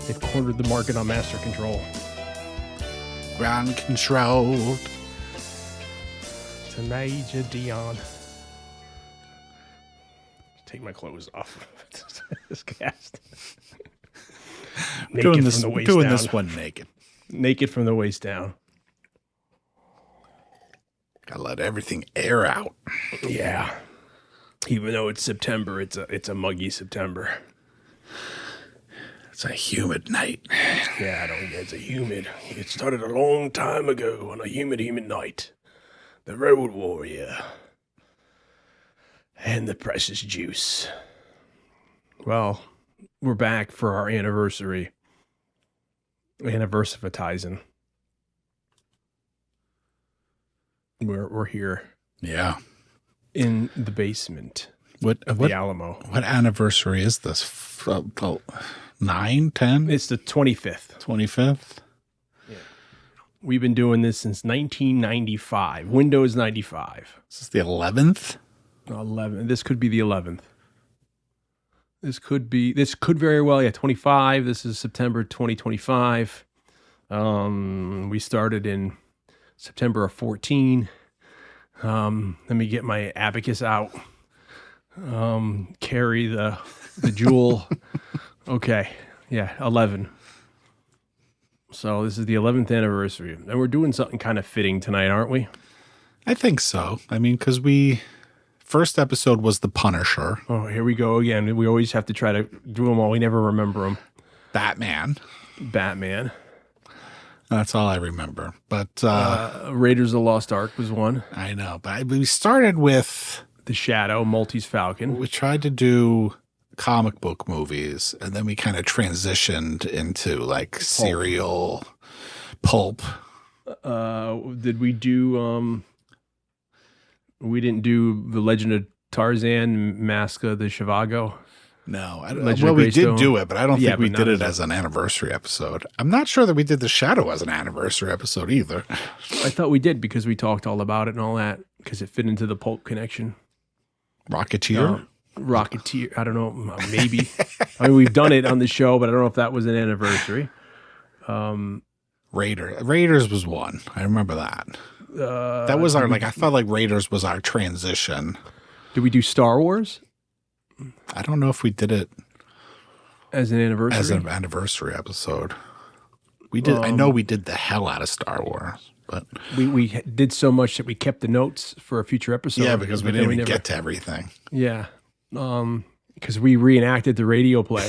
They've cornered the market on master control. Ground control. It's a major Dion. Take my clothes off. This cast. Doing this one naked. Naked from the waist down. Gotta let everything air out. Yeah. Even though it's September, it's a muggy September. It's a humid night. Yeah, it's a humid. It started a long time ago on a humid night. The Road Warrior. And the Precious Juice. Well, we're back for our anniversary. Anniversatizing. We're here. Yeah. In the basement of the Alamo. What anniversary is this? 9, 10? It's the 25th. 25th? Yeah. We've been doing this since 1995. Windows 95. Is this the 11th? 11. This could be the 11th. This could very well, 25. This is September 2025. We started in September of 14. Let me get my abacus out. Carry the jewel. Okay. Yeah, 11. So this is the 11th anniversary. And we're doing something kind of fitting tonight, aren't we? I think so. I mean, because first episode was The Punisher. Oh, here we go again. We always have to try to do them all. We never remember them. Batman. That's all I remember. But Raiders of the Lost Ark was one. I know. But we started with The Shadow, Maltese Falcon. We tried to do comic book movies, and then we kind of transitioned into like serial pulp. Did we do we didn't do The Legend of Tarzan, Mask of the Zhivago? No. We did do it, but I don't think we did it as an anniversary episode. I'm not sure that we did The Shadow as an anniversary episode either. I thought we did because we talked all about it and all that because it fit into the pulp connection. Rocketeer? Rocketeer. I don't know. Maybe. I mean, we've done it on the show, but I don't know if that was an anniversary. Raiders was one. I remember that. That was I felt like Raiders was our transition. Did we do Star Wars? I don't know if we did it as an anniversary. As an anniversary episode. We did. I know we did the hell out of Star Wars, but we did so much that we kept the notes for a future episode. Yeah, because we didn't even get to everything. Yeah. Because we reenacted the radio play.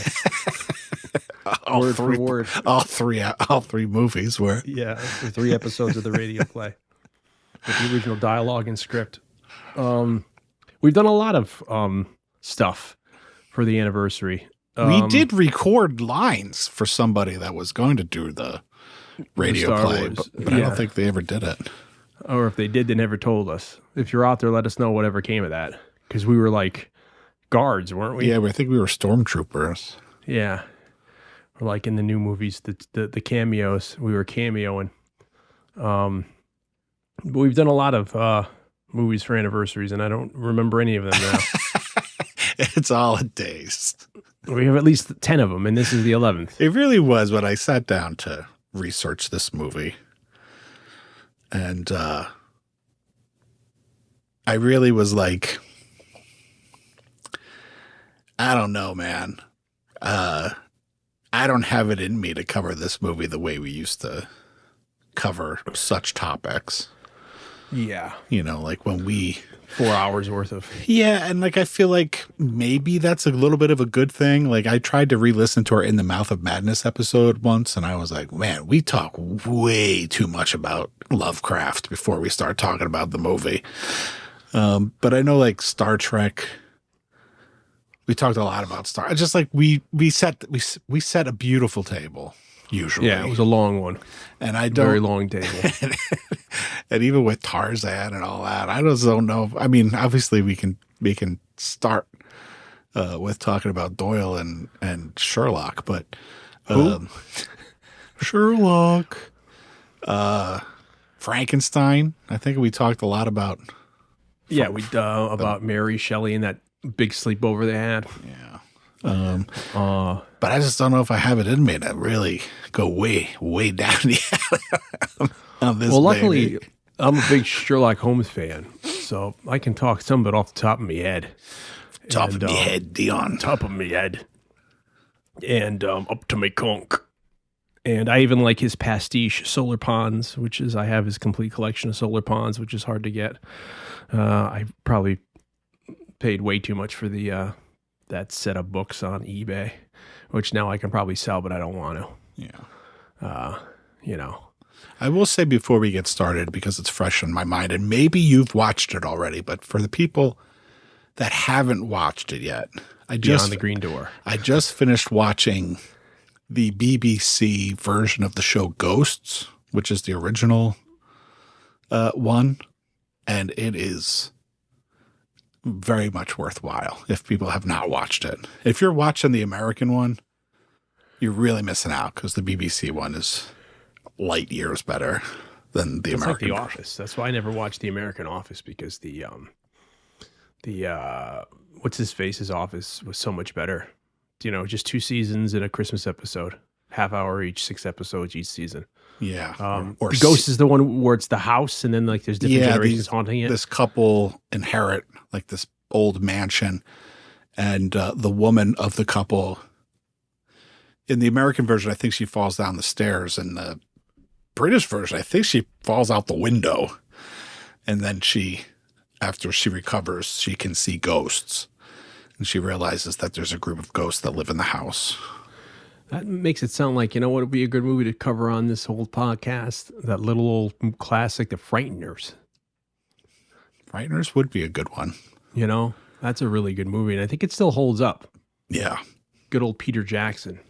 Word for word. All three movies were. Yeah, the 3 episodes of the radio play with the original dialogue and script. We've done a lot of stuff for the anniversary. We did record lines for somebody that was going to do the radio play, but I don't think they ever did it. Or if they did, they never told us. If you're out there, let us know whatever came of that. Because we were like guards, weren't we? Yeah, I think we were stormtroopers. Yeah. Or like in the new movies, the cameos, we were cameoing. But we've done a lot of movies for anniversaries, and I don't remember any of them now. It's all a daze. We have at least 10 of them, and this is the 11th. It really was when I sat down to research this movie. And I really was like, I don't know, man. I don't have it in me to cover this movie the way we used to cover such topics. Yeah. You know, like when 4 hours worth of. Yeah, and like I feel like maybe that's a little bit of a good thing. Like I tried to re-listen to our In the Mouth of Madness episode once, and I was like, man, we talk way too much about Lovecraft before we start talking about the movie. But I know like Star Trek, we talked a lot about Just like we set a beautiful table usually. Yeah, it was a long one. And I don't Very long table. and even with Tarzan and all that, I just don't know. I mean, obviously we can start with talking about Doyle and Sherlock, but Sherlock, Frankenstein. I think we talked a lot about. Yeah, we about Mary Shelley and that big sleepover they had. Yeah. But I just don't know if I have it in me to really go way, way down the alley on this. Well, luckily, I'm a big Sherlock Holmes fan, so I can talk some of it off the top of my head. Top of my head, Dion. Top of my head. And up to my conch. And I even like his pastiche Solar Ponds, which is, I have his complete collection of Solar Ponds, which is hard to get. I probably paid way too much for the that set of books on eBay, which now I can probably sell, but I don't want to. Yeah. You know. I will say before we get started, because it's fresh in my mind, and maybe you've watched it already, but for the people that haven't watched it yet, Beyond the Green Door. I just finished watching the BBC version of the show Ghosts, which is the original one, and it is very much worthwhile if people have not watched it. If you're watching the American one, you're really missing out because the BBC one is light years better than the American. It's like The Office. That's why I never watched the American Office, because the what's his face's Office was so much better. You know, just 2 seasons and a Christmas episode, half hour each, 6 episodes each season. Yeah. Or Ghost is the one where it's the house and then like there's different generations haunting it. This couple inherit like this old mansion, and the woman of the couple, in the American version, I think she falls down the stairs. In the British version, I think she falls out the window. And then after she recovers, she can see ghosts. And she realizes that there's a group of ghosts that live in the house. That makes it sound like, you know what would be a good movie to cover on this whole podcast? That little old classic, The Frighteners. Frighteners would be a good one. You know, that's a really good movie. And I think it still holds up. Yeah. Good old Peter Jackson.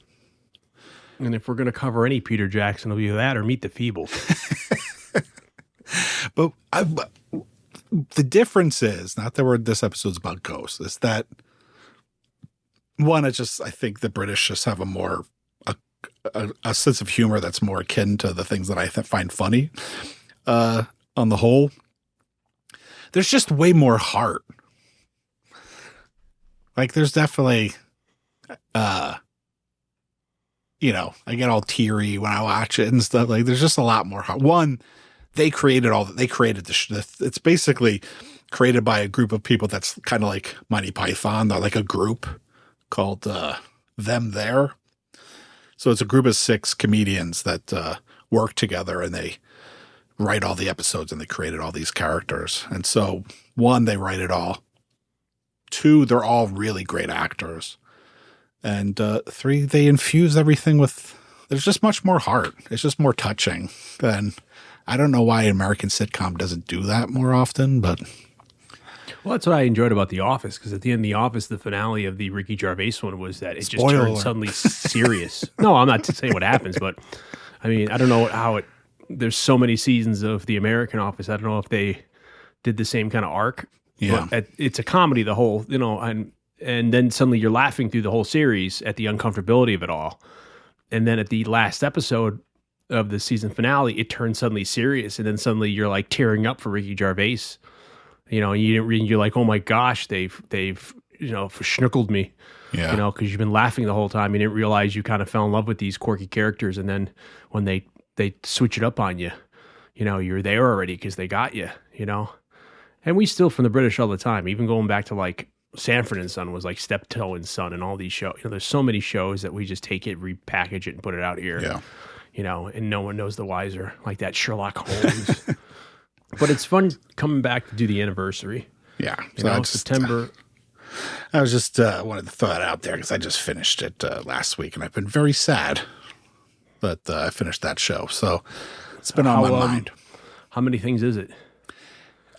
And if we're going to cover any Peter Jackson, it'll be that or Meet the Feebles. But the difference is, not that this episode's about ghosts, is that one, I think the British just have a sense of humor that's more akin to the things that I find funny. On the whole, there's just way more heart. Like there's definitely, you know, I get all teary when I watch it and stuff. Like there's just a lot more heart. One, they created it's basically created by a group of people that's kind of like Monty Python. They're like a group called Them There. So it's a group of 6 comedians that work together, and they write all the episodes, and they created all these characters. And so 1, they write it all. 2, they're all really great actors. And 3, they infuse everything with, there's just much more heart. It's just more touching than, I don't know why an American sitcom doesn't do that more often, but. Well, that's what I enjoyed about The Office, because at the end of The Office, the finale of the Ricky Gervais one was that it just turned suddenly serious. No, I'm not saying what happens, but I mean, I don't know how there's so many seasons of The American Office. I don't know if they did the same kind of arc. Yeah. But it's a comedy, the whole, you know, and then suddenly you're laughing through the whole series at the uncomfortability of it all. And then at the last episode of the season finale, it turns suddenly serious. And then suddenly you're like tearing up for Ricky Gervais. You know, and you're like, oh my gosh, they've you know, schnuckled me. Yeah. You know, because you've been laughing the whole time. You didn't realize you kind of fell in love with these quirky characters, and then when they switch it up on you, you know, you're there already because they got you. You know, and we still from the British all the time, even going back to like Sanford and Son was like Steptoe and Son, and all these shows. You know, there's so many shows that we just take it, repackage it, and put it out here. Yeah. You know, and no one knows the wiser, like that Sherlock Holmes. But it's fun coming back to do the anniversary. Yeah. You know, September. I was just wanted to throw that out there because I just finished it last week, and I've been very sad that I finished that show. So it's been on my mind. How many things is it?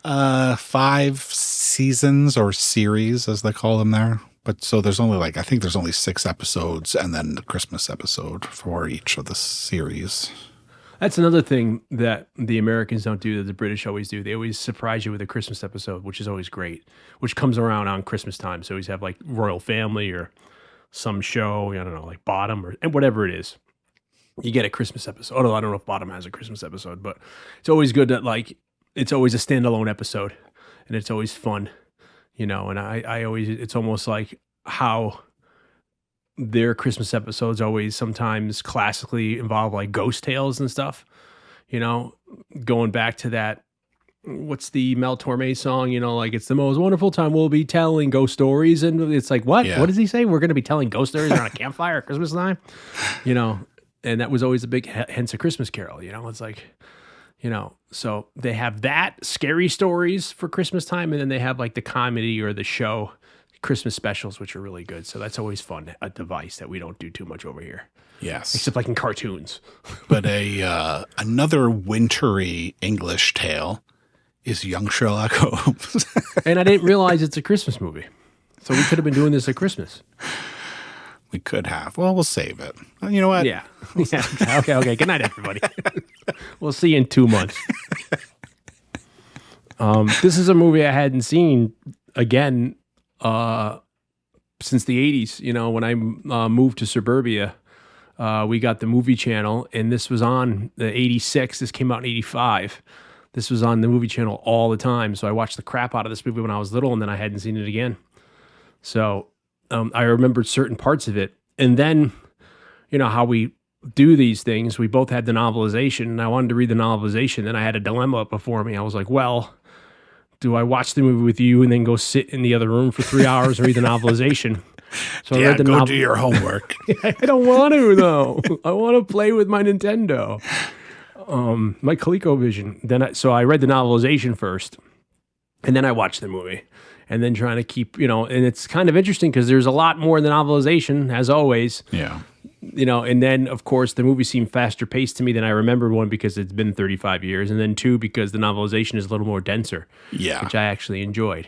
5 seasons or series, as they call them there. But so there's only I think there's only 6 episodes and then the Christmas episode for each of the series. That's another thing that the Americans don't do that the British always do. They always surprise you with a Christmas episode, which is always great, which comes around on Christmas time. So always have like Royal Family or some show, I don't know, like Bottom or and whatever it is. You get a Christmas episode. Although I don't know if Bottom has a Christmas episode, but it's always good that like it's always a standalone episode and it's always fun, and I always, it's almost like how their Christmas episodes always sometimes classically involve like ghost tales and stuff, going back to that. What's the Mel Torme song? Like it's the most wonderful time we'll be telling ghost stories. And it's like, what? Yeah. What does he say? We're going to be telling ghost stories around a campfire at Christmas time, and that was always a big hence of Christmas Carol. It's like, so they have that scary stories for Christmas time. And then they have like the comedy or the show Christmas specials, which are really good. So that's always fun, a device that we don't do too much over here. Yes. Except like in cartoons. But another wintry English tale is Young Sherlock Holmes. And I didn't realize it's a Christmas movie. So we could have been doing this at Christmas. We could have. Well, we'll save it. You know what? Yeah. Okay. Good night, everybody. We'll see you in 2 months. This is a movie I hadn't seen again since the 80s. When I moved to suburbia, we got the movie channel, and this was on the 86. This came out in 85. This was on the movie channel all the time. So I watched the crap out of this movie when I was little, and then I hadn't seen it again. So I remembered certain parts of it. And then, how we do these things, we both had the novelization, and I wanted to read the novelization. Then I had a dilemma before me. I was like, well, do I watch the movie with you and then go sit in the other room for 3 hours and read the novelization? So I read the go do your homework. I don't want to, though. I want to play with my Nintendo. My ColecoVision. So I read the novelization first, and then I watched the movie, and then trying to keep, and it's kind of interesting because there's a lot more in the novelization, as always. Yeah. And then of course the movie seemed faster paced to me than I remembered. One, because it's been 35 years, and then two, because the novelization is a little more denser. Yeah. Which I actually enjoyed.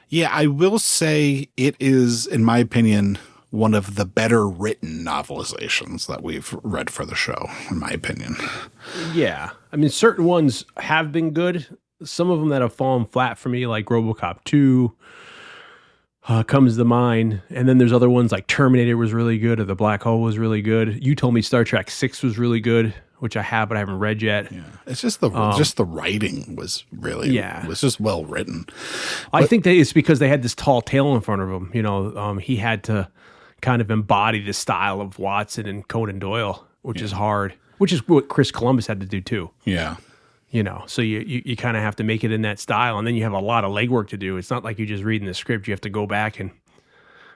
Yeah, I will say it is, in my opinion, one of the better written novelizations that we've read for the show, in my opinion. Yeah. I mean, certain ones have been good. Some of them that have fallen flat for me, like RoboCop 2, comes to mind. And then there's other ones like Terminator was really good, or The Black Hole was really good. You told me Star Trek 6 was really good, which I have, but I haven't read yet. Yeah. It's just the writing was really, was just well written. I think that it's because they had this tall tale in front of him. He had to kind of embody the style of Watson and Conan Doyle, which is hard, which is what Chris Columbus had to do too. Yeah. So you kind of have to make it in that style, and then you have a lot of legwork to do. It's not like you're just reading the script. You have to go back and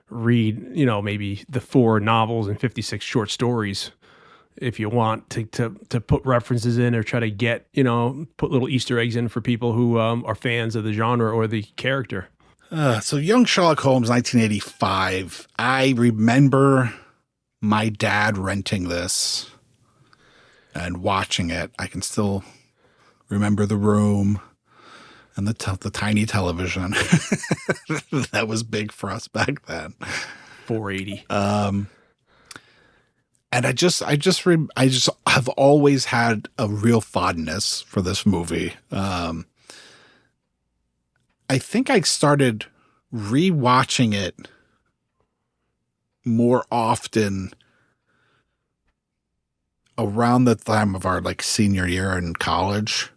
read, maybe the 4 novels and 56 short stories if you want to put references in, or try to get, put little Easter eggs in for people who are fans of the genre or the character. So Young Sherlock Holmes, 1985. I remember my dad renting this and watching it. I can still remember the room and the tiny television that was big for us back then. 480. And I just have always had a real fondness for this movie. I think I started rewatching it more often around the time of our senior year in college.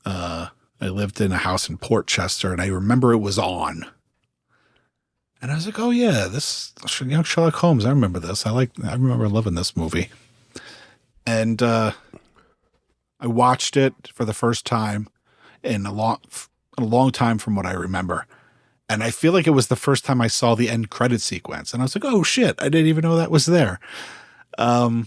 I lived in a house in Portchester, and I remember it was on. And I was like, oh yeah, this Young Sherlock Holmes. I remember this. I remember loving this movie. And I watched it for the first time in a long time from what I remember. And I feel like it was the first time I saw the end credit sequence. And I was like, oh shit, I didn't even know that was there. But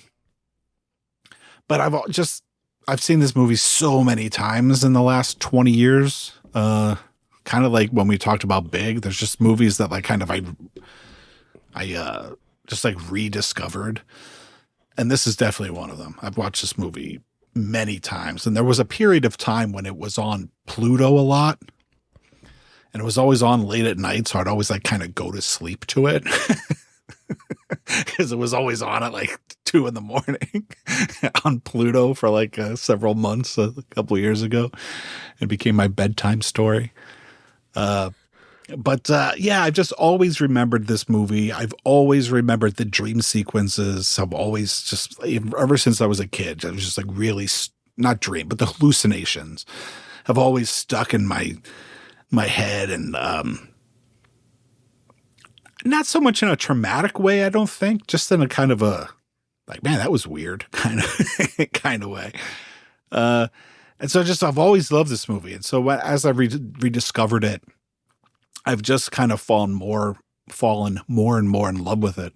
I've seen this movie so many times in the last 20 years. Kind of like when we talked about Big, there's just movies that I just rediscovered. And this is definitely one of them. I've watched this movie many times, and there was a period of time when it was on Pluto a lot. and it was always on late at night. So I'd always like kind of go to sleep to it because it was always on at like 2 a.m. on Pluto for like several months, a couple of years ago. It became my bedtime story. But I've just always remembered this movie. I've always remembered the dream sequences. I've always just, ever since I was a kid, I was just like really, not dream, but the hallucinations have always stuck in my head. And not so much in a traumatic way, I don't think, just in a kind of a, like, man, that was weird kind of way. And so I've always loved this movie. And so as I rediscovered it, I've just kind of fallen more and more in love with it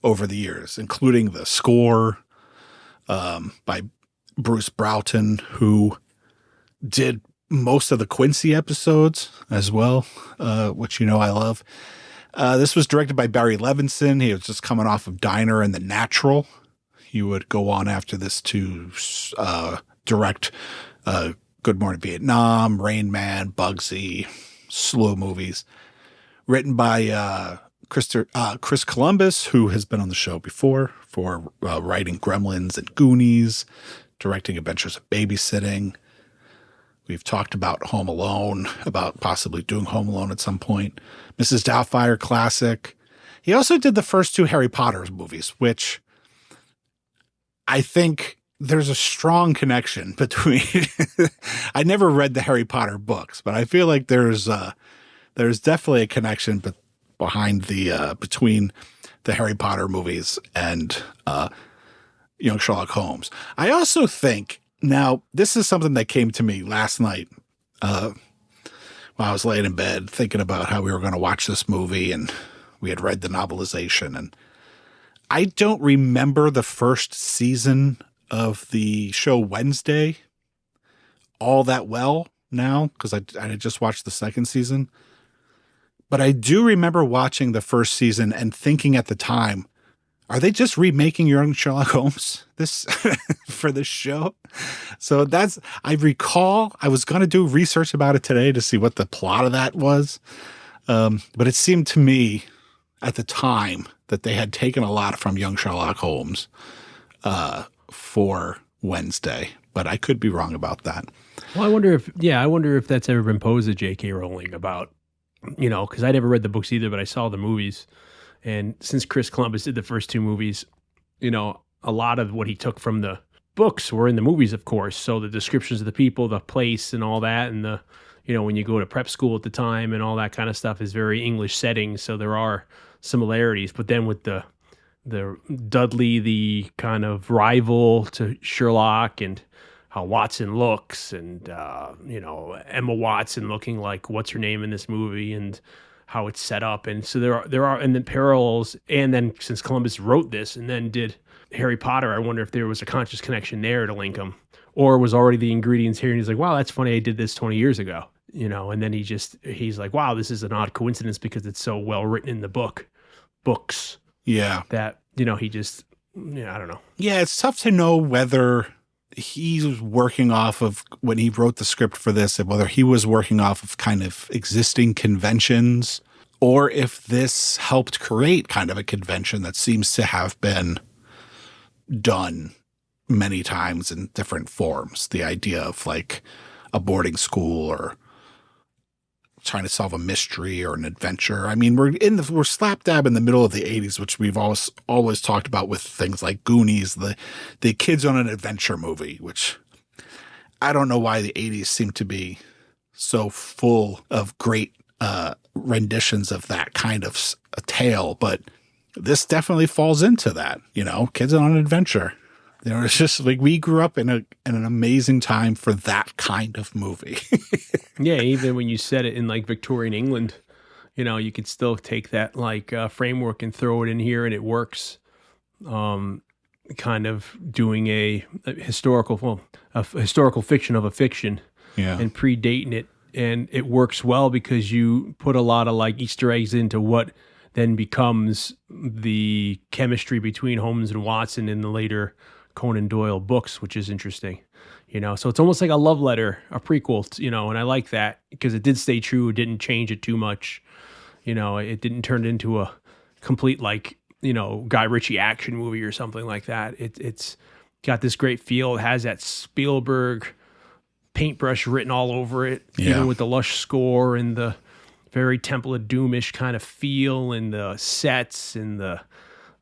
over the years, including the score by Bruce Broughton, who did most of the Quincy episodes as well, which I love. This was directed by Barry Levinson. He was just coming off of Diner and The Natural. He would go on after this to direct Good Morning Vietnam, Rain Man, Bugsy, slow movies. Written by Chris Columbus, who has been on the show before for writing Gremlins and Goonies, directing Adventures of Babysitting. We've talked about Home Alone, about possibly doing Home Alone at some point. Mrs. Doubtfire classic. He also did the first 2 Harry Potter movies, which I think there's a strong connection between. I never read the Harry Potter books, but I feel like there's definitely a connection between the Harry Potter movies and Young Sherlock Holmes. I also think, now this is something that came to me last night while I was laying in bed thinking about how we were going to watch this movie, and we had read the novelization, and I don't remember the first season of the show Wednesday all that well now, because I had just watched the second season. But I do remember watching the first season and thinking at the time, are they just remaking Young Sherlock Holmes for this show? So I recall I was going to do research about it today to see what the plot of that was. But it seemed to me at the time that they had taken a lot from Young Sherlock Holmes for Wednesday, but I could be wrong about that. Well, I wonder if that's ever been posed to J.K. Rowling about, because I never read the books either, but I saw the movies. And since Chris Columbus did the first 2 movies, a lot of what he took from the books were in the movies, of course. So the descriptions of the people, the place and all that, and the, when you go to prep school at the time and all that kind of stuff is very English setting. So there are similarities, but then with the Dudley, the kind of rival to Sherlock, and how Watson looks, and Emma Watson looking like what's her name in this movie, and how it's set up, and so there are and then parallels. And then since Columbus wrote this and then did Harry Potter, I wonder if there was a conscious connection there to link them, or was already the ingredients here, and he's like, wow, that's funny, I did this 20 years ago, and then he's like, wow, this is an odd coincidence because it's so well written in the books. Yeah. That, he just, I don't know. Yeah, it's tough to know whether he's working off of, when he wrote the script for this, whether he was working off of kind of existing conventions, or if this helped create kind of a convention that seems to have been done many times in different forms. The idea of like a boarding school, or trying to solve a mystery or an adventure. I mean, we're slap dab in the middle of the 80s, which we've always talked about with things like Goonies, the kids on an adventure movie, which I don't know why the 80s seem to be so full of great renditions of that kind of a tale, but this definitely falls into that, kids on an adventure. It's just like we grew up in an amazing time for that kind of movie. Yeah, even when you set it in like Victorian England, you could still take that like framework and throw it in here, and it works. Kind of doing a historical fiction of a fiction, and predating it, and it works well because you put a lot of like Easter eggs into what then becomes the chemistry between Holmes and Watson in the later Conan Doyle books, which is interesting. So it's almost like a love letter, a prequel, and I like that because it did stay true. It didn't change it too much. It didn't turn into a complete, Guy Ritchie action movie or something like that. It's got this great feel. It has that Spielberg paintbrush written all over it, even with the lush score and the very Temple of Doomish kind of feel, and the sets and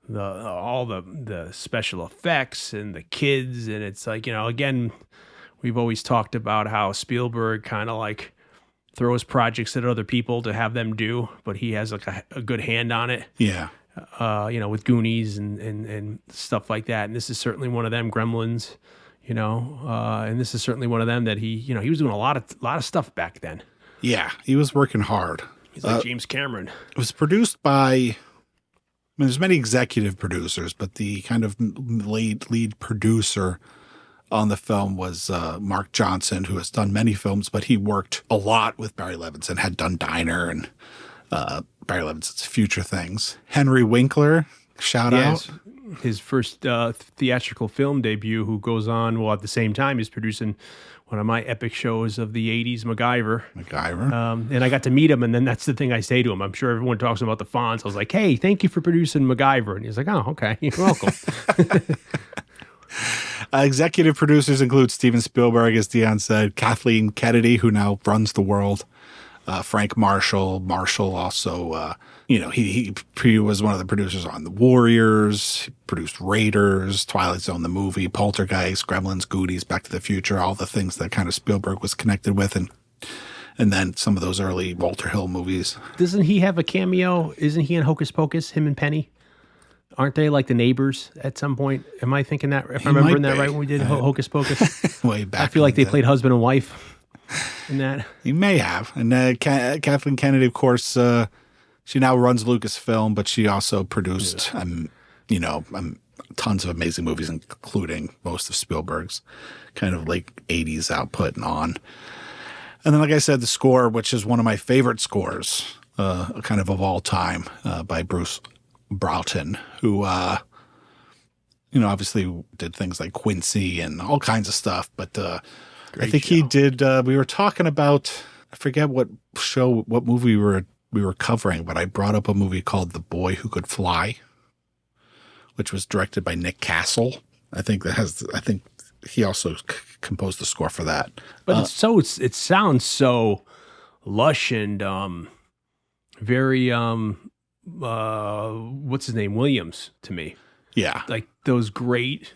all the special effects and the kids. And it's like, again, we've always talked about how Spielberg kind of like throws projects at other people to have them do, but he has like a good hand on it. Yeah. With Goonies and stuff like that. And this is certainly one of them, Gremlins, and this is certainly one of them that he was doing a lot of stuff back then. Yeah. He was working hard. He's like James Cameron. It was produced by, there's many executive producers, but the kind of lead producer on the film was Mark Johnson, who has done many films, but he worked a lot with Barry Levinson, had done Diner and Barry Levinson's future things. Henry Winkler, shout out. His first theatrical film debut, who goes on, at the same time, he's producing one of my epic shows of the 80s, MacGyver. And I got to meet him, and then that's the thing I say to him. I'm sure everyone talks about the Fonz. I was like, hey, thank you for producing MacGyver. And he's like, oh, okay, you're welcome. Executive producers include Steven Spielberg, as Dion said, Kathleen Kennedy, who now runs the world, Frank Marshall. Marshall also, he was one of the producers on The Warriors. He produced Raiders, Twilight Zone, the movie, Poltergeist, Gremlins, Goonies, Back to the Future, all the things that kind of Spielberg was connected with, and then some of those early Walter Hill movies. Doesn't he have a cameo? Isn't he in Hocus Pocus, him and Penny? Aren't they like the neighbors at some point? Am I thinking that? If I'm remembering that right, when we did Hocus Pocus? Way back. I feel like they played husband and wife in that. You may have. And Kathleen Kennedy, of course, she now runs Lucasfilm, but she also produced, tons of amazing movies, including most of Spielberg's kind of late 80s output and on. And then, like I said, the score, which is one of my favorite scores, kind of all time, by Bruce Broughton, who, obviously did things like Quincy and all kinds of stuff. But I think he did, we were talking about, I forget what movie we were covering, but I brought up a movie called The Boy Who Could Fly, which was directed by Nick Castle. I think he also composed the score for that. But it sounds so lush and very what's his name, Williams, to me. Yeah, like those great,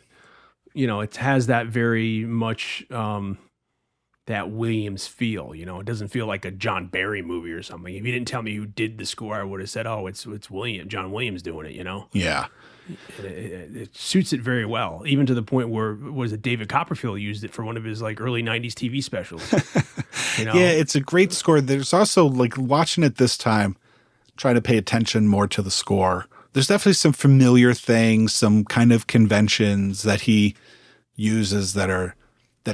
it has that very much that Williams feel. It doesn't feel like a John Barry movie or something. If you didn't tell me who did the score, I would have said, oh, it's John Williams doing it. Yeah. It suits it very well, even to the point where David Copperfield used it for one of his like early 90s TV specials. Yeah, it's a great score. There's also, like, watching it this time, trying to pay attention more to the score. There's definitely some familiar things, some kind of conventions that he uses that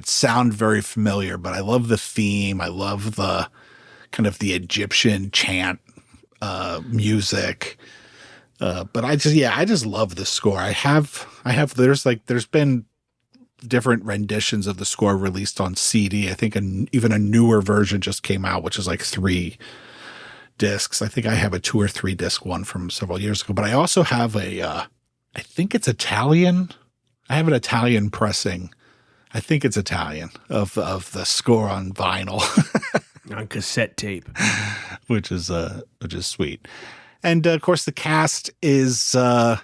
sound very familiar, but I love the theme. I love the kind of the Egyptian chant music. But I just love the score. There's been different renditions of the score released on CD. I think even a newer version just came out, which is like 3 discs. I think I have a 2 or 3 disc one from several years ago, but I also have I think it's Italian. I have an Italian pressing. I think it's Italian of the score on vinyl. On cassette tape. which is sweet. And of course, the cast is the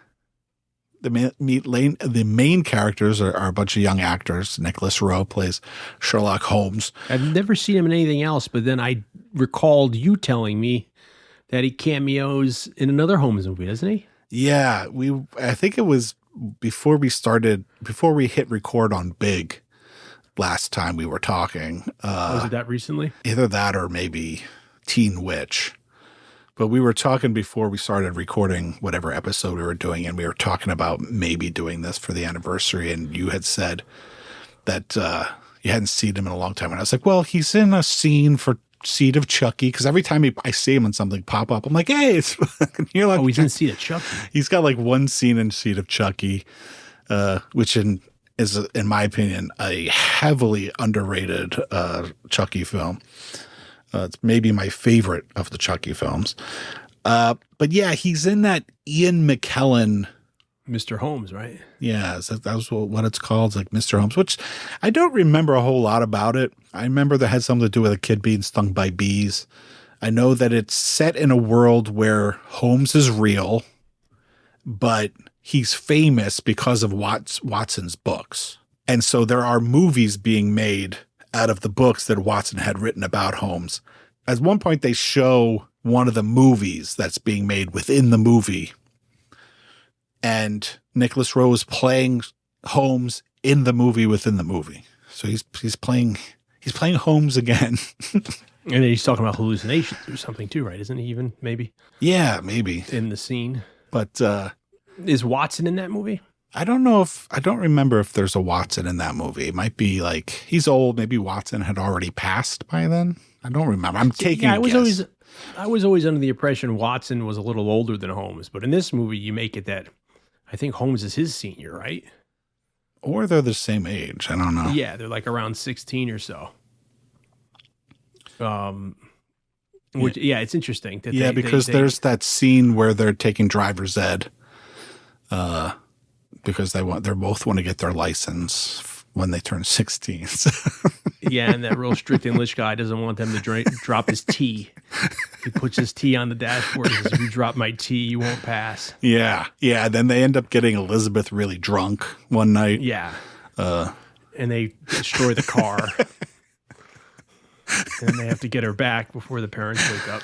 main characters are a bunch of young actors. Nicholas Rowe plays Sherlock Holmes. I've never seen him in anything else, but then I recalled you telling me that he cameos in another Holmes movie, doesn't he? Yeah, I think it was before we hit record on Big last time we were talking. Was it that recently? Either that or maybe Teen Witch. But we were talking before we started recording whatever episode we were doing, and we were talking about maybe doing this for the anniversary, and you had said that you hadn't seen him in a long time. And I was like, well, he's in a scene for Seed of Chucky, because every time I see him on something pop up, I'm like, hey, it's you're like, he's in Seed of Chucky. He's got like one scene in Seed of Chucky. which is, in my opinion, a heavily underrated Chucky film. It's maybe my favorite of the Chucky films. But yeah, he's in that Ian McKellen. Mr. Holmes, right? Yeah, that was what it's called. It's like Mr. Holmes, which I don't remember a whole lot about it. I remember that had something to do with a kid being stung by bees. I know that it's set in a world where Holmes is real, but he's famous because of Watson's books. And so there are movies being made out of the books that Watson had written about Holmes. At one point, they show one of the movies that's being made within the movie. And Nicholas Rowe is playing Holmes in the movie within the movie. So he's playing Holmes again. And then he's talking about hallucinations or something too, right? Isn't he even maybe? Yeah, maybe. In the scene. But is Watson in that movie? I don't remember if there's a Watson in that movie. It might be like he's old. Maybe Watson had already passed by then. I don't remember. I'm taking a guess. I was always under the impression Watson was a little older than Holmes, but in this movie you make it that I think Holmes is his senior, right? Or they're the same age. I don't know. Yeah, they're like around 16 or so. Which it's interesting. That because there's that scene where they're taking driver's ed, because they both want to get their license when they turn 16. Yeah, and that real strict English guy doesn't want them to drop his tea. He puts his tea on the dashboard and says, if you drop my tea, you won't pass. Yeah. Then they end up getting Elizabeth really drunk one night. Yeah. And they destroy the car. And they have to get her back before the parents wake up.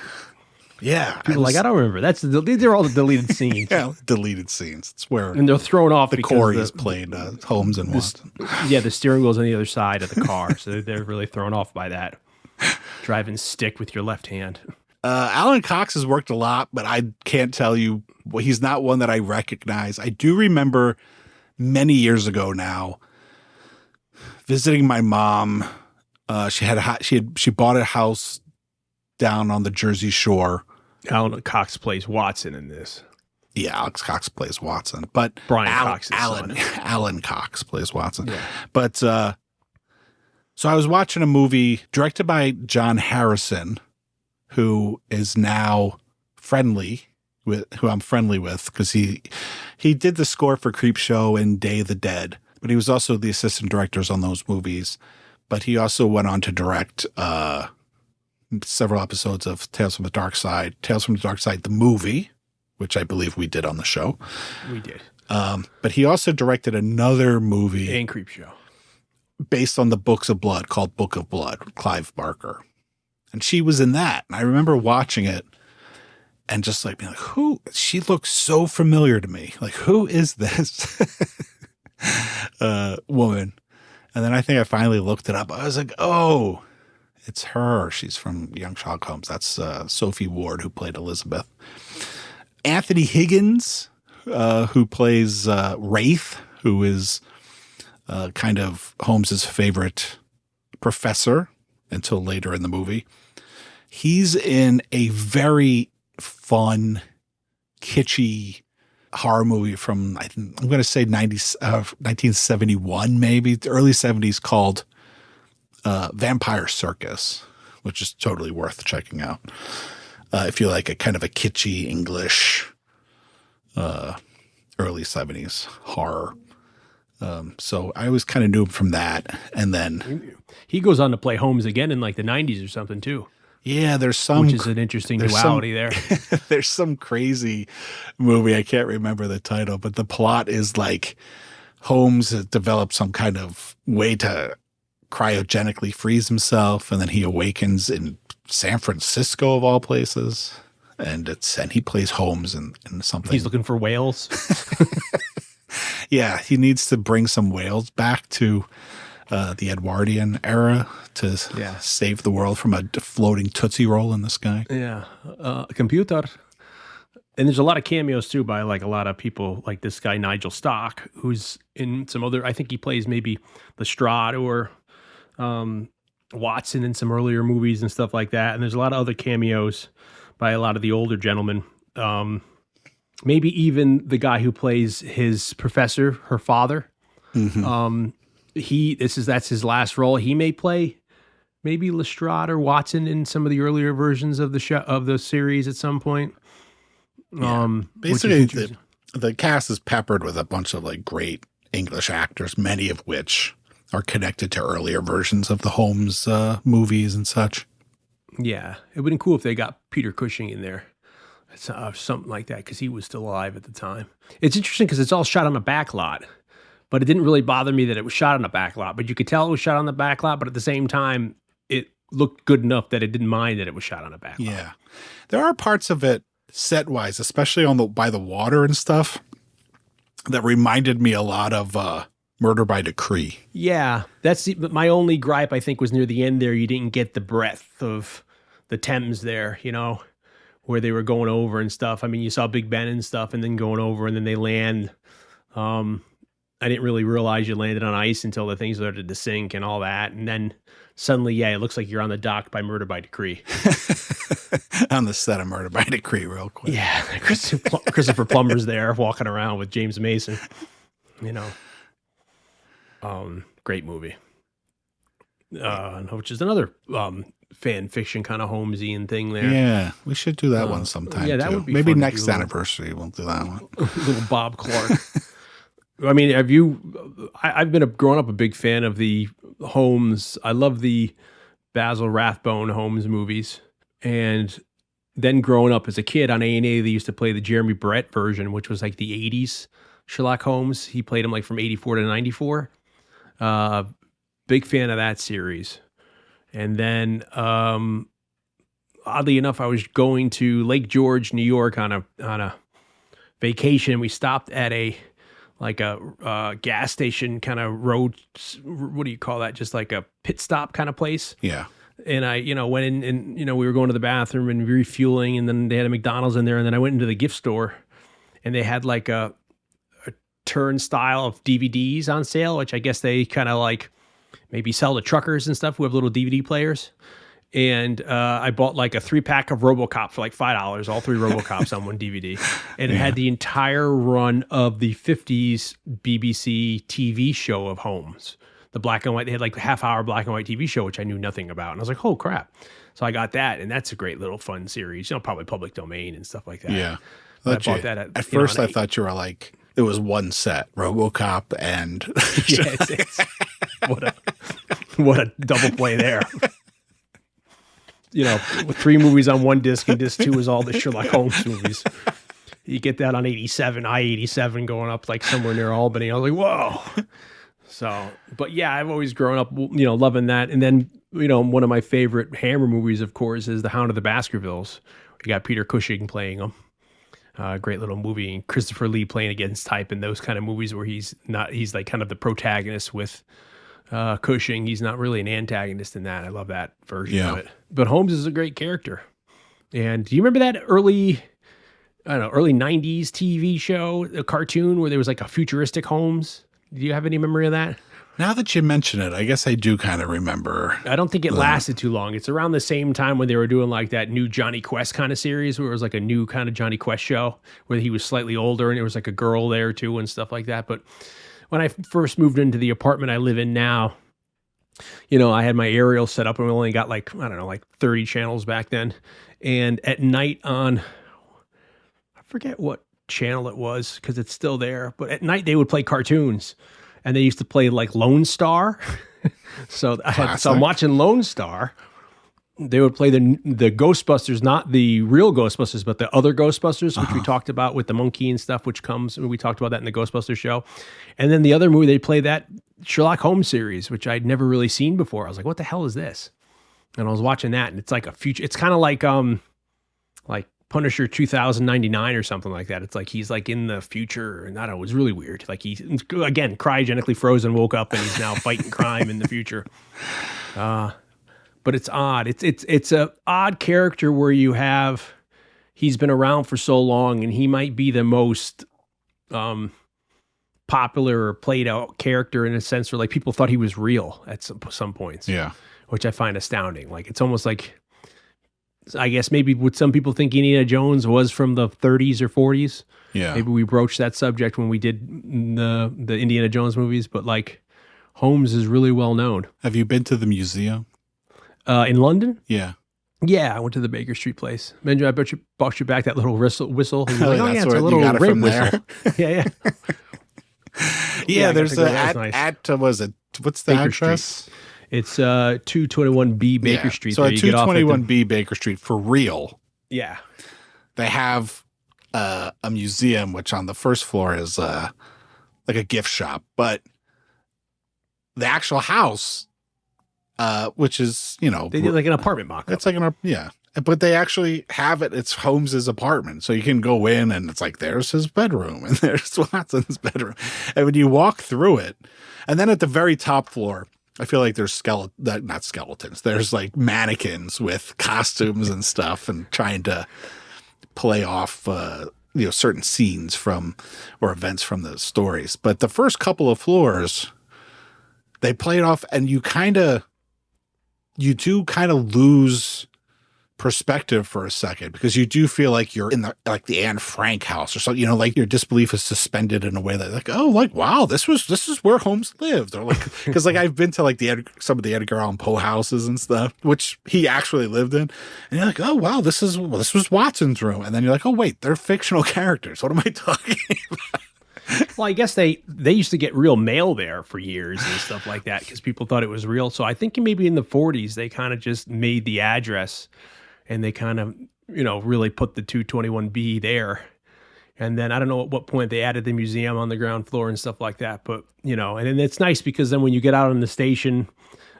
Yeah. People I don't remember. These are all the deleted scenes. Yeah, deleted scenes. It's where and they're thrown off the Corey's played Holmes and Watson. Yeah, the steering wheel's on the other side of the car, so they're really thrown off by that. Driving stick with your left hand. Alan Cox has worked a lot, but I can't tell you. He's not one that I recognize. I do remember many years ago now visiting my mom. She bought a house down on the Jersey Shore. Alan Cox plays Watson in this. Yeah, Alex Cox plays Watson, but Brian Cox's son. son. Alan Cox plays Watson. Yeah. But so I was watching a movie directed by John Harrison, who is now who I'm friendly with, because he did the score for Creepshow and Day of the Dead, but he was also the assistant directors on those movies. But he also went on to direct several episodes of Tales from the Dark Side, the movie, which I believe we did on the show. We did. But he also directed another movie and Creepshow based on the Books of Blood called Book of Blood with Clive Barker. And she was in that. And I remember watching it and just like being like, who? She looks so familiar to me. Like, who is this woman? And then I think I finally looked it up. I was like, oh, it's her. She's from Young Sherlock Holmes. That's Sophie Ward, who played Elizabeth. Anthony Higgins, who plays Wraith, who is kind of Holmes's favorite professor until later in the movie. He's in a very fun, kitschy horror movie from, I'm going to say 1971, maybe the early 70s, called Vampire Circus, which is totally worth checking out. If you like a kind of a kitschy English early 70s horror. So I was kind of new from that. And then he goes on to play Holmes again in like the 90s or something too. Yeah, there's some, which is an interesting duality there. There's some crazy movie. I can't remember the title, but the plot is like Holmes has developed some kind of way to cryogenically freeze himself, and then he awakens in San Francisco of all places, and he plays Holmes in something. He's looking for whales. Yeah, he needs to bring some whales back to the Edwardian era to save the world from a floating Tootsie Roll in the sky. Yeah. Computer. And there's a lot of cameos too by like a lot of people, like this guy Nigel Stock, who's in some other, I think he plays maybe Lestrade or Watson in some earlier movies and stuff like that. And there's a lot of other cameos by a lot of the older gentlemen. maybe even the guy who plays his professor, her father. That's his last role. He may play maybe Lestrade or Watson in some of the earlier versions of the show, of the series at some point. Basically, the cast is peppered with a bunch of like great English actors, many of which are connected to earlier versions of the Holmes movies and such. Yeah, it would have been cool if they got Peter Cushing in there. Something like that, because he was still alive at the time. It's interesting because it's all shot on a back lot, but it didn't really bother me that it was shot on a back lot. But you could tell it was shot on the back lot, but at the same time, it looked good enough that it didn't mind that it was shot on a back lot. Yeah. There are parts of it set-wise, especially by the water and stuff, that reminded me a lot of Murder by Decree. Yeah, my only gripe, I think, was near the end there. You didn't get the breadth of the Thames there, where they were going over and stuff. I mean, you saw Big Ben and stuff and then going over and then they land. I didn't really realize you landed on ice until the things started to sink and all that. And then suddenly, it looks like you're on the dock by Murder by Decree. On the set of Murder by Decree real quick. Yeah, Christopher Plummer's there walking around with James Mason. Great movie. Which is another fan fiction kind of Holmesian thing there. Yeah, we should do that one sometime. Yeah, that would be maybe next anniversary. We'll do that one. Little Bob Clark. I mean, I've been growing up a big fan of the Holmes. I love the Basil Rathbone Holmes movies. And then growing up as a kid on A&E, they used to play the Jeremy Brett version, which was like the 80s Sherlock Holmes. He played him like from 84 to 94. Big fan of that series. And then, oddly enough, I was going to Lake George, New York on a vacation. We stopped at a gas station kind of road. What do you call that? Just like a pit stop kind of place. Yeah. And I, went in and, we were going to the bathroom and refueling, and then they had a McDonald's in there. And then I went into the gift store and they had like a turnstile of DVDs on sale, which I guess they kind of like maybe sell to truckers and stuff who have little DVD players. And I bought like a 3-pack of RoboCop for like $5, all 3 RoboCops on one DVD. And it had the entire run of the 50s BBC TV show of Holmes. The black and white, they had like a half-hour black and white TV show, which I knew nothing about. And I was like, oh, crap. So I got that, and that's a great little fun series. Probably public domain and stuff like that. Yeah. I bought that at first I thought you were like, it was one set, RoboCop and... Yeah, it's what a double play there. With 3 movies on one disc, and disc 2 is all the Sherlock Holmes movies. You get that on 87, I-87 going up like somewhere near Albany. I was like, whoa. So, but yeah, I've always grown up, loving that. And then, one of my favorite Hammer movies, of course, is The Hound of the Baskervilles. You got Peter Cushing playing him. Great little movie. And Christopher Lee playing against type in those kind of movies where he's like kind of the protagonist with Cushing. He's not really an antagonist in that. I love that version of it. But Holmes is a great character. And do you remember that early 90s TV show, a cartoon where there was like a futuristic Holmes? Do you have any memory of that? Now that you mention it, I guess I do kind of remember. I don't think it lasted too long. It's around the same time when they were doing like that new Johnny Quest kind of series where it was like a new kind of Johnny Quest show where he was slightly older and there was like a girl there too and stuff like that. But when I first moved into the apartment I live in now, I had my aerial set up and we only got like 30 channels back then. And at night I forget what channel it was because it's still there, but at night they would play cartoons. And they used to play like Lone Star. So I'm watching Lone Star. They would play the Ghostbusters, not the real Ghostbusters, but the other Ghostbusters, which we talked about with the monkey and stuff, we talked about that in the Ghostbusters show. And then the other movie, they play that Sherlock Holmes series, which I'd never really seen before. I was like, what the hell is this? And I was watching that, and it's like a future. It's kind of like Punisher 2099 or something like that. It's like he's like in the future, and I don't know, it was really weird. Like he, again, cryogenically frozen, woke up, and he's now fighting crime in the future. But it's odd. It's a odd character where he's been around for so long, and he might be the most popular or played out character in a sense where like people thought he was real at some points. Yeah. Which I find astounding. Like it's almost like I guess maybe what some people think Indiana Jones was from the 30s or 40s. Yeah. Maybe we broached that subject when we did the Indiana Jones movies, but like Holmes is really well known. Have you been to the museum? In London? Yeah. Yeah, I went to the Baker Street place. Benjamin, I bet you bought you back that little whistle. And Oh, you're like, that's it's a where little you got it rape from whistle. Yeah. Yeah, I there's got to go. a That's nice. at was it? What's the Baker address? It's 221B Baker Yeah. Street. So there. at You get off at the- 221B Baker Street, for real, Yeah. they have a museum, which on the first floor is like a gift shop, but the actual house, which is, you know, They did like an apartment mock-up. it's like but they actually have it. It's Holmes's apartment. So you can go in and it's like, there's his bedroom and there's Watson's bedroom. And when you walk through it, and then at the very top floor, I feel like there's not skeletons. There's like mannequins with costumes and stuff and trying to play off, certain scenes from or events from the stories. But the first couple of floors, they play it off and you do kind of lose perspective for a second, because you do feel like you're in the Anne Frank house or something, like your disbelief is suspended in a way that like, oh, like, wow, this is where Holmes lived, or like, because like I've been to like some of the Edgar Allan Poe houses and stuff, which he actually lived in, and you're like, oh wow, this was Watson's room, and then you're like, oh wait, they're fictional characters. What am I talking about? Well, I guess they used to get real mail there for years and stuff like that because people thought it was real. So I think maybe in the 40s, they kind of just made the address and they kind of, really put the 221B there. And then I don't know at what point they added the museum on the ground floor and stuff like that. But, and then it's nice because then when you get out on the station,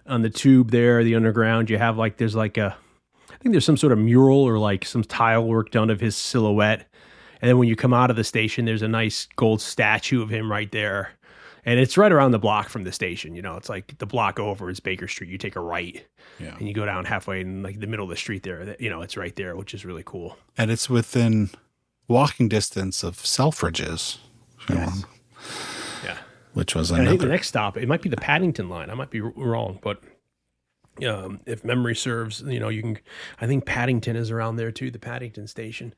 on the tube there, the underground, you have I think there's some sort of mural or like some tile work done of his silhouette. And then when you come out of the station, there's a nice gold statue of him right there. And it's right around the block from the station. It's like the block over is Baker Street. You take a right and you go down halfway in like the middle of the street there. It's right there, which is really cool. And it's within walking distance of Selfridges. Yes. Yeah. Which was And I think the another. next stop, it might be the Paddington line. I might be wrong, but if memory serves, you can, I think Paddington is around there too, the Paddington station.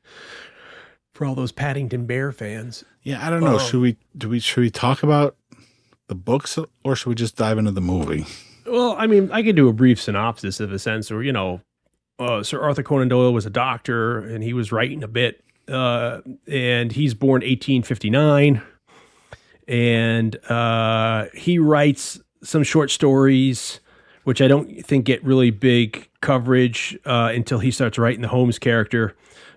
For all those Paddington Bear fans. Yeah, I don't know. Should we talk about the books or should we just dive into the movie? Well, I mean, I could do a brief synopsis of a sense where, Sir Arthur Conan Doyle was a doctor and he was writing a bit. And he's born 1859. And he writes some short stories, which I don't think get really big coverage until he starts writing the Holmes character.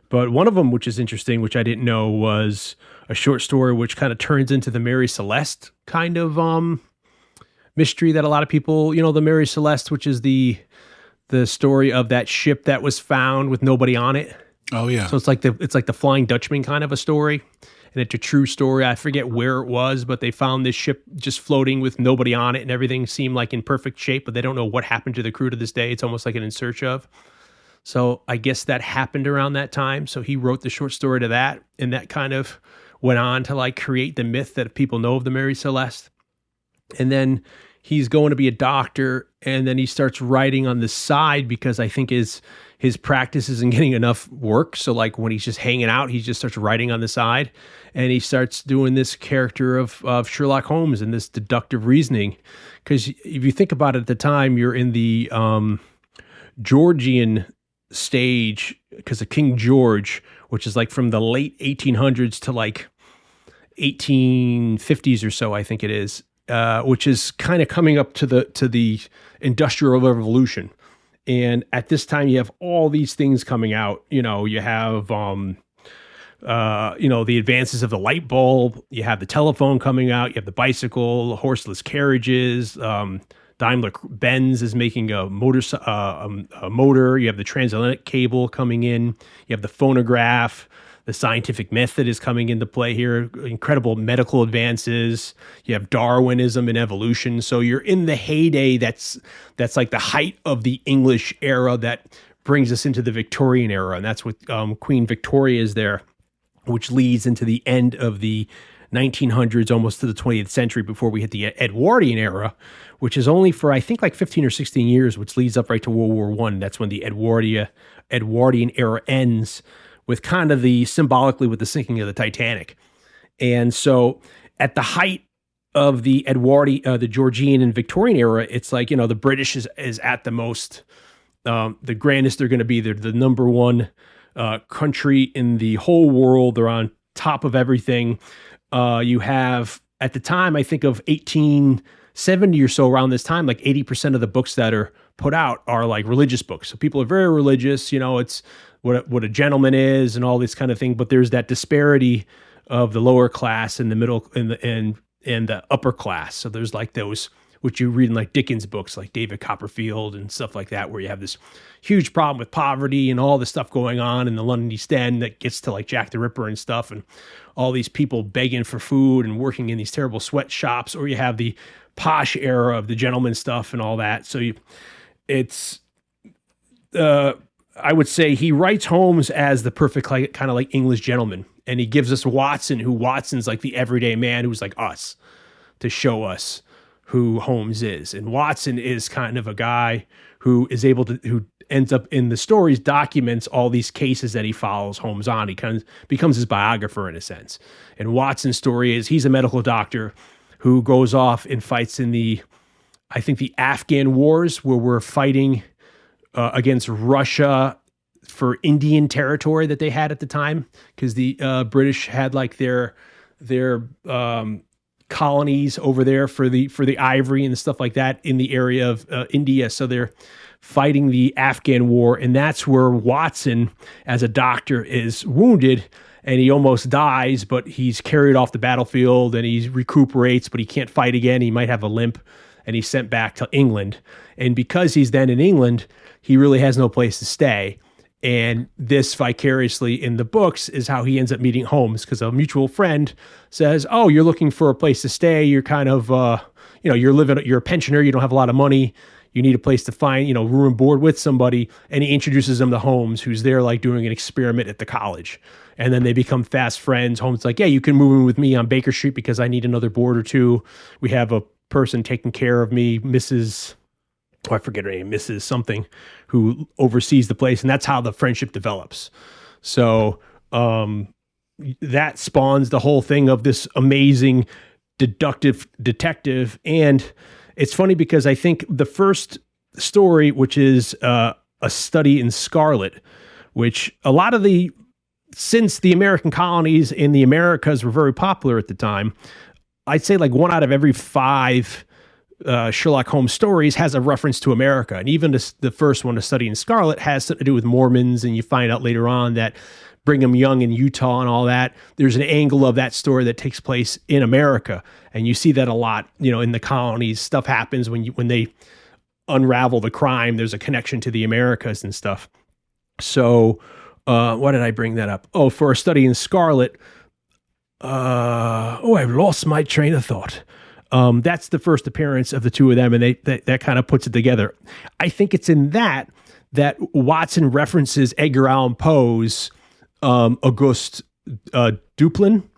But one of them, which is interesting, which I didn't know, was a short story which kind of turns into the Mary Celeste kind of mystery that a lot of people, the Mary Celeste, which is the story of that ship that was found with nobody on it. Oh yeah. So it's like the Flying Dutchman kind of a story, and it's a true story. I forget where it was, but they found this ship just floating with nobody on it, and everything seemed like in perfect shape, but they don't know what happened to the crew to this day. It's almost like an In Search Of. So I guess that happened around that time. So he wrote the short story to that, and that kind of went on to like create the myth that people know of the Mary Celeste. And then he's going to be a doctor, and then he starts writing on the side because I think his practice isn't getting enough work. So like when he's just hanging out, he just starts writing on the side, and he starts doing this character of Sherlock Holmes and this deductive reasoning. Because if you think about it at the time, you're in the Georgian stage because of King George, which is like from the late 1800s to like 1850s or so, I think it is, which is kind of coming up to the Industrial Revolution. And at this time, you have all these things coming out. You have the advances of the light bulb. You have the telephone coming out. You have the bicycle, horseless carriages. Daimler-Benz is making a motor. You have the transatlantic cable coming in. You have the phonograph. The scientific method is coming into play here. Incredible medical advances. You have Darwinism and evolution. So you're in the heyday that's like the height of the English era that brings us into the Victorian era. And that's what Queen Victoria is there, which leads into the end of the 1900s, almost to the 20th century before we hit the Edwardian era, which is only for, I think, like 15 or 16 years, which leads up right to World War I. That's when the Edwardian era ends with kind of symbolically with the sinking of the Titanic. And so at the height of the the Georgian and Victorian era, it's like, the British is at the most, the grandest they're going to be. They're the number one country in the whole world. They're on top of everything. You have, at the time, I think of 1870 or so, around this time, like 80% of the books that are put out are like religious books. So people are very religious, it's what a gentleman is and all this kind of thing. But there's that disparity of the lower class and the middle and the upper class. So there's like those, which you read in like Dickens books, like David Copperfield and stuff like that, where you have this huge problem with poverty and all the stuff going on in the London East End that gets to like Jack the Ripper and stuff, and all these people begging for food and working in these terrible sweatshops. Or you have the posh era of the gentleman stuff and all that. So I would say he writes Holmes as the perfect kind of like English gentleman. And he gives us Watson's like the everyday man who's like us, to show us who Holmes is. And Watson is kind of a guy who ends up in the stories, documents all these cases that he follows Holmes on. He kind of becomes his biographer in a sense. And Watson's story is he's a medical doctor who goes off and fights in the Afghan wars, where we're fighting against Russia for Indian territory that they had at the time, because the British had like their colonies over there for the ivory and stuff like that in the area of India. So they're fighting the Afghan war, and that's where Watson, as a doctor, is wounded, and he almost dies, but he's carried off the battlefield and he recuperates, but he can't fight again. He might have a limp, and he's sent back to England. And because he's then in England, he really has no place to stay. And this vicariously in the books is how he ends up meeting Holmes, because a mutual friend says, "Oh, you're looking for a place to stay. You're kind of, you're a pensioner. You don't have a lot of money. You need a place to find, room and board with somebody." And he introduces him to Holmes, who's there like doing an experiment at the college. And then they become fast friends. Holmes is like, "Yeah, you can move in with me on Baker Street because I need another board or two. We have a person taking care of me, I forget her name, Mrs. something, who oversees the place." And that's how the friendship develops. So that spawns the whole thing of this amazing detective. And it's funny because I think the first story, which is a study in Scarlet, which since the American colonies in the Americas were very popular at the time, I'd say like 1 out of every 5 Sherlock Holmes stories has a reference to America. And even the first one, A Study in Scarlet, has something to do with Mormons. And you find out later on that Brigham Young in Utah and all that, there's an angle of that story that takes place in America. And you see that a lot, in the colonies. Stuff happens when they unravel the crime. There's a connection to the Americas and stuff. So why did I bring that up? Oh, for A Study in Scarlet. I've lost my train of thought. That's the first appearance of the two of them, and that kind of puts it together. I think it's in that Watson references Edgar Allan Poe's Auguste Dupin,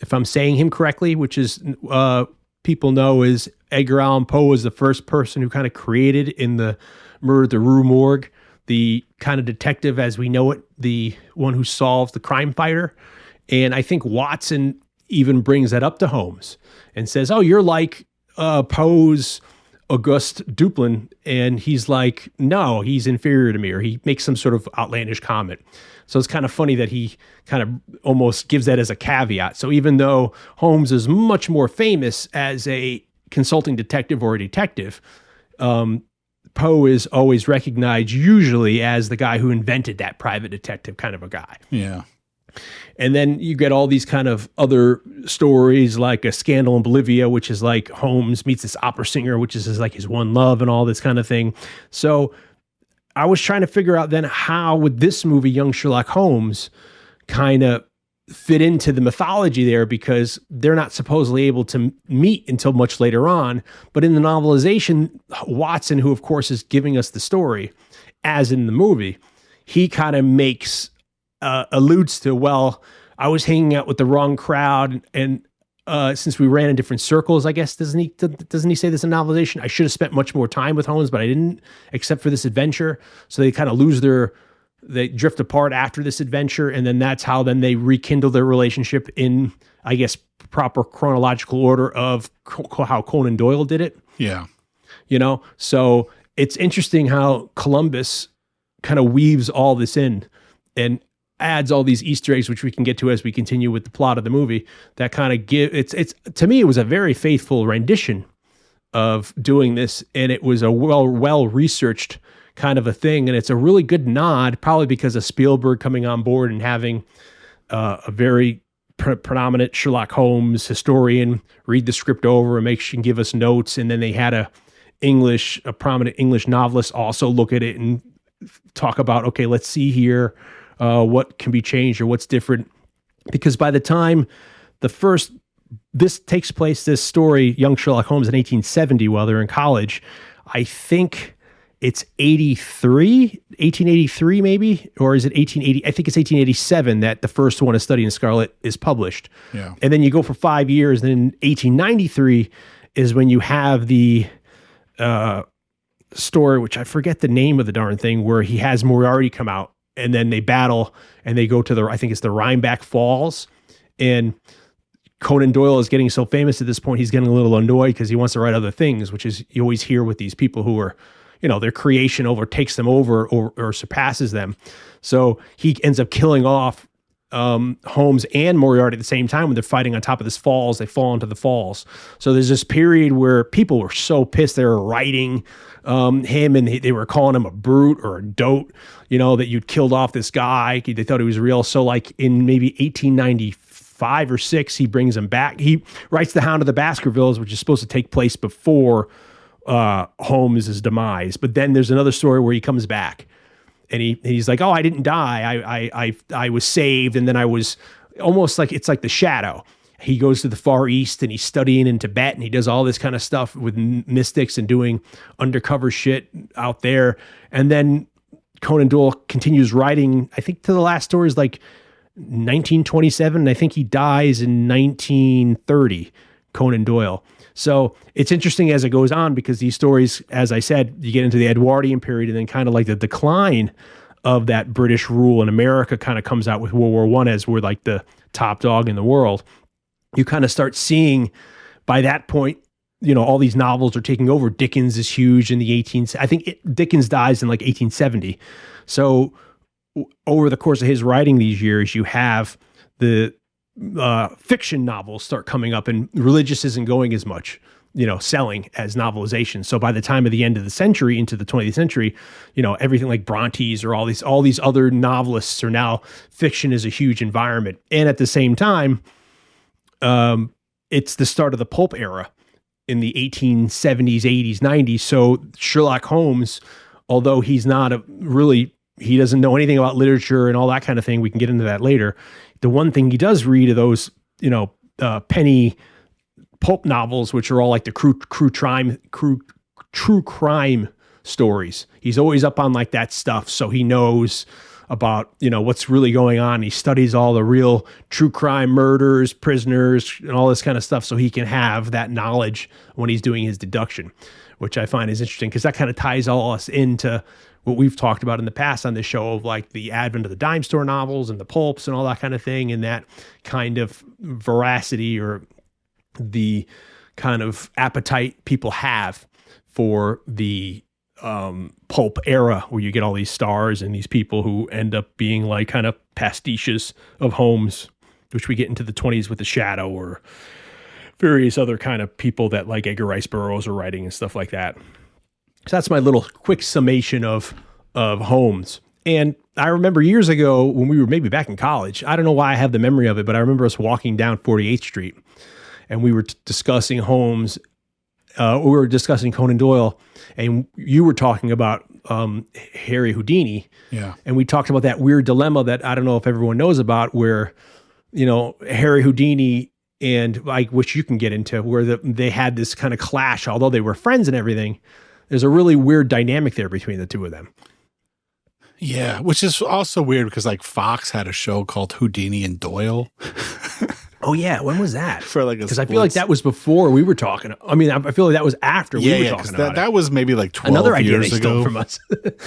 if I'm saying him correctly, which is people know is Edgar Allan Poe was the first person who kind of created in the Murder at the Rue Morgue the kind of detective as we know it, the one who solves the crime fighter. And I think Watson even brings that up to Holmes and says, "Oh, you're like Poe's Auguste Dupin." And he's like, "No, he's inferior to me," or he makes some sort of outlandish comment. So it's kind of funny that he kind of almost gives that as a caveat. So even though Holmes is much more famous as a consulting detective or a detective, Poe is always recognized usually as the guy who invented that private detective kind of a guy. Yeah. And then you get all these kind of other stories like A Scandal in Bolivia, which is like Holmes meets this opera singer, which is like his one love and all this kind of thing. So I was trying to figure out then how would this movie, Young Sherlock Holmes, kind of fit into the mythology there, because they're not supposedly able to meet until much later on. But in the novelization, Watson, who of course is giving us the story, as in the movie, he kind of alludes to, well, I was hanging out with the wrong crowd and since we ran in different circles, I guess, doesn't he say this in novelization? I should have spent much more time with Holmes, but I didn't, except for this adventure. So they kind of they drift apart after this adventure. And then that's how then they rekindle their relationship in, I guess, proper chronological order of how Conan Doyle did it. Yeah. So it's interesting how Columbus kind of weaves all this in and adds all these Easter eggs, which we can get to as we continue with the plot of the movie, that kind of it's to me, it was a very faithful rendition of doing this. And it was a well researched kind of a thing. And it's a really good nod, probably because of Spielberg coming on board and having a very predominant Sherlock Holmes historian read the script over and give us notes. And then they had a prominent English novelist also look at it and talk about, okay, let's see here what can be changed or what's different. Because by the time this takes place, this story, Young Sherlock Holmes in 1870, while they're in college, I think it's 1883 maybe, or is it 1880? I think it's 1887 that the first one, A Study in Scarlet, is published. Yeah. And then you go for 5 years. Then in 1893 is when you have the story, which I forget the name of the darn thing, where he has Moriarty come out and then they battle and they go to I think it's the Rhinebeck Falls. And Conan Doyle is getting so famous at this point, he's getting a little annoyed because he wants to write other things, which is you always hear with these people who are, their creation overtakes them or surpasses them. So he ends up killing off Holmes and Moriarty at the same time when they're fighting on top of this falls. They fall into the falls. So there's this period where people were so pissed. They were writing him and they were calling him a brute or a dote, that you'd killed off this guy. They thought he was real. So like in maybe 1895 or 6, he brings him back. He writes The Hound of the Baskervilles, which is supposed to take place before Holmes' demise. But then there's another story where he comes back and he's like, oh, I didn't die. I was saved. And then I was almost like, it's like the Shadow. He goes to the Far East and he's studying in Tibet and he does all this kind of stuff with mystics and doing undercover shit out there. And then Conan Doyle continues writing, I think to the last story is like 1927. I think he dies in 1930, Conan Doyle. So it's interesting as it goes on because these stories, as I said, you get into the Edwardian period and then kind of like the decline of that British rule in America kind of comes out with World War I as we're like the top dog in the world. You kind of start seeing by that point, all these novels are taking over. Dickens is huge in the Dickens dies in like 1870. So over the course of his writing these years, you have the fiction novels start coming up and religious isn't going as much, selling as novelization. So by the time of the end of the century into the 20th century, everything like Bronte's or all these other novelists are now fiction is a huge environment. And at the same time, it's the start of the pulp era in the 1870s, 80s, 90s. So Sherlock Holmes, although he's not he doesn't know anything about literature and all that kind of thing. We can get into that later. The one thing he does read are those, penny pulp novels, which are all like the true crime stories. He's always up on like that stuff. So he knows about, what's really going on. He studies all the real true crime murders, prisoners, and all this kind of stuff. So he can have that knowledge when he's doing his deduction, which I find is interesting because that kind of ties all us into what we've talked about in the past on this show of like the advent of the dime store novels and the pulps and all that kind of thing. And that kind of veracity or the kind of appetite people have for the pulp era where you get all these stars and these people who end up being like kind of pastiches of Holmes, which we get into the 20s with the Shadow or various other kind of people that like Edgar Rice Burroughs are writing and stuff like that. So that's my little quick summation of Holmes. And I remember years ago when we were maybe back in college, I don't know why I have the memory of it, but I remember us walking down 48th Street and we were discussing Holmes. We were discussing Conan Doyle and you were talking about Harry Houdini. Yeah. And we talked about that weird dilemma that I don't know if everyone knows about where, Harry Houdini and which you can get into where they had this kind of clash, although they were friends and everything. There's a really weird dynamic there between the two of them. Yeah, which is also weird because like Fox had a show called Houdini and Doyle. Oh yeah, when was that? For like a because I feel like that was before we were talking. I mean, I feel like that was after we were talking about that was maybe like 12 Another idea years they ago stole from us. It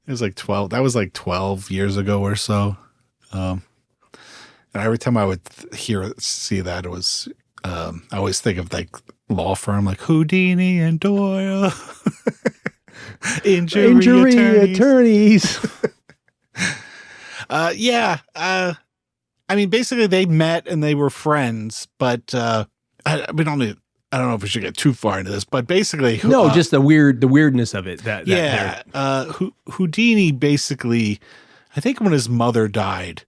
was like 12. That was like 12 years ago or so. And every time I would see that, it was, I always think of like law firm, like Houdini and Doyle. Injury attorneys. I mean, basically they met and they were friends, but I don't know if we should get too far into this, but basically, just the weirdness of it. Houdini basically, I think when his mother died,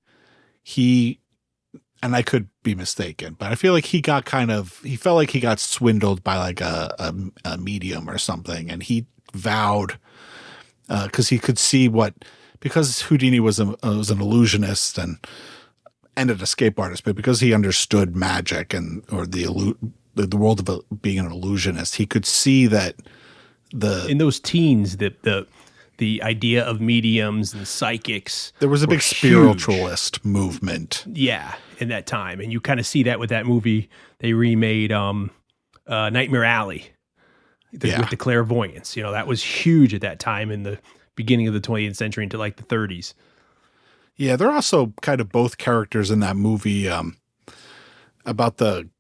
and I could be mistaken, but I feel like he felt like he got swindled by like a medium or something, and he vowed, because he could see because Houdini was an illusionist and an escape artist, but because he understood magic or the world of being an illusionist, he could see that in those teens the idea of mediums and psychics, there was a big spiritualist movement. Yeah, in that time, and you kind of see that with that movie they remade, Nightmare Alley, with the clairvoyance. That was huge at that time in the beginning of the 20th century into like the 30s. Yeah, they're also kind of both characters in that movie about the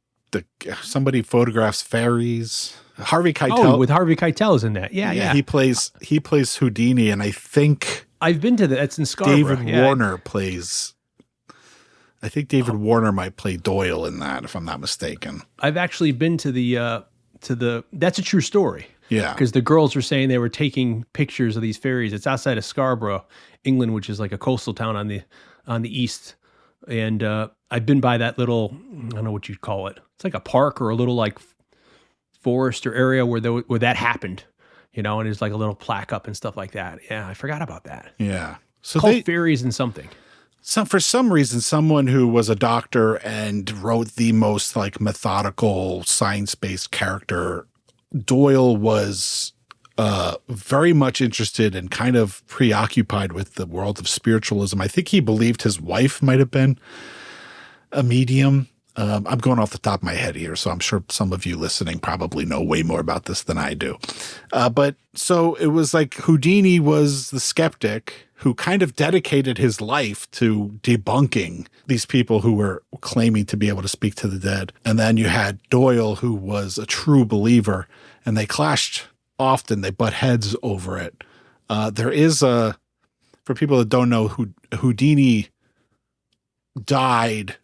somebody photographs fairies. Harvey Keitel. Oh, with Harvey Keitel's in that. Yeah. He plays Houdini, and I think I've been to that. That's in Scarborough. David Warner plays. I think David Warner might play Doyle in that, if I'm not mistaken. I've actually been to the that's a true story. Yeah. Because the girls were saying they were taking pictures of these fairies. It's outside of Scarborough, England, which is like a coastal town on the east. And I've been by that little, I don't know what you'd call it. It's like a park or a little like forest or area where that happened, and there's like a little plaque up and stuff like that. Yeah, I forgot about that. Yeah. So called fairies and something. For some reason, someone who was a doctor and wrote the most like methodical, science-based character, Doyle was very much interested and kind of preoccupied with the world of spiritualism. I think he believed his wife might have been a medium. I'm going off the top of my head here, so I'm sure some of you listening probably know way more about this than I do. But so it was like Houdini was the skeptic who kind of dedicated his life to debunking these people who were claiming to be able to speak to the dead. And then you had Doyle, who was a true believer, and they clashed often. They butt heads over it. There is for people that don't know, Houdini died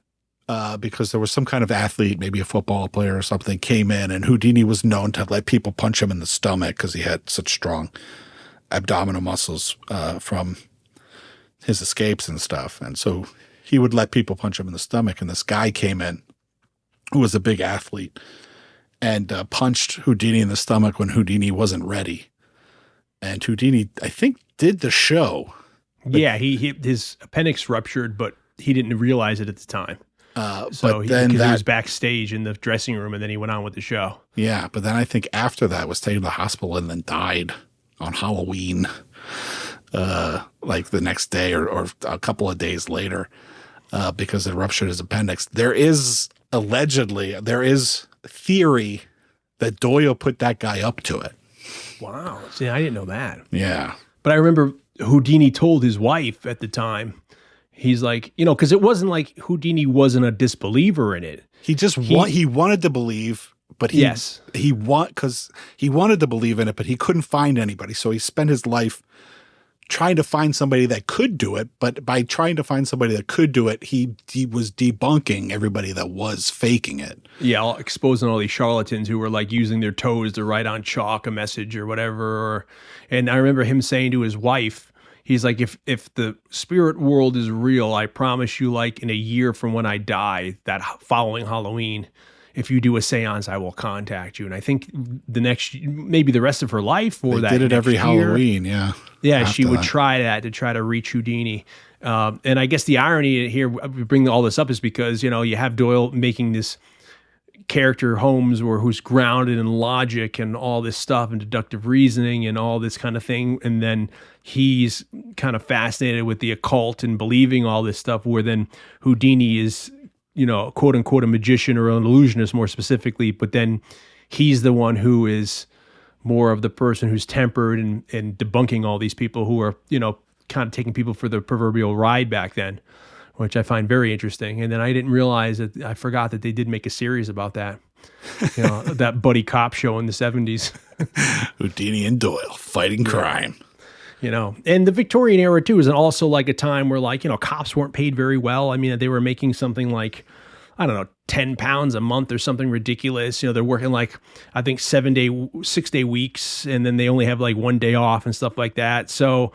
because there was some kind of athlete, maybe a football player or something, came in, and Houdini was known to let people punch him in the stomach because he had such strong abdominal muscles from his escapes and stuff. And so he would let people punch him in the stomach. And this guy came in who was a big athlete and punched Houdini in the stomach when Houdini wasn't ready. And Houdini, I think, did the show. Yeah, his appendix ruptured, but he didn't realize it at the time. So he was backstage in the dressing room, and then he went on with the show. Yeah, but then I think after that was taken to the hospital and then died on Halloween, like the next day or a couple of days later, because it ruptured his appendix. There is theory that Doyle put that guy up to it. Wow. See, I didn't know that. Yeah. But I remember Houdini told his wife at the time, he's like, because it wasn't like Houdini wasn't a disbeliever in it. He wanted to believe, but he wanted to believe in it, but he couldn't find anybody. So he spent his life trying to find somebody that could do it. But by trying to find somebody that could do it, he was debunking everybody that was faking it. Yeah, exposing all these charlatans who were like using their toes to write on chalk a message or whatever. And I remember him saying to his wife, he's like, if the spirit world is real, I promise you, like in a year from when I die, that following Halloween, if you do a seance, I will contact you. And I think maybe the rest of her life, or they did it every Halloween. Yeah. Yeah. She would try that to try to reach Houdini. And I guess the irony here, we bring all this up, is because, you have Doyle making this character Holmes who's grounded in logic and all this stuff and deductive reasoning and all this kind of thing. And then he's kind of fascinated with the occult and believing all this stuff, where then Houdini is, quote unquote, a magician or an illusionist more specifically, but then he's the one who is more of the person who's tempered and debunking all these people who are, kind of taking people for the proverbial ride back then, which I find very interesting. And then I didn't realize that I forgot that they did make a series about that, that buddy cop show in the 70s. Houdini and Doyle fighting crime. And the Victorian era too is also like a time where cops weren't paid very well. I mean, they were making something like, I don't know, £10 a month or something ridiculous. They're working I think 6-day weeks, and then they only have 1 day off and stuff like that. So,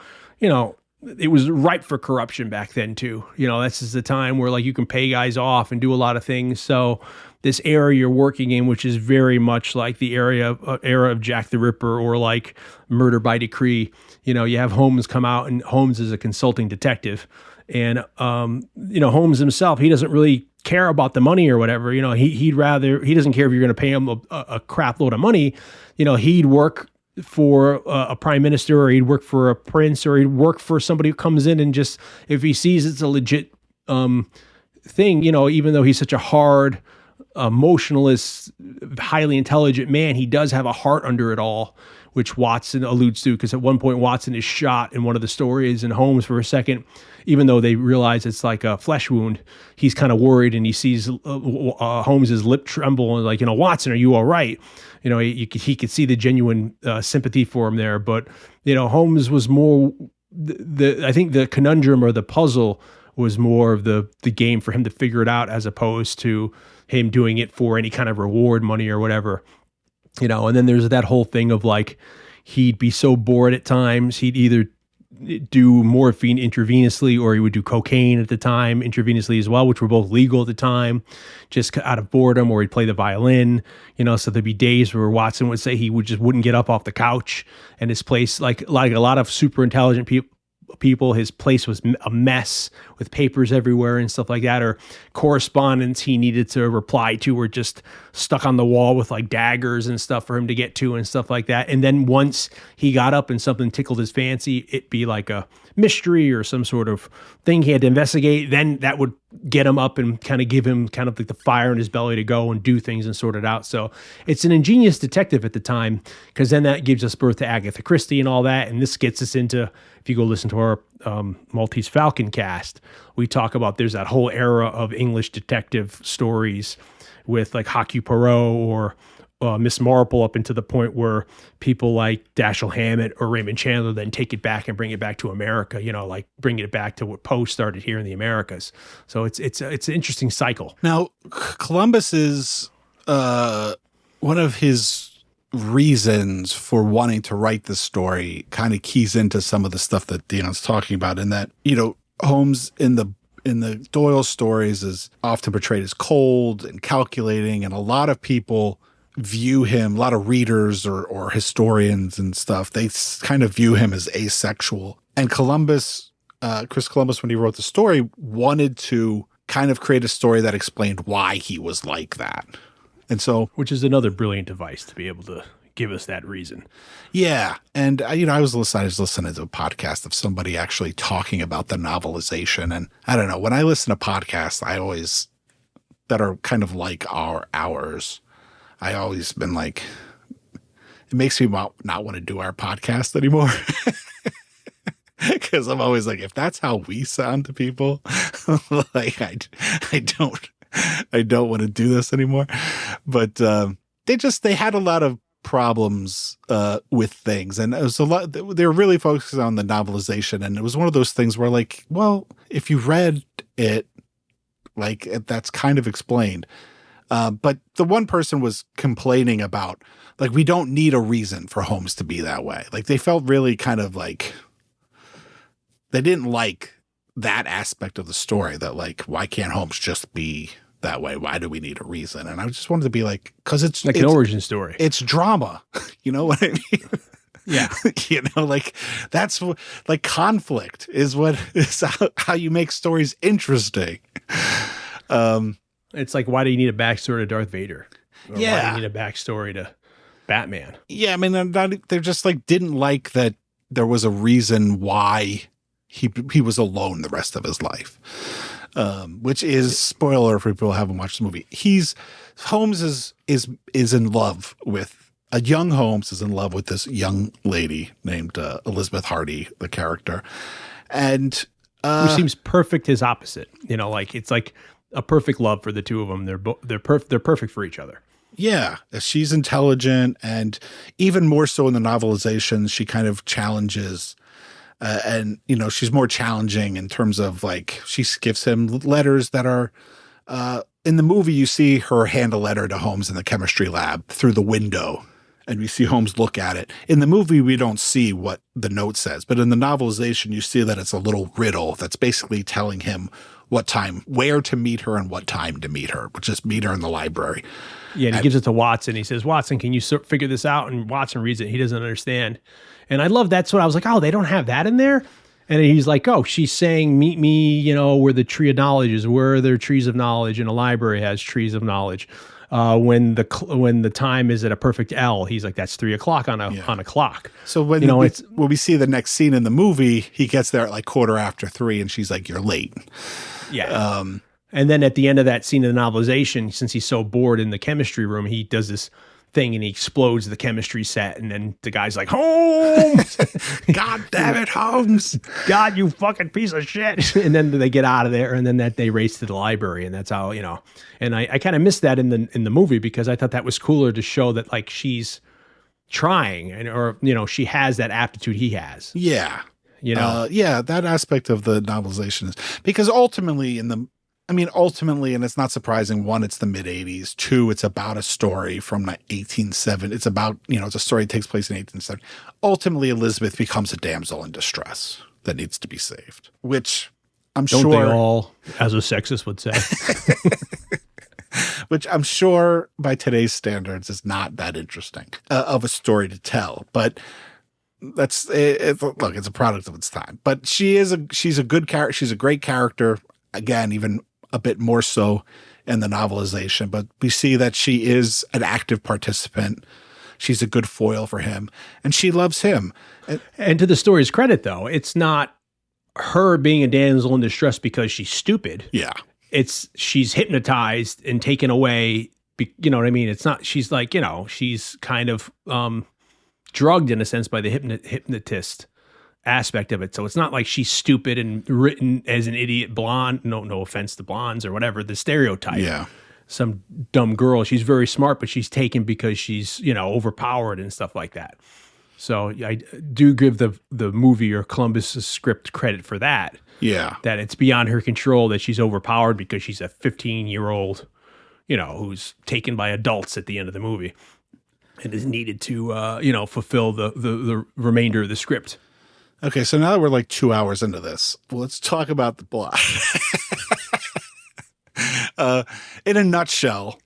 it was ripe for corruption back then too. This is the time where you can pay guys off and do a lot of things. So this era you're working in, which is very much like the era of Jack the Ripper or Murder by Decree, you have Holmes come out, and Holmes is a consulting detective. And, Holmes himself, he doesn't really care about the money or whatever. He doesn't care if you're going to pay him a crap load of money. He'd work for a prime minister, or he'd work for a prince, or he'd work for somebody who comes in and just, if he sees it's a legit thing, even though he's such a hard, emotionalist, highly intelligent man, he does have a heart under it all, which Watson alludes to, because at one point Watson is shot in one of the stories, and Holmes, for a second, even though they realize it's like a flesh wound, he's kind of worried, and he sees Holmes's lip tremble, and Watson, are you all right? He could see the genuine sympathy for him there. But Holmes was more I think the conundrum or the puzzle was more of the game for him to figure it out, as opposed to him doing it for any kind of reward money or whatever. And then there's that whole thing of he'd be so bored at times, he'd either do morphine intravenously, or he would do cocaine at the time intravenously as well, which were both legal at the time, just out of boredom, or he'd play the violin, so there'd be days where Watson would say he wouldn't get up off the couch, and his place, like a lot of super intelligent people, his place was a mess with papers everywhere and stuff like that, or correspondence he needed to reply to were just stuck on the wall with daggers and stuff for him to get to and stuff like that. And then once he got up and something tickled his fancy, it'd be like a mystery or some sort of thing he had to investigate. Then that would get him up and kind of give him kind of the fire in his belly to go and do things and sort it out. So it's an ingenious detective at the time, because then that gives us birth to Agatha Christie and all that. And this gets us into, if you go listen to our Maltese Falcon cast, we talk about there's that whole era of English detective stories with Hercule Poirot or Miss Marple, up into the point where people like Dashiell Hammett or Raymond Chandler then take it back and bring it back to America, bringing it back to what Poe started here in the Americas. So it's an interesting cycle. Now, Columbus is one of his reasons for wanting to write this story kind of keys into some of the stuff that Dion's talking about, in that, Holmes in the Doyle stories is often portrayed as cold and calculating, and a lot of people view him, a lot of readers or historians and stuff, they kind of view him as asexual. And Columbus, Chris Columbus, when he wrote the story, wanted to kind of create a story that explained why he was like that. And so, which is another brilliant device to be able to give us that reason. Yeah. And, I was listening to a podcast of somebody actually talking about the novelization. And I don't know, when I listen to podcasts, that are kind of like ours, I always been it makes me not want to do our podcast anymore. Because I'm always if that's how we sound to people, I don't want to do this anymore. But they had a lot of problems with things, and it was a lot. They were really focused on the novelization, and it was one of those things where well, if you read it, that's kind of explained. But the one person was complaining about, we don't need a reason for Holmes to be that way. They felt really kind of they didn't like that aspect of the story, that why can't Holmes just be that way? Why do we need a reason? And I just wanted to be because it's an origin story. It's drama. You know what I mean? Yeah. That's conflict is how you make stories interesting. It's why do you need a backstory to Darth Vader? Or yeah. Why do you need a backstory to Batman? Yeah. I mean, they're just didn't like that there was a reason why he was alone the rest of his life. which is spoiler for people who haven't watched the movie. Holmes is in love with a young Holmes is in love with this young lady named Elizabeth Hardy, the character, and who seems perfect his opposite. You know, like it's like a perfect love for the two of them. They're perfect for each other. Yeah, she's intelligent, and even more so in the novelizations, she kind of challenges. And, you know, she's more challenging in terms of like she gives him letters that are in the movie. You see her hand a letter to Holmes in the chemistry lab through the window, and we see Holmes look at it. In the movie, we don't see what the note says, but in the novelization, you see that it's a little riddle that's basically telling him where to meet her and what time to meet her, which is meet her in the library. Yeah, and he gives it to Watson. He says, Watson, can you figure this out? And Watson reads it. He doesn't understand. And I love that's what I was like, oh, they don't have that in there? And he's like, oh, she's saying, meet me, you know, where the tree of knowledge is, where are there trees of knowledge, and a library has trees of knowledge. When the time is at a perfect L, he's like, that's 3:00 on a clock. So when when we see the next scene in the movie, he gets there at like 3:15, and she's like, you're late. Yeah. And then at the end of that scene of the novelization, since he's so bored in the chemistry room, he does this thing and he explodes the chemistry set. And then the guy's like, Holmes! God damn it, Holmes! God, you fucking piece of shit! And then they get out of there, and then they race to the library, and that's how, you know. And I kind of missed that in the movie because I thought that was cooler to show that like she's trying, or you know, she has that aptitude he has. Yeah. You know, that aspect of the novelization is because ultimately, and it's not surprising. One, it's the mid '80s. Two, it's about a story from 1870. It's about, you know, it's a story that takes place in 1870. Ultimately, Elizabeth becomes a damsel in distress that needs to be saved, which I'm don't sure they all, as a sexist would say, which I'm sure by today's standards is not that interesting of a story to tell, but. That's it. Look, it's a product of its time, but she's a good character. She's a great character. Again, even a bit more so in the novelization, but we see that she is an active participant. She's a good foil for him, and she loves him. And to the story's credit, though, it's not her being a damsel in distress because she's stupid. Yeah. It's she's hypnotized and taken away. You know what I mean? It's not, she's like, you know, she's kind of, drugged in a sense by the hypnotist aspect of it. So it's not like she's stupid and written as an idiot blonde. No offense to blondes or whatever, the stereotype. Yeah. Some dumb girl. She's very smart, but she's taken because she's, you know, overpowered and stuff like that. So I do give the movie or Columbus script credit for that. Yeah. That it's beyond her control, that she's overpowered because she's a 15-year-old, you know, who's taken by adults at the end of the movie. And is needed to, you know, fulfill the remainder of the script. Okay, so now that we're like 2 hours into this, let's talk about the plot. In a nutshell,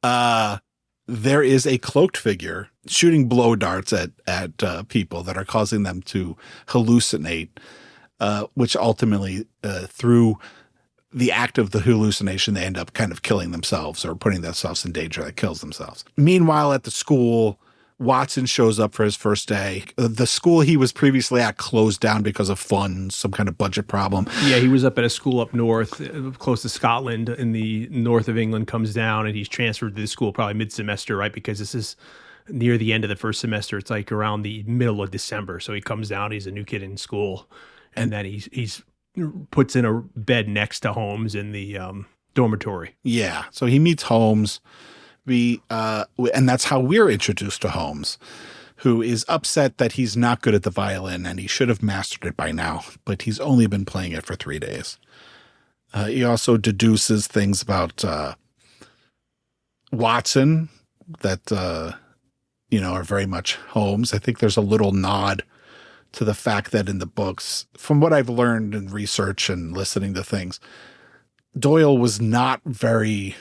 there is a cloaked figure shooting blow darts at people that are causing them to hallucinate, which ultimately, through the act of the hallucination, they end up kind of killing themselves or putting themselves in danger that kills themselves. Meanwhile, at the school, Watson shows up for his first day. The school he was previously at closed down because of funds, some kind of budget problem. Yeah, he was up at a school up north, close to Scotland, in the north of England, comes down, and he's transferred to the school probably mid-semester, right? Because this is near the end of the first semester. It's like around the middle of December. So he comes down, he's a new kid in school, and then he's puts in a bed next to Holmes in the dormitory. Yeah. So he meets Holmes. And that's how we're introduced to Holmes, who is upset that he's not good at the violin and he should have mastered it by now, but he's only been playing it for 3 days. He also deduces things about Watson that, you know, are very much Holmes. I think there's a little nod to the fact that in the books, from what I've learned in research and listening to things, Doyle was not very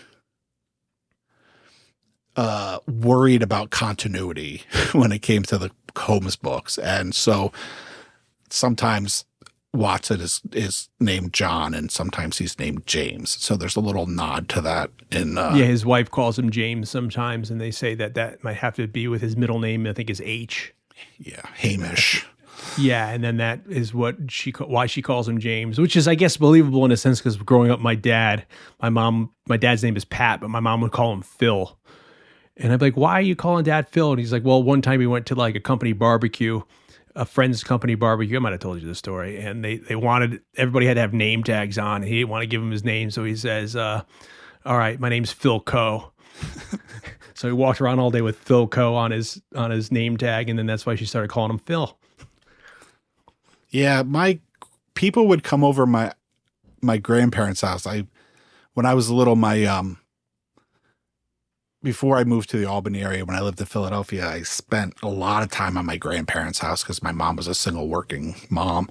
worried about continuity when it came to the Holmes books. And so sometimes Watson is named John and sometimes he's named James. So there's a little nod to that in his wife calls him James sometimes, and they say that might have to be with his middle name, I think, is H. Yeah, Hamish. Yeah, and then that is what why she calls him James, which is, I guess, believable in a sense because growing up, my dad's name is Pat, but my mom would call him Phil, and I'd be like, "Why are you calling Dad Phil?" And he's like, "Well, one time he went to like a company barbecue, a friend's company barbecue. I might have told you the story, and they wanted everybody had to have name tags on, and he didn't want to give him his name, so he says, "All right, my name's Phil Coe." So he walked around all day with Phil Coe on his name tag, and then that's why she started calling him Phil. Yeah, my people would come over my grandparents' house. When I was little, before I moved to the Albany area, when I lived in Philadelphia, I spent a lot of time on my grandparents' house because my mom was a single working mom,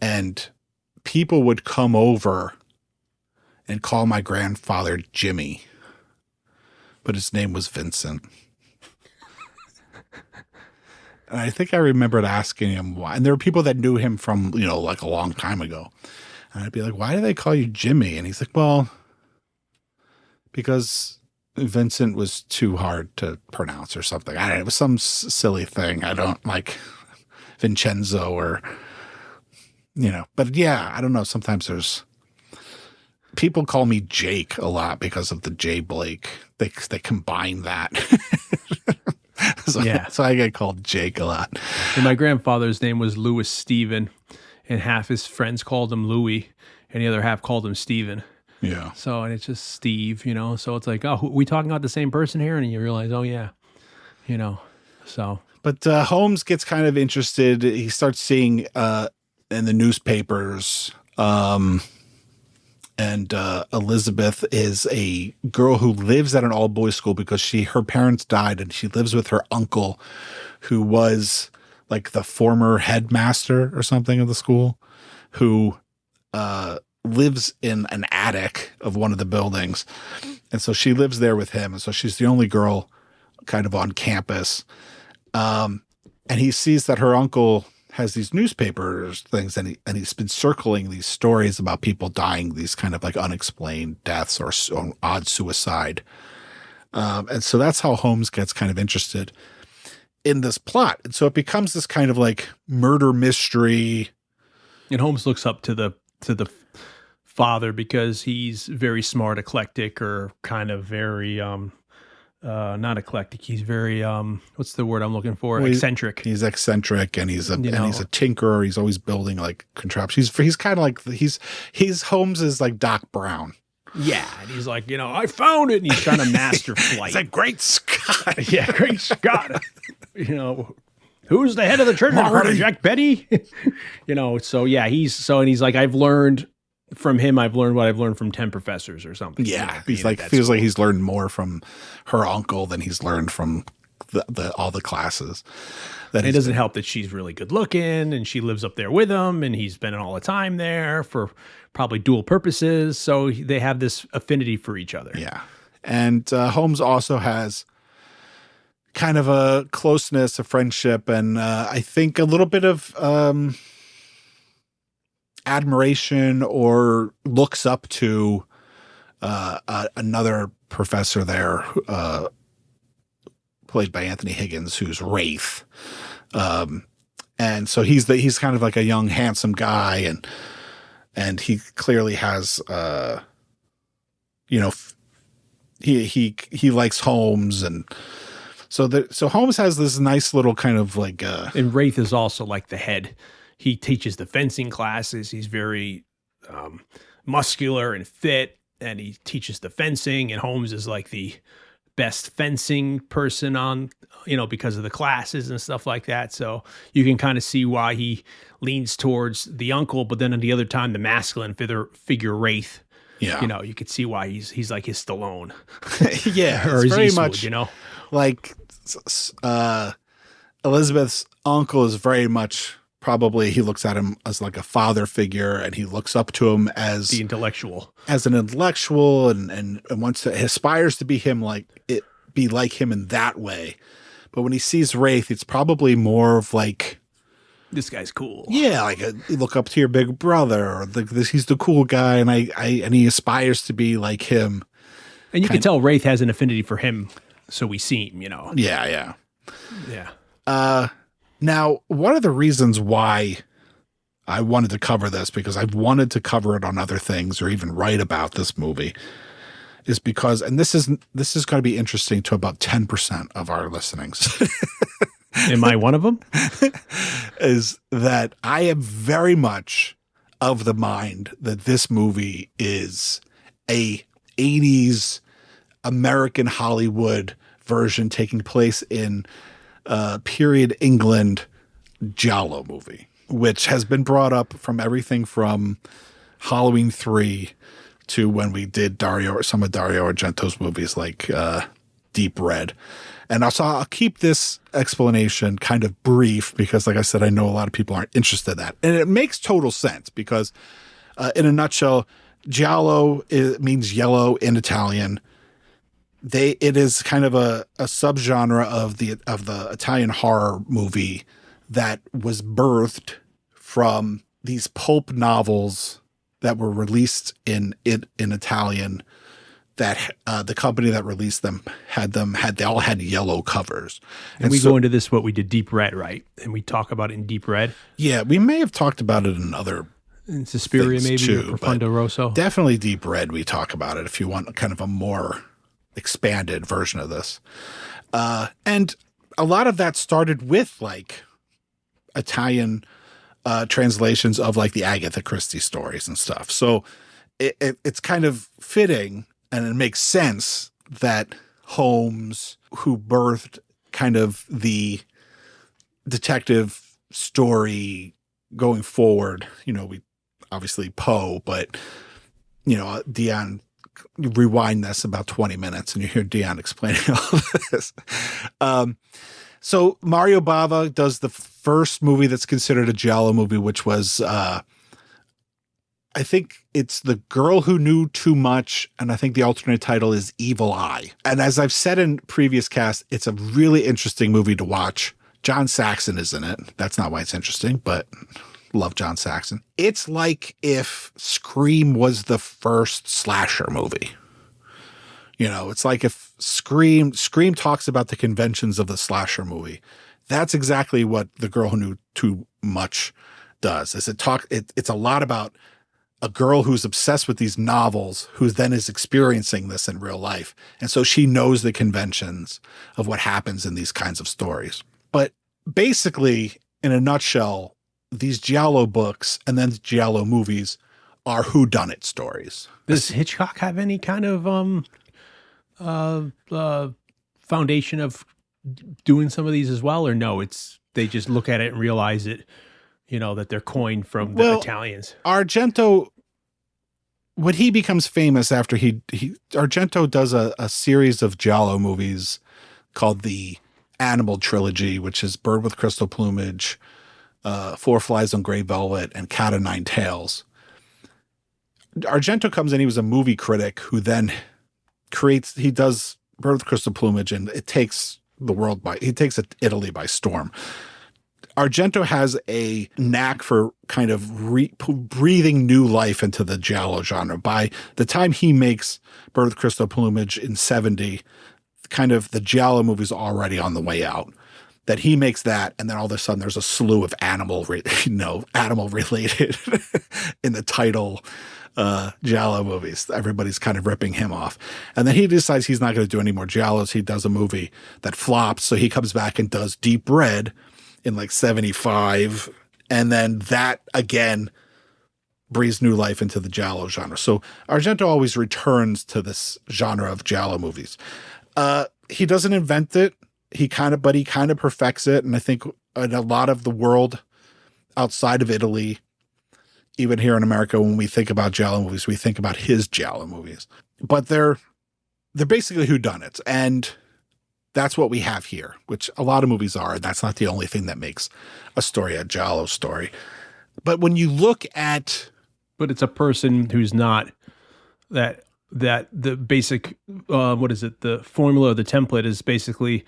and people would come over and call my grandfather Jimmy, but his name was Vincent. And I think I remembered asking him why. And there were people that knew him from, like a long time ago. And I'd be like, why do they call you Jimmy? And he's like, well, because Vincent was too hard to pronounce or something. I don't know. It was some silly thing. I don't like Vincenzo or, but yeah, I don't know. Sometimes there's people call me Jake a lot because of the J Blake. They combine that. So I get called Jake a lot. And my grandfather's name was Louis Steven, and half his friends called him Louis, and the other half called him Steven. Yeah. So, and it's just Steve, so it's like, oh, are we talking about the same person here? And you realize, oh yeah, so. But Holmes gets kind of interested. He starts seeing in the newspapers, and Elizabeth is a girl who lives at an all-boys school because her parents died, and she lives with her uncle, who was like the former headmaster or something of the school, who lives in an attic of one of the buildings. And so she lives there with him. And so she's the only girl kind of on campus. And he sees that her uncle has these newspapers things, and he's been circling these stories about people dying, these kind of like unexplained deaths or odd suicide. And so that's how Holmes gets kind of interested in this plot. And so it becomes this kind of like murder mystery. And Holmes looks up to the father because he's very smart, eclectic, or kind of very not eclectic. He's very what's the word I'm looking for? Well, eccentric. He's eccentric, and he's a tinkerer. He's always building like contraptions. He's kind of like he's Holmes is like Doc Brown. Yeah, and he's like, I found it, and he's trying to master flight. It's like Great Scott. Yeah, Great Scott. Who's the head of the church department? Jack Betty. So yeah, he's like, I've learned from him. I've learned what I've learned from 10 professors or something. Yeah, he's like feels like he's learned more from her uncle than he's learned from all the classes. It doesn't help that she's really good looking, and she lives up there with him, and he's spending all the time there for probably dual purposes. So they have this affinity for each other. Yeah, and Holmes also has kind of a closeness, a friendship, and I think a little bit of admiration, or looks up to another professor there, played by Anthony Higgins, who's Wraith. And so he's kind of like a young, handsome guy, and he clearly has he likes Holmes, and so Holmes has this nice little kind of like and Wraith is also like the head. He teaches the fencing classes. He's very muscular and fit, and he teaches the fencing. And Holmes is like the best fencing person on, because of the classes and stuff like that. So you can kind of see why he leans towards the uncle, but then at the other time, the masculine figure Wraith. Yeah, you could see why he's like his Stallone. Yeah, or his very Eastwood, much like Elizabeth's uncle is very much. Probably he looks at him as like a father figure, and he looks up to him as the intellectual, and wants to aspires to be him, be like him in that way. But when he sees Wraith, it's probably more of like, this guy's cool. Yeah, like you look up to your big brother, or he's the cool guy, and and he aspires to be like him. And you can tell Wraith has an affinity for him, so we see him. Yeah. Now, one of the reasons why I wanted to cover this, because I've wanted to cover it on other things or even write about this movie, is because, and this is going to be interesting to about 10% of our listenings. Am I one of them? Is that I am very much of the mind that this movie is a 80s American Hollywood version taking place in period England giallo movie, which has been brought up from everything from Halloween 3 to when we did some of Dario Argento's movies like Deep Red. And also I'll keep this explanation kind of brief because, like I said, I know a lot of people aren't interested in that. And it makes total sense because in a nutshell, giallo means yellow in Italian. It is kind of a subgenre of the Italian horror movie that was birthed from these pulp novels that were released in Italian, that the company that released them they all had yellow covers. And we go into this, what we did, Deep Red, right? And we talk about it in Deep Red. Yeah, we may have talked about it in other in Suspiria, maybe, too, or Profondo Rosso. Definitely Deep Red we talk about it if you want kind of a more expanded version of this. And a lot of that started with like Italian translations of like the Agatha Christie stories and stuff. So it's kind of fitting and it makes sense that Holmes, who birthed kind of the detective story going forward, we obviously Poe, but Dion, you rewind this about 20 minutes and you hear Dion explaining all of this. So Mario Bava does the first movie that's considered a giallo movie, which was, I think it's The Girl Who Knew Too Much, and I think the alternate title is Evil Eye. And as I've said in previous casts, it's a really interesting movie to watch. John Saxon is in it. That's not why it's interesting, but love John Saxon. It's like if Scream was the first slasher movie. It's like if Scream talks about the conventions of the slasher movie. That's exactly what The Girl Who Knew Too Much does. It's a lot about a girl who's obsessed with these novels, who then is experiencing this in real life. And so she knows the conventions of what happens in these kinds of stories. But basically, in a nutshell, these giallo books and then giallo movies are whodunit stories. Does Hitchcock have any kind of foundation of doing some of these as well, or no? They just look at it and realize it, that they're coined from the Italians. Argento, when he becomes famous after Argento does a series of giallo movies called the Animal Trilogy, which is Bird with Crystal Plumage, Four Flies on Grey Velvet, and Cat o' Nine Tails. Argento comes in, he was a movie critic who then he does Bird with Crystal Plumage, and it takes Italy by storm. Argento has a knack for kind of breathing new life into the giallo genre. By the time he makes Bird with Crystal Plumage in 1970, kind of the giallo movie's already on the way out. That he makes that, and then all of a sudden there's a slew of animal related in the title giallo movies. Everybody's kind of ripping him off. And then he decides he's not going to do any more giallos. He does a movie that flops, so he comes back and does Deep Red in like 1975, and then that again breathes new life into the giallo genre. So Argento always returns to this genre of giallo movies. He doesn't invent it. He kind of perfects it. And I think in a lot of the world outside of Italy, even here in America, when we think about giallo movies, we think about his giallo movies. But they're basically whodunits, and that's what we have here, which a lot of movies are. And that's not the only thing that makes a story a giallo story. But when you look at, but it's a person who's not that the basic the formula or the template is basically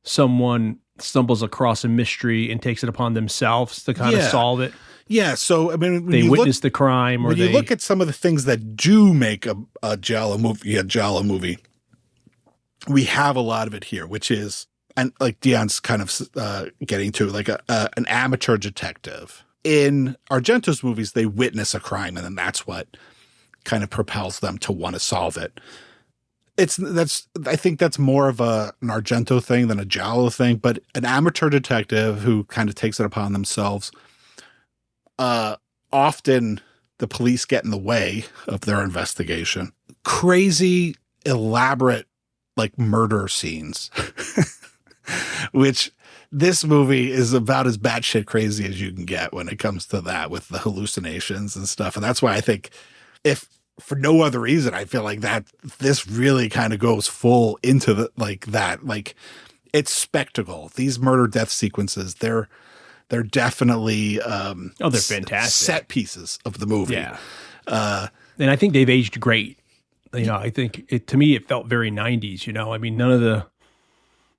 someone stumbles across a mystery and takes it upon themselves to kind of solve it. Yeah. So, I mean, when they witness the crime, or you look at some of the things that do make a giallo movie, we have a lot of it here, which is and like Dion's kind of getting to, like an amateur detective. In Argento's movies, they witness a crime, and then that's what kind of propels them to want to solve it. I think that's more of an Argento thing than a Giallo thing, but an amateur detective who kind of takes it upon themselves. Often the police get in the way of their investigation. Crazy, elaborate, like murder scenes, which this movie is about as batshit crazy as you can get when it comes to that, with the hallucinations and stuff. And that's why I think, if for no other reason, I feel like that this really kind of goes full into the, like that, like it's spectacle. These murder death sequences, they're definitely, they're fantastic set pieces of the movie. Yeah. And I think they've aged great. You know, I think to me, it felt very 90s, you know, I mean, none of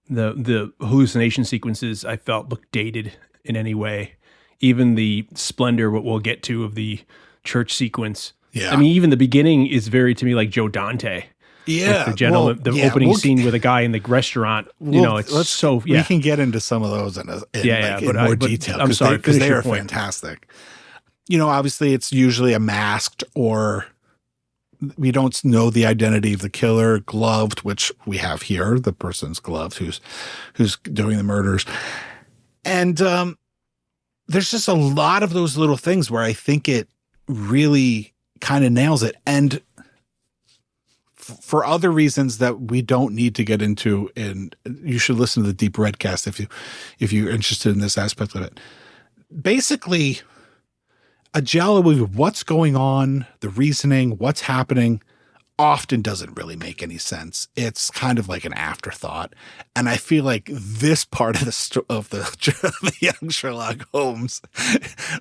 the hallucination sequences I felt looked dated in any way. Even the splendor, what we'll get to, of the church sequence. Yeah. I mean, even the beginning is very, to me, like Joe Dante. Yeah. Like the gentleman, opening scene with a guy in the restaurant, you know, it's so, we can get into some of those in more detail. I'm sorry, because they are fantastic. You know, obviously it's usually a masked, or we don't know the identity of the killer, gloved, which we have here. The person's gloved who's doing the murders. And there's just a lot of those little things where I think it really kind of nails it. And for other reasons that we don't need to get into, and you should listen to the Deep Red cast if you're interested in this aspect of it. Basically, a giallo movie, what's going on, the reasoning, what's happening, often doesn't really make any sense. It's kind of like an afterthought. And I feel like this part of the Young Sherlock Holmes,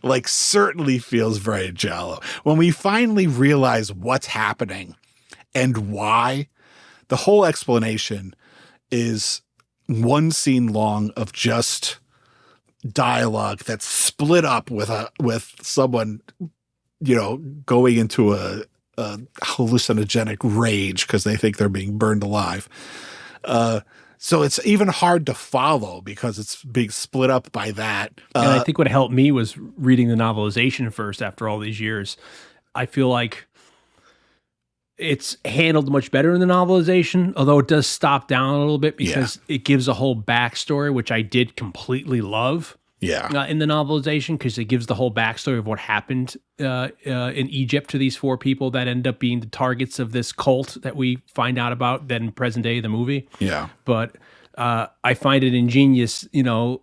like, certainly feels very giallo. When we finally realize what's happening and why, the whole explanation is one scene long of just dialogue that's split up with someone, you know, going into a hallucinogenic rage because they think they're being burned alive. So it's even hard to follow because it's being split up by that. And I think what helped me was reading the novelization first after all these years. I feel like it's handled much better in the novelization, although it does stop down a little bit because it gives a whole backstory, which I did completely love. Yeah. In the novelization, because it gives the whole backstory of what happened in Egypt to these four people that end up being the targets of this cult that we find out about then present day of the movie. Yeah. But I find it ingenious, you know.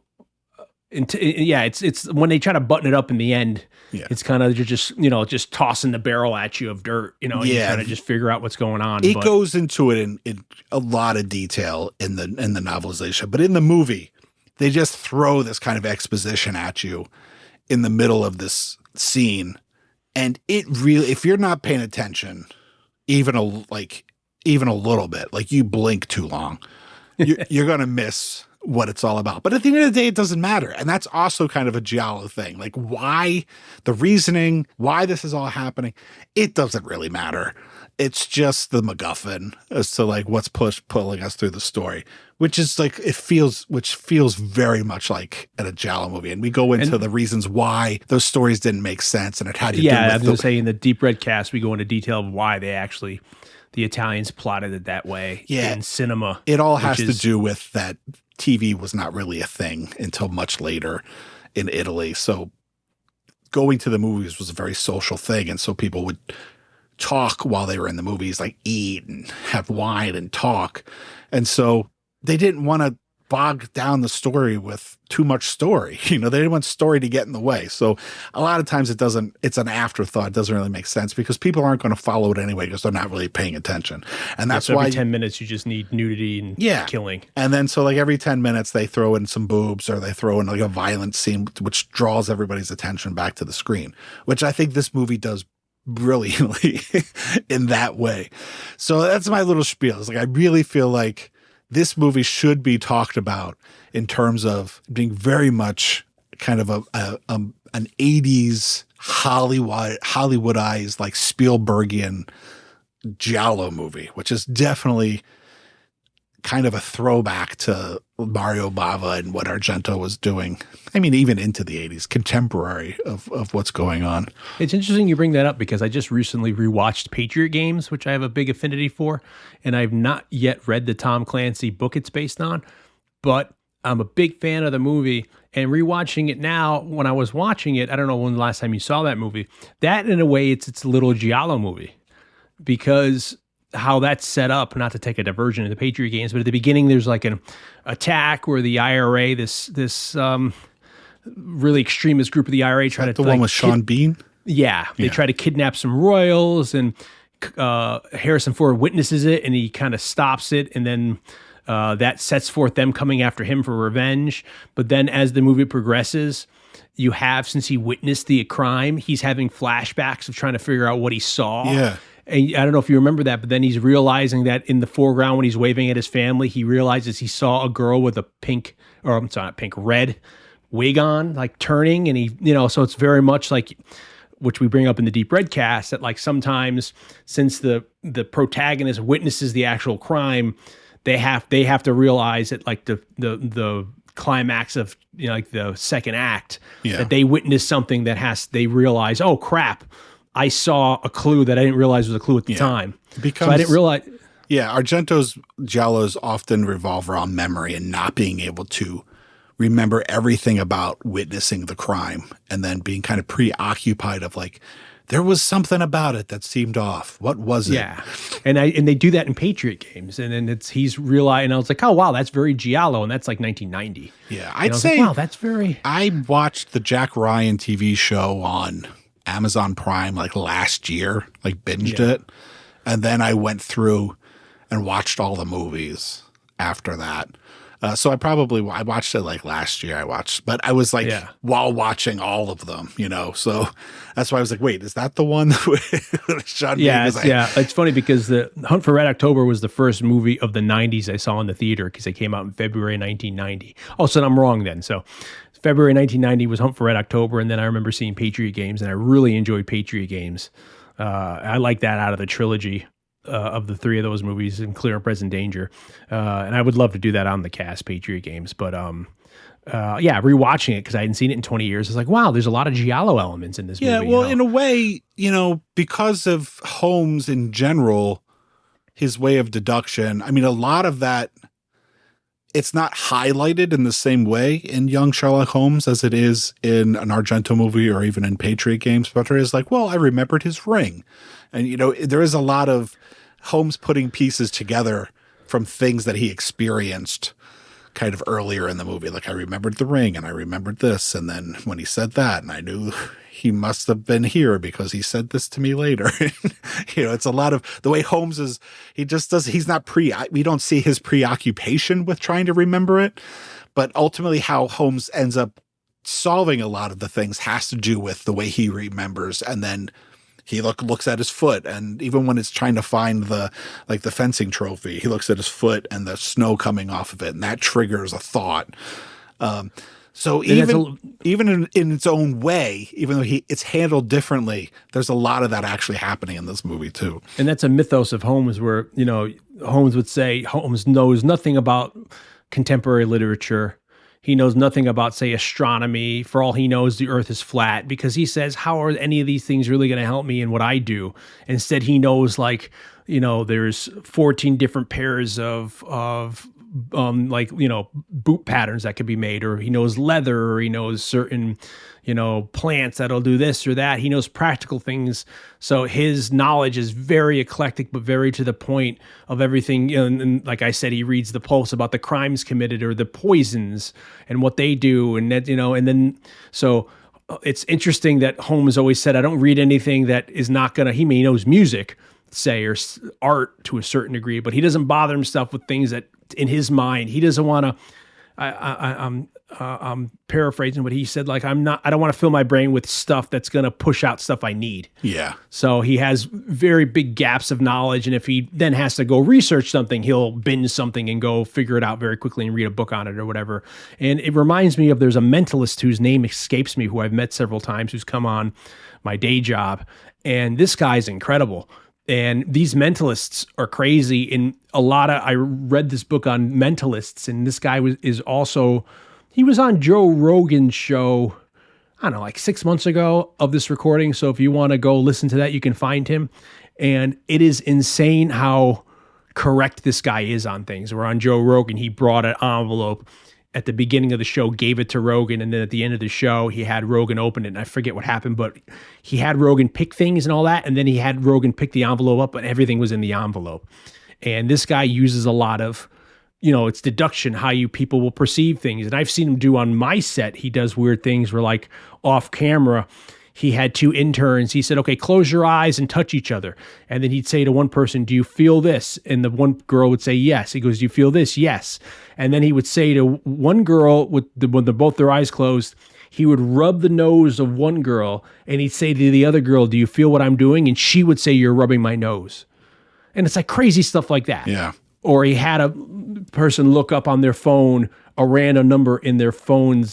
It's when they try to button it up in the end. Yeah. It's kind of just tossing the barrel at you of dirt, you know, and you're trying to just figure out what's going on. It goes into it in a lot of detail in the novelization, but in the movie, they just throw this kind of exposition at you in the middle of this scene. And it really, if you're not paying attention, even a little bit, like you blink too long, you're going to miss what it's all about. But at the end of the day, it doesn't matter. And that's also kind of a giallo thing. Like, why, the reasoning, why this is all happening, it doesn't really matter. It's just the MacGuffin as to like what's pulling us through the story, which is like, which feels very much like a giallo movie. And we go into the reasons why those stories didn't make sense and it had to do with I was going to say in the Deep Red cast, we go into detail of why the Italians plotted it that way in cinema. It all has to do with that TV was not really a thing until much later in Italy. So going to the movies was a very social thing. And so people would talk while they were in the movies, like eat and have wine and talk. And so they didn't want to bog down the story with too much story. You know, they didn't want story to get in the way. So a lot of times it's an afterthought. It doesn't really make sense because people aren't going to follow it anyway because they're not really paying attention. And that's why every 10 minutes you just need nudity and killing. And then so like every 10 minutes they throw in some boobs or they throw in like a violent scene, which draws everybody's attention back to the screen, which I think this movie does brilliantly in that way. So that's my little spiel. It's like, I really feel like this movie should be talked about in terms of being very much kind of an 80s Hollywoodized, like Spielbergian giallo movie, which is definitely kind of a throwback to Mario Bava and what Argento was doing. I mean, even into the 80s, contemporary of what's going on. It's interesting you bring that up because I just recently rewatched Patriot Games, which I have a big affinity for, and I've not yet read the Tom Clancy book it's based on, but I'm a big fan of the movie. And rewatching it now, when I was watching it, I don't know when the last time you saw that movie, that in a way, it's a little Giallo movie because how that's set up, not to take a diversion into Patriot Games, but at the beginning, there's like an attack where the IRA, this really extremist group of the IRA try to— The one with Sean Bean? Yeah. They try to kidnap some royals, and Harrison Ford witnesses it, and he kind of stops it, and then that sets forth them coming after him for revenge. But then as the movie progresses, you have, since he witnessed the crime, he's having flashbacks of trying to figure out what he saw. Yeah. And I don't know if you remember that, but then he's realizing that in the foreground when he's waving at his family, he realizes he saw a girl with a red wig on, like turning, and he, so it's very much like, which we bring up in the Deep Red cast, that like sometimes since the protagonist witnesses the actual crime, they have to realize that like the climax of like the second act, that they witness something that they realize, oh crap, I saw a clue that I didn't realize was a clue at the time. So I didn't realize. Yeah, Argento's giallos often revolve around memory and not being able to remember everything about witnessing the crime, and then being kind of preoccupied of like, there was something about it that seemed off. What was it? Yeah, and they do that in Patriot Games, and then he's realized, and I was like, oh wow, that's very giallo, and that's like 1990. Yeah, I'd say, like, wow, that's very. I watched the Jack Ryan TV show on Amazon Prime like last year, like binged it, and then I went through and watched all the movies after that. So I watched it like last year. But I was like, while watching all of them, so that's why I was like, wait, is that the one with Sean Bean? It's funny because the Hunt for Red October was the first movie of the 90s I saw in the theater because it came out in February 1990. Oh, so I'm wrong then. So February 1990 was Hunt for Red October, and then I remember seeing Patriot Games, and I really enjoyed Patriot Games. I like that out of the trilogy of the three of those movies, in Clear and Present Danger. And I would love to do that on the cast, Patriot Games. But rewatching it because I hadn't seen it in 20 years, it's like, wow, there's a lot of giallo elements in this movie. Yeah, well, in a way, because of Holmes in general, his way of deduction, I mean, a lot of that, it's not highlighted in the same way in Young Sherlock Holmes as it is in an Argento movie or even in Patriot Games. But there is like, well, I remembered his ring. And, there is a lot of Holmes putting pieces together from things that he experienced kind of earlier in the movie. Like, I remembered the ring and I remembered this. And then when he said that, and I knew he must have been here because he said this to me later. It's a lot of the way Holmes is, he just does, he's not we don't see his preoccupation with trying to remember it, but ultimately how Holmes ends up solving a lot of the things has to do with the way he remembers. And then he looks at his foot, and even when it's trying to find the fencing trophy, he looks at his foot and the snow coming off of it, and that triggers a thought. So even in its own way, even though it's handled differently, there's a lot of that actually happening in this movie too. And that's a mythos of Holmes where, Holmes would say Holmes knows nothing about contemporary literature. He knows nothing about, say, astronomy. For all he knows, the earth is flat, because he says, how are any of these things really going to help me in what I do? Instead, he knows there's 14 different pairs of boot patterns that could be made, or he knows leather, or he knows certain, plants that'll do this or that. He knows practical things. So his knowledge is very eclectic, but very to the point of everything. And like I said, he reads the Pulse about the crimes committed or the poisons and what they do. And that, and then, so it's interesting that Holmes always said, I don't read anything that is not going to, he knows music, say, or art to a certain degree, but he doesn't bother himself with things that in his mind, he doesn't want to, I'm paraphrasing, but he said, like, I don't want to fill my brain with stuff that's going to push out stuff I need. Yeah. So he has very big gaps of knowledge. And if he then has to go research something, he'll binge something and go figure it out very quickly and read a book on it or whatever. And it reminds me of, there's a mentalist whose name escapes me, who I've met several times, who's come on my day job. And this guy's incredible. And these mentalists are crazy. And I read this book on mentalists, and this guy he was on Joe Rogan's show, I don't know, like 6 months ago of this recording. So if you want to go listen to that, you can find him. And it is insane how correct this guy is on things. We're on Joe Rogan. He brought an envelope at the beginning of the show, gave it to Rogan, and then at the end of the show, he had Rogan open it, and I forget what happened, but he had Rogan pick things and all that, and then he had Rogan pick the envelope up, and everything was in the envelope. And this guy uses a lot of, it's deduction, how people will perceive things. And I've seen him do on my set, he does weird things where, like, off camera, he had 2 interns. He said, okay, close your eyes and touch each other. And then he'd say to one person, do you feel this? And the one girl would say, yes. He goes, do you feel this? Yes. And then he would say to one girl, when they're both their eyes closed, he would rub the nose of one girl, and he'd say to the other girl, do you feel what I'm doing? And she would say, you're rubbing my nose. And it's like crazy stuff like that. Yeah. Or he had a person look up on their phone a random number in their phone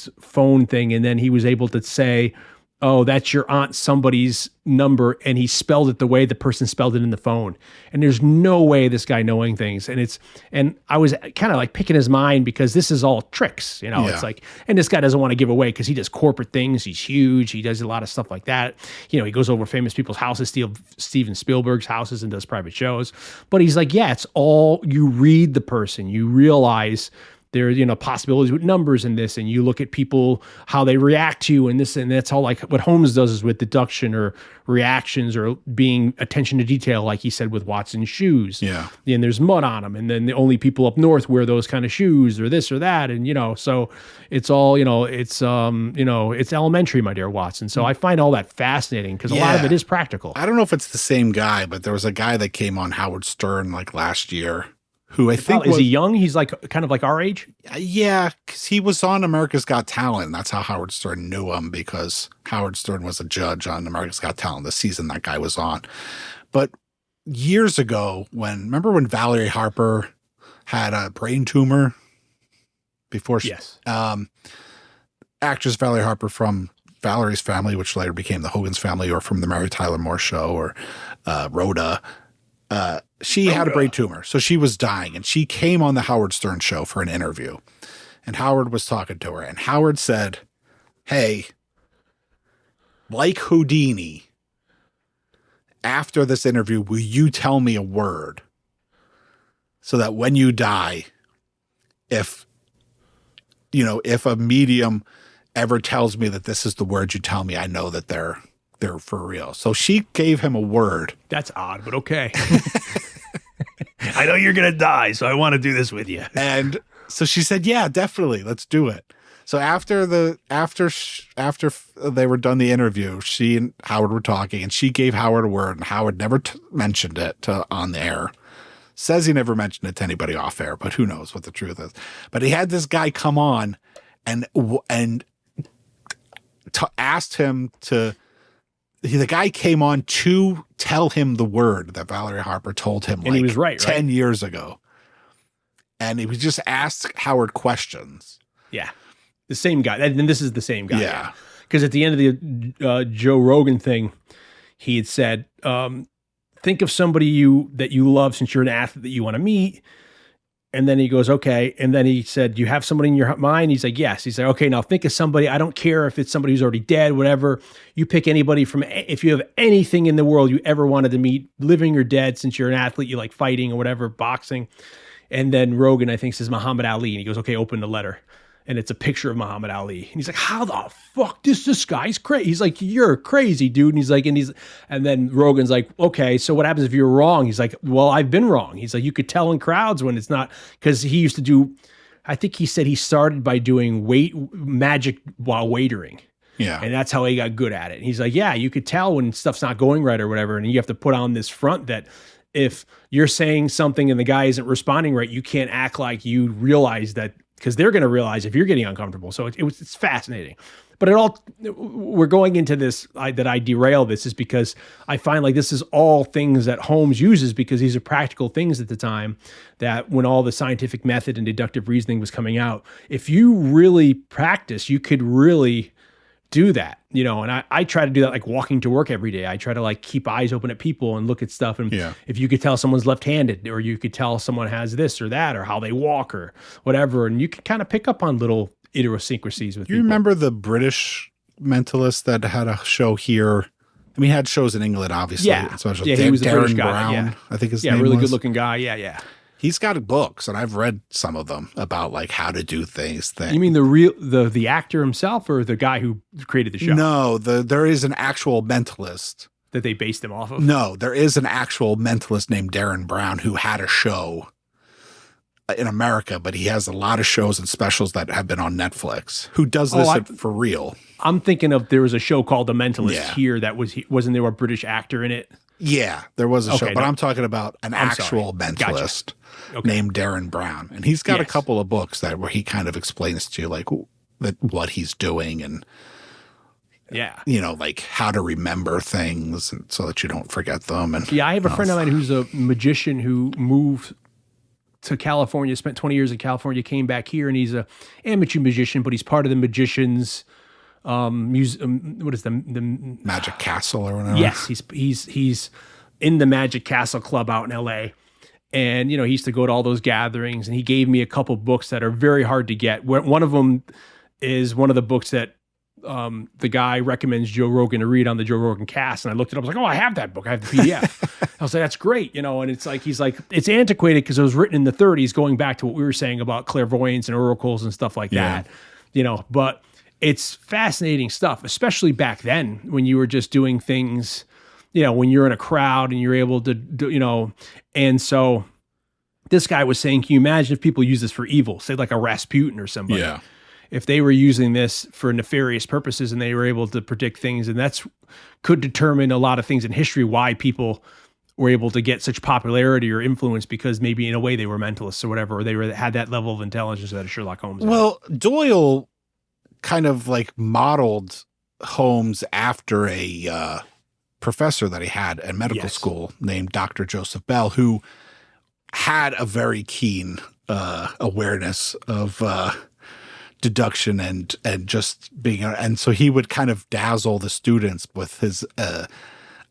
thing, and then he was able to say, oh, that's your aunt somebody's number, and he spelled it the way the person spelled it in the phone. And there's no way this guy knowing things. And I was kind of like picking his mind because this is all tricks, It's like, and this guy doesn't want to give away because he does corporate things. He's huge. He does a lot of stuff like that. He goes over famous people's houses, Steven Spielberg's houses, and does private shows. But he's like, yeah, it's all, you read the person, you realize there are, possibilities with numbers in this, and you look at people, how they react to you, and this, and that's all, like what Holmes does is with deduction or reactions or being attention to detail, like he said with Watson's shoes. Yeah. And there's mud on them, and then the only people up north wear those kind of shoes or this or that. And, so it's all, it's elementary, my dear Watson. So I find all that fascinating because a lot of it is practical. I don't know if it's the same guy, but there was a guy that came on Howard Stern like last year, who I think is he young? He's like kind of like our age. Yeah, because he was on America's Got Talent. That's how Howard Stern knew him, because Howard Stern was a judge on America's Got Talent the season that guy was on. But years ago, remember when Valerie Harper had a brain tumor before she, yes, actress Valerie Harper from Valerie's Family, which later became the Hogan's Family, or from the Mary Tyler Moore Show, or Rhoda. She had a brain tumor, so she was dying, and she came on the Howard Stern show for an interview, and Howard was talking to her, and Howard said, hey, like Houdini, after this interview, will you tell me a word so that when you die, if a medium ever tells me that this is the word you tell me, I know that they're for real. So she gave him a word. That's odd, but okay. I know you're going to die, so I want to do this with you. And so she said, yeah, definitely. Let's do it. So after they were done the interview, she and Howard were talking, and she gave Howard a word, and Howard never mentioned it on the air. Says he never mentioned it to anybody off air, but who knows what the truth is. But he had this guy come on and asked him to. The guy came on to tell him the word that Valerie Harper told him, and he was right, 10 years ago. And he was just asked Howard questions. Yeah. The same guy. And this is the same guy. Yeah. Because at the end of the Joe Rogan thing, he had said, think of somebody that you love since you're an athlete that you want to meet. And then he goes, okay. And then he said, do you have somebody in your mind? He's like, yes. He's like, okay, now think of somebody. I don't care if it's somebody who's already dead, whatever. You pick anybody if you have anything in the world you ever wanted to meet, living or dead, since you're an athlete, you like fighting or whatever, boxing. And then Rogan, I think, says Muhammad Ali. And he goes, okay, open the letter. And it's a picture of Muhammad Ali. And he's like, how the fuck? This guy's crazy. He's like, you're crazy, dude. And he's like, and then Rogan's like, okay, so what happens if you're wrong? He's like, well, I've been wrong. He's like, you could tell in crowds when it's not, because he used to do, I think he said he started by doing magic while waitering. Yeah. And that's how he got good at it. And he's like, yeah, you could tell when stuff's not going right or whatever. And you have to put on this front that if you're saying something and the guy isn't responding right, you can't act like you realize that, because they're going to realize if you're getting uncomfortable. So it's fascinating. But we're going into this, that I derail this is because I find like this is all things that Holmes uses, because these are practical things at the time, that when all the scientific method and deductive reasoning was coming out, if you really practice, you could really do that, you know, and I try to do that, like walking to work every day. I try to like keep eyes open at people and look at stuff. And if you could tell someone's left-handed, or you could tell someone has this or that, or how they walk or whatever, and you can kind of pick up on little idiosyncrasies with You people. remember the British mentalist that had a show here? I mean, he had shows in England, obviously. Yeah, he was a British guy. Brown, I think his name really was. good-looking guy. Yeah. He's got books, and I've read some of them about like how to do things. You mean the actor himself, or the guy who created the show? No, there is an actual mentalist that they based him off of. No, there is an actual mentalist named Darren Brown who had a show in America, but he has a lot of shows and specials that have been on Netflix. Who does this for real? I'm thinking of, there was a show called The Mentalist here that wasn't there a British actor in it? Yeah, there was a show, but I'm talking about an actual mentalist named Darren Brown, and he's got a couple of books where he kind of explains to you like what he's doing, and you know, like how to remember things, and so that you don't forget them. And I have a friend of mine who's a magician who moved to California, spent 20 years in California, came back here, and he's a amateur magician, but he's part of the magicians. What is the Magic Castle or whatever? Yes, he's in the Magic Castle Club out in L.A. And, you know, he used to go to all those gatherings, and he gave me a couple books that are very hard to get. One of them is one of the books that the guy recommends Joe Rogan to read on the Joe Rogan cast. And I looked it up. I was like, oh, I have that book. I have the PDF. I was like, that's great. You know, and it's like, he's like, it's antiquated because it was written in the 30s, going back to what we were saying about clairvoyance and oracles and stuff like that, you know, but it's fascinating stuff, especially back then when you were just doing things, you know, when you're in a crowd and you're able to do, you know. And so this guy was saying, can you imagine if people use this for evil, say like a Rasputin or somebody? Yeah. If they were using this for nefarious purposes and they were able to predict things, and that's could determine a lot of things in history, why people were able to get such popularity or influence, because maybe in a way they were mentalists or whatever, or they had that level of intelligence that a Sherlock Holmes had. Well, Doyle kind of like modeled Holmes after a professor that he had at medical school named Dr. Joseph Bell, who had a very keen awareness of deduction and just being, and so he would kind of dazzle the students with his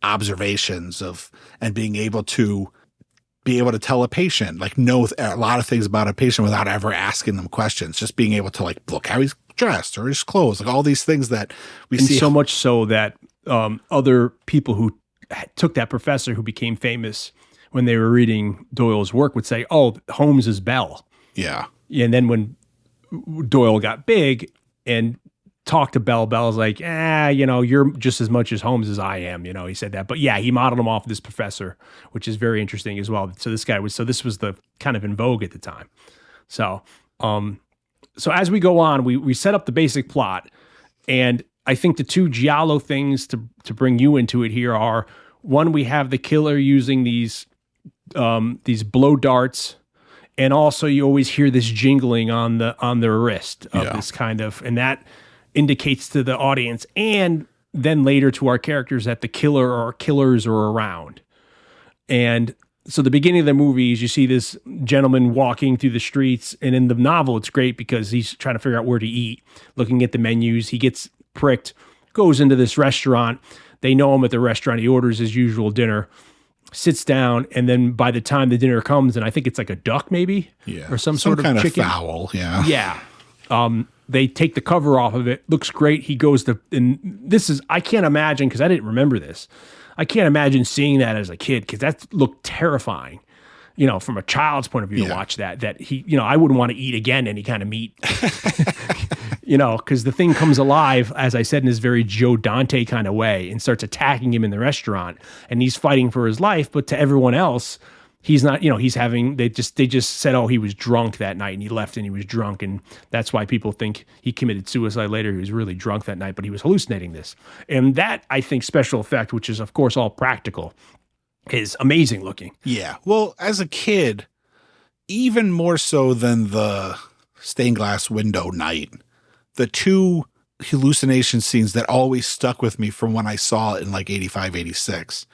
observations of, and being able to tell a patient, like know a lot of things about a patient without ever asking them questions, just being able to like look how he's dressed or his clothes, like all these things that we see. So much so that other people who took that professor who became famous when they were reading Doyle's work would say, oh, Holmes is Bell. Yeah. And then when Doyle got big and talked to Bell's like, you know, you're just as much as Holmes as I am. You know, he said that. But yeah, he modeled him off this professor, which is very interesting as well. So this was the kind of in vogue at the time. So as we go on, we set up the basic plot, and I think the two giallo things to bring you into it here are, one, we have the killer using these blow darts, and also you always hear this jingling on the wrist of this kind of, and that indicates to the audience and then later to our characters that the killer or killers are around. And so the beginning of the movie is you see this gentleman walking through the streets, and in the novel it's great because he's trying to figure out where to eat, looking at the menus. He gets pricked, goes into this restaurant. They know him at the restaurant. He orders his usual dinner, sits down, and then by the time the dinner comes, and I think it's like a duck maybe, or some sort of kind chicken. of fowl, yeah. They take the cover off of it. Looks great. He goes to, and this is, I can't imagine, because I didn't remember this. I can't imagine seeing that as a kid, because that looked terrifying, you know, from a child's point of view to watch that he, you know, I wouldn't want to eat again any kind of meat, you know, because the thing comes alive, as I said, in this very Joe Dante kind of way, and starts attacking him in the restaurant, and he's fighting for his life. But to everyone else, he's not, you know, he's having, they just said, oh, he was drunk that night, and he left and he was drunk. And that's why people think he committed suicide later. He was really drunk that night, but he was hallucinating this. And that, I think, special effect, which is of course all practical, is amazing looking. Yeah. Well, as a kid, even more so than the stained glass window night, the two hallucination scenes that always stuck with me from when I saw it in like 85, 86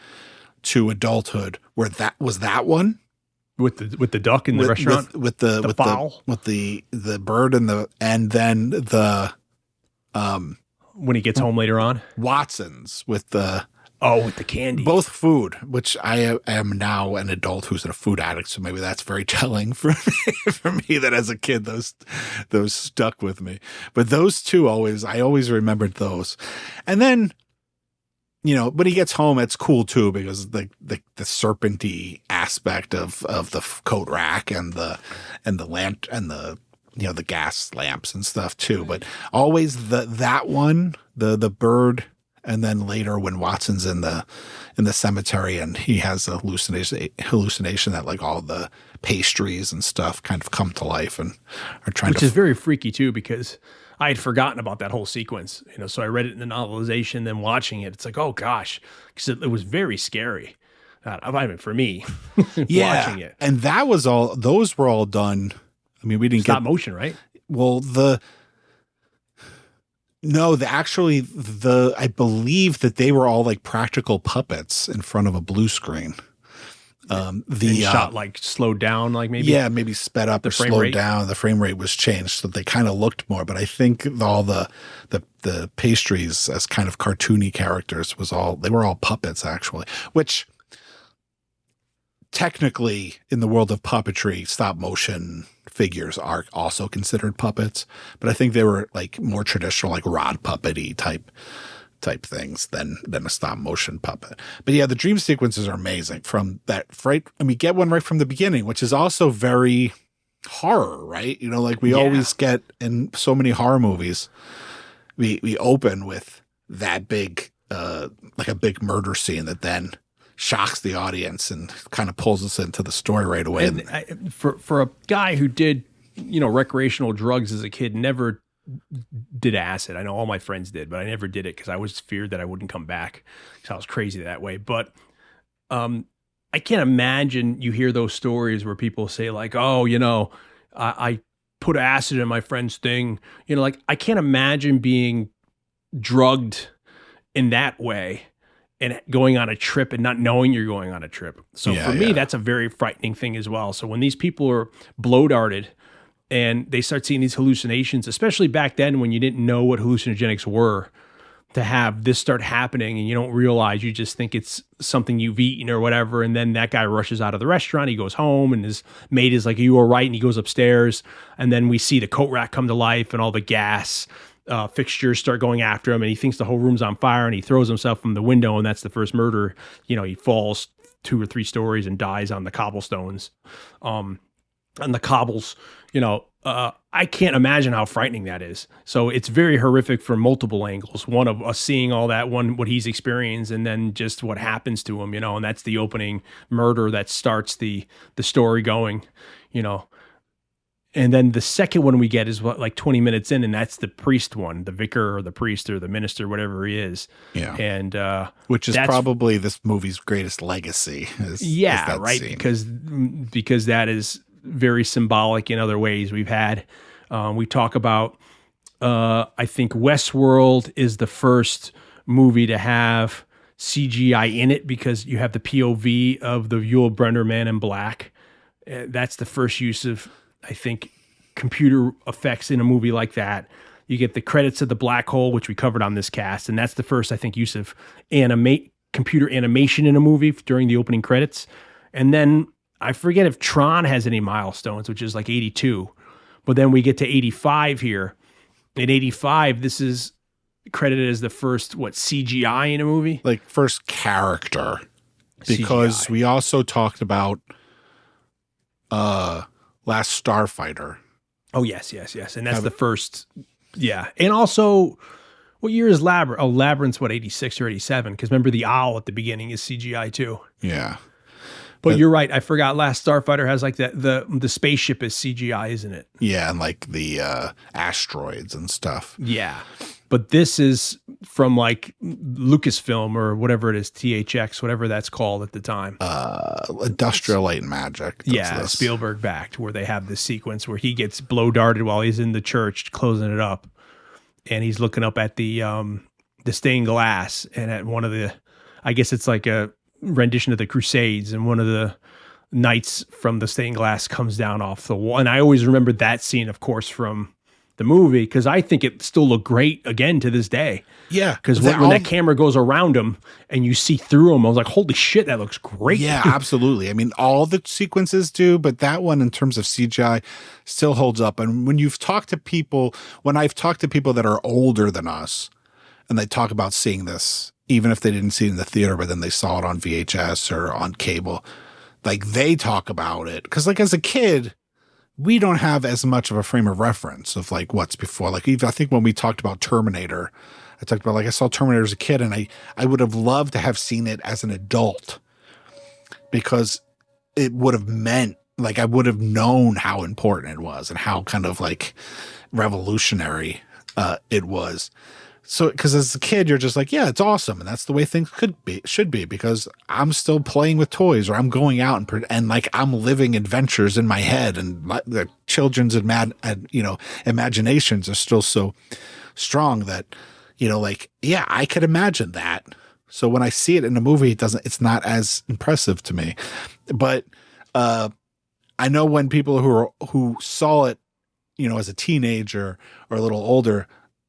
to adulthood, where that one with the duck in the restaurant, with the fowl, with the bird and then the when he gets home later on. Watson's with the With the candy. both food, which I am now an adult who's a food addict, so maybe that's very telling for me, for me that as a kid those stuck with me. But those two I always remembered those. And then, when he gets home, it's cool too because the serpenty aspect of the coat rack and the lamp and the the gas lamps and stuff too. But always that one, the bird. And then later when Watson's in the cemetery and he has a hallucination that like all the pastries and stuff kind of come to life and are trying Which is very freaky too, because I had forgotten about that whole sequence, so I read it in the novelization, then watching it, it's like, oh gosh, because it was very scary. I mean, for me, watching it. And those were all done. I mean, we didn't stop motion, right? Well, I believe that they were all like practical puppets in front of a blue screen. Shot like slowed down, like maybe sped up or slowed down. The frame rate was changed, so they kind of looked more. But I think all the pastries as kind of cartoony characters they were all puppets actually, which technically in the world of puppetry, stop motion figures are also considered puppets, but I think they were like more traditional, like rod puppety type things than a stop motion puppet. But yeah, the dream sequences are amazing from that fright. I mean, get one right from the beginning, which is also very horror, right? Like we always get in so many horror movies, we open with that big, like a big murder scene that then shocks the audience and kind of pulls us into the story right away. And for a guy who did, recreational drugs as a kid, never did acid. I know all my friends did, but I never did it because I was feared that I wouldn't come back because I was crazy that way. But I can't imagine you hear those stories where people say like, oh, I put acid in my friend's thing. Like I can't imagine being drugged in that way and going on a trip and not knowing you're going on a trip. So for me, that's a very frightening thing as well. So when these people are blow-darted and they start seeing these hallucinations, especially back then when you didn't know what hallucinogenics were, to have this start happening and you don't realize, you just think it's something you've eaten or whatever. And then that guy rushes out of the restaurant, he goes home and his mate is like, are you all right? And he goes upstairs and then we see the coat rack come to life and all the gas fixtures start going after him and he thinks the whole room's on fire and he throws himself from the window and that's the first murder. He falls 2 or 3 stories and dies on the cobblestones, on the cobbles, I can't imagine how frightening that is. So it's very horrific from multiple angles. One of us seeing all that, one, what he's experienced, and then just what happens to him, and that's the opening murder that starts the story going, And then the second one we get is like 20 minutes in, and that's the priest one, the vicar or the priest or the minister, whatever he is. Yeah. And which is probably this movie's greatest legacy. Is right. Scene. Because that is very symbolic in other ways. We talk about, I think Westworld is the first movie to have CGI in it because you have the POV of the Yul Brynner man in black. That's the first use of, I think, computer effects in a movie like that. You get the credits of the black hole, which we covered on this cast. And that's the first, I think, use of computer animation in a movie during the opening credits. And then I forget if Tron has any milestones, which is like 82. But then we get to 85 here. In 85, this is credited as the first, CGI in a movie? Like first character. Because CGI. We also talked about Last Starfighter. Oh, yes. And that's the first. Yeah. And also, what year is Labyrinth? Oh, Labyrinth's 86 or 87? Because remember the owl at the beginning is CGI too. Yeah. But you're right. I forgot Last Starfighter has like the spaceship is CGI, isn't it? Yeah, and like the asteroids and stuff. Yeah. But this is from like Lucasfilm or whatever it is, THX, whatever that's called at the time. Industrial Light and Magic. Yeah, Spielberg backed, where they have this sequence where he gets blow darted while he's in the church closing it up. And he's looking up at the stained glass and at one of the, I guess it's like a rendition of the Crusades, and one of the knights from the stained glass comes down off the wall. And I always remember that scene, of course, from the movie, because I think it still looked great again to this day. Yeah. Because when that camera goes around him and you see through him, I was like, holy shit, that looks great. Yeah, absolutely. I mean, all the sequences do, but that one in terms of CGI still holds up. And when I've talked to people that are older than us, and they talk about seeing this, even if they didn't see it in the theater, but then they saw it on VHS or on cable, like they talk about it. Because like as a kid, we don't have as much of a frame of reference of like what's before. Like even I think when we talked about Terminator, I talked about like I saw Terminator as a kid, and I would have loved to have seen it as an adult, because it would have meant like I would have known how important it was and how kind of like revolutionary it was. So, because as a kid, you're just like, yeah, it's awesome. And that's the way things should be, because I'm still playing with toys, or I'm going out and like I'm living adventures in my head, and the children's imaginations are still so strong that, like, yeah, I could imagine that. So when I see it in a movie, it's not as impressive to me. But I know when people who saw it, as a teenager or a little older,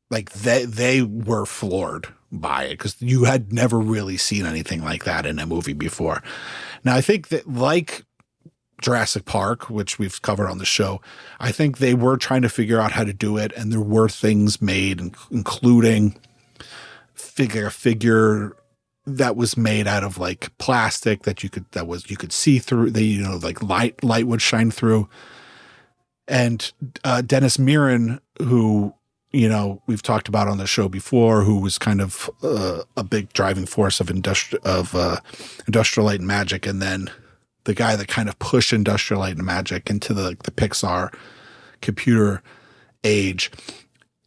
like they were floored by it, because you had never really seen anything like that in a movie before. Now, I think that like Jurassic Park, which we've covered on the show, I think they were trying to figure out how to do it, and there were things made, including a figure that was made out of like plastic that you could see through. Like light would shine through. And Dennis Mirren, who we've talked about on the show before, who was kind of a big driving force of Industrial Light and Magic, and then the guy that kind of pushed Industrial Light and Magic into the Pixar computer age.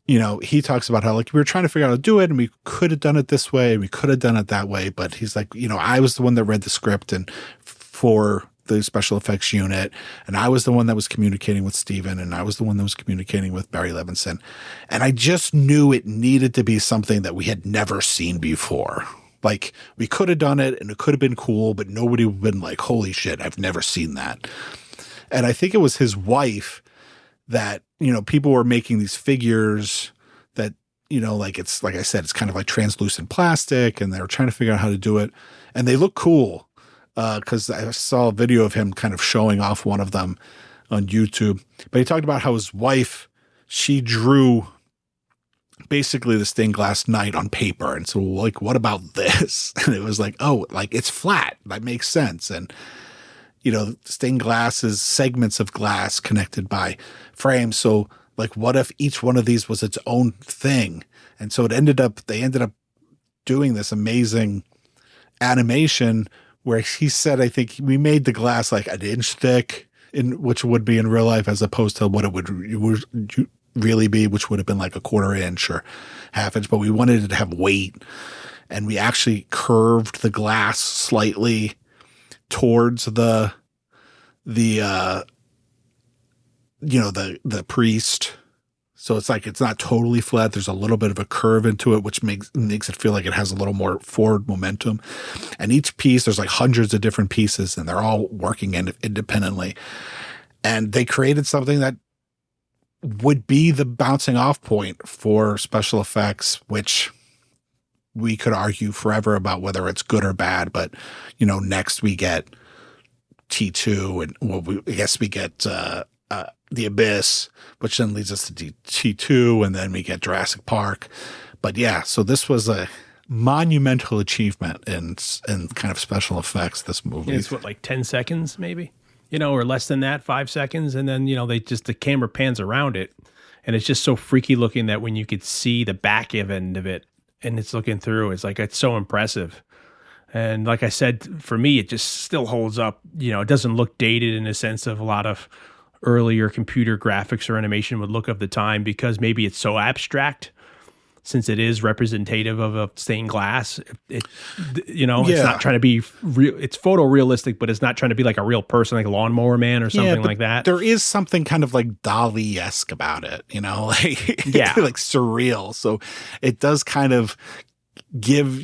He talks about how like we were trying to figure out how to do it, and we could have done it this way, and we could have done it that way, but he's like, I was the one that read the script and for the special effects unit, and I was the one that was communicating with Steven, and I was the one that was communicating with Barry Levinson, and I just knew it needed to be something that we had never seen before. Like, we could have done it, and it could have been cool, but nobody would have been like, holy shit, I've never seen that. And I think it was his wife that, people were making these figures that, like it's, like I said, it's kind of like translucent plastic, and they were trying to figure out how to do it, and they look cool. Because I saw a video of him kind of showing off one of them on YouTube. But he talked about how his wife, she drew basically the stained glass knight on paper. And so, like, what about this? And it was like, oh, like, it's flat. That makes sense. And, stained glass is segments of glass connected by frames. So, like, what if each one of these was its own thing? And so they ended up doing this amazing animation where he said, I think we made the glass like an inch thick, which would be in real life, as opposed to what it would really be, which would have been like a quarter inch or half inch. But we wanted it to have weight, and we actually curved the glass slightly towards the priest. So it's like, it's not totally flat. There's a little bit of a curve into it, which makes it feel like it has a little more forward momentum. And each piece, there's like hundreds of different pieces, and they're all working independently. And they created something that would be the bouncing off point for special effects, which we could argue forever about whether it's good or bad. But, next we get T2, and I guess we get The Abyss, which then leads us to T2, and then we get Jurassic Park. But yeah, so this was a monumental achievement in kind of special effects, this movie. It's what, like 10 seconds maybe, or less than that, 5 seconds. And then, the camera pans around it, and it's just so freaky looking that when you could see the back end of it and it's looking through, it's so impressive. And like I said, for me, it just still holds up. It doesn't look dated in the sense of a lot of earlier computer graphics or animation would look of the time, because maybe it's so abstract, since it is representative of a stained glass. It's not trying to be real. It's photorealistic, but it's not trying to be like a real person, like a lawnmower man or something like that. There is something kind of like Dali-esque about it, like, like surreal. So it does kind of give,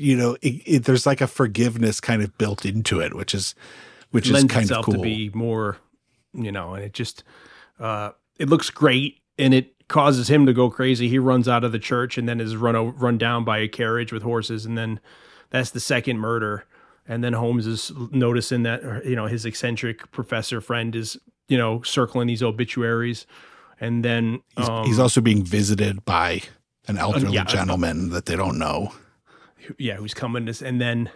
there's like a forgiveness kind of built into it, which is kind of cool. To be more, and it just, it looks great. And it, causes him to go crazy. He runs out of the church and then is run down by a carriage with horses. And then that's the second murder. And then Holmes is noticing that, his eccentric professor friend is, circling these obituaries. And then he's also being visited by an elderly gentleman that they don't know. Yeah, who's coming to, and then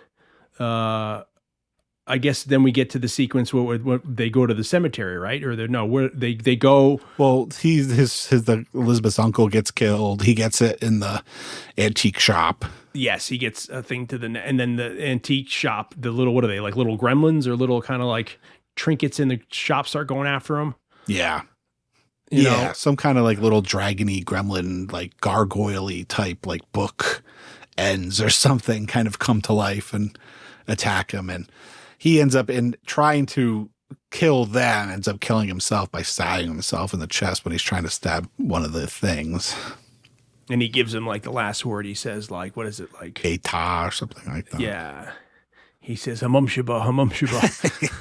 I guess then we get to the sequence where they go to the cemetery, right? Or where they go. Well, the Elizabeth's uncle gets killed. He gets it in the antique shop. Yes, he gets a thing and then the antique shop, the little, what are they, like little gremlins or little kind of like trinkets in the shop start going after him? Yeah. You know? Some kind of like little dragony gremlin, like gargoyle-y type, like book ends or something kind of come to life and attack him. And he ends up trying to kill them, ends up killing himself by stabbing himself in the chest when he's trying to stab one of the things. And he gives him like the last word. He says like, what is it like? Eta or something like that. Yeah. He says, hamumshiba, hamumshiba.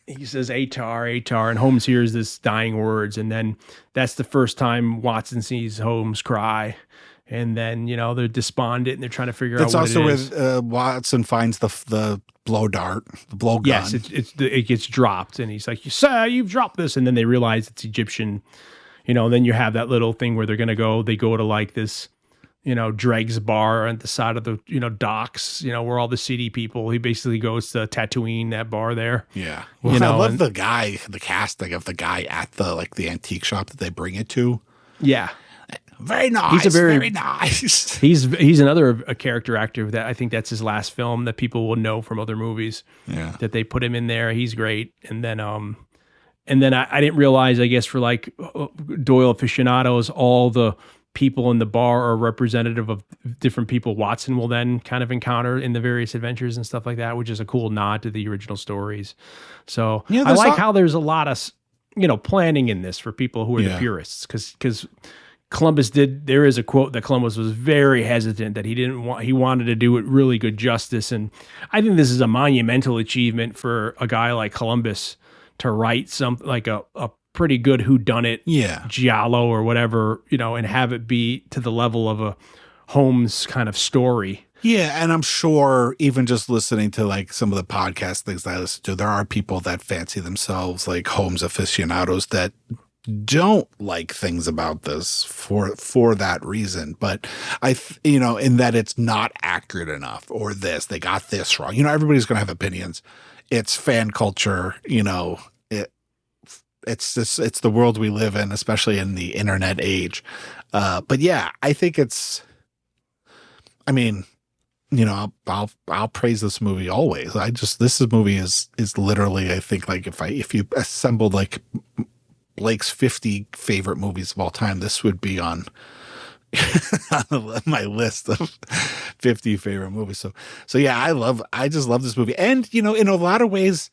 He says, atar. And Holmes hears this dying words. And then that's the first time Watson sees Holmes cry. And then, they're despondent and they're trying to figure out what it is. That's also where Watson finds the blow dart, the blow gun. Yes, it gets dropped. And he's like, sir, you've dropped this. And then they realize it's Egyptian. Then you have that little thing where they go to like this, dregs bar at the side of the, docks, where all the city people, he basically goes to Tatooine, that bar there. Yeah. Well, I love the casting of the guy at the antique shop that they bring it to. Yeah. Very nice. Very nice. He's another a character actor that I think that's his last film that people will know from other movies. Yeah. That they put him in there. He's great. And then I didn't realize, I guess, for like Doyle aficionados, all the people in the bar are representative of different people Watson will then kind of encounter in the various adventures and stuff like that, which is a cool nod to the original stories. So I like how there's a lot of, planning in this for people who are the purists, because Columbus there is a quote that Columbus was very hesitant that he wanted to do it really good justice. And I think this is a monumental achievement for a guy like Columbus to write something like a pretty good whodunit giallo or whatever, and have it be to the level of a Holmes kind of story. Yeah, and I'm sure even just listening to like some of the podcast things that I listen to, there are people that fancy themselves like Holmes aficionados that don't like things about this for that reason. But in that it's not accurate enough, or they got this wrong. Everybody's going to have opinions. It's fan culture, it's the world we live in, especially in the internet age. But yeah, I think I'll praise this movie always. This movie is literally, I think, like if you assembled like Blake's 50 favorite movies of all time, this would be on my list of 50 favorite movies. So yeah, I just love this movie. And, in a lot of ways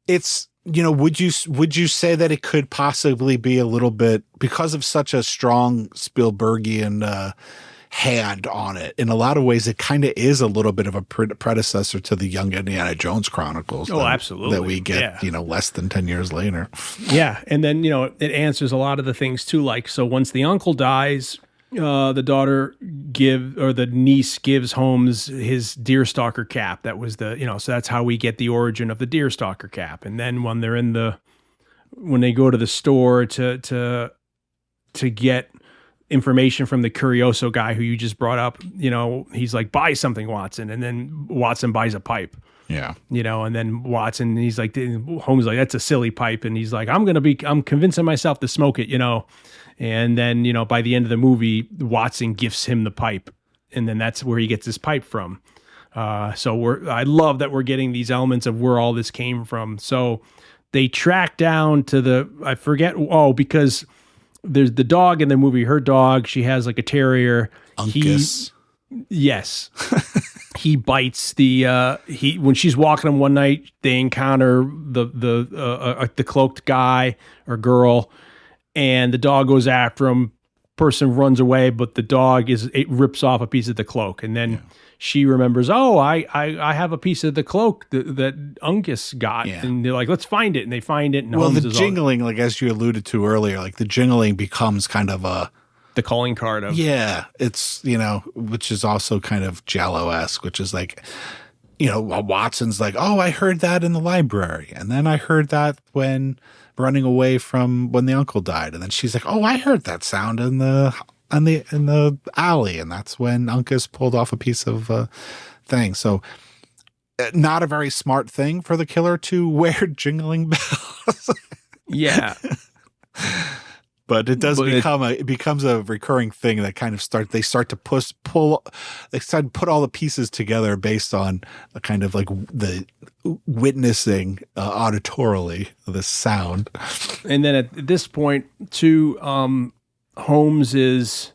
it's, would you say that it could possibly be a little bit, because of such a strong Spielbergian hand on it, in a lot of ways it kind of is a little bit of a predecessor to the Young Indiana Jones Chronicles. Absolutely. That we get, less than 10 years later. Yeah. And then, it answers a lot of the things too. Like, so once the uncle dies, the niece gives Holmes his deerstalker cap. That was so that's how we get the origin of the deerstalker cap. And then when they go to the store to get information from the Curioso guy who you just brought up, he's like, buy something, Watson. And then Watson buys a pipe. Yeah. And then Watson, he's like, Holmes is like, that's a silly pipe. And he's like, I'm convincing myself to smoke it, And then, by the end of the movie, Watson gifts him the pipe. And then that's where he gets his pipe from. I love that we're getting these elements of where all this came from. So they track down to because there's the dog in the movie, her dog, she has like a terrier. Uncas. Yes. He bites when she's walking him one night, they encounter the cloaked guy or girl, and the dog goes after him. Person runs away, but the dog rips off a piece of the cloak, and then she remembers, oh, I have a piece of the cloak that Uncas got. Yeah. And they're like, let's find it. And they find it. And Well, Holmes the is jingling, like as you alluded to earlier, like the jingling becomes kind of the calling card of. Yeah, it's, which is also kind of Jello-esque, which is like, Watson's like, oh, I heard that in the library. And then I heard that when running away from when the uncle died. And then she's like, oh, I heard that sound in the alley. And that's when Uncas pulled off a piece of thing. So not a very smart thing for the killer to wear jingling bells. Yeah. But it does it becomes a recurring thing that kind of they start to put all the pieces together based on a kind of like the witnessing auditorily this sound. And then at this point too, Holmes is,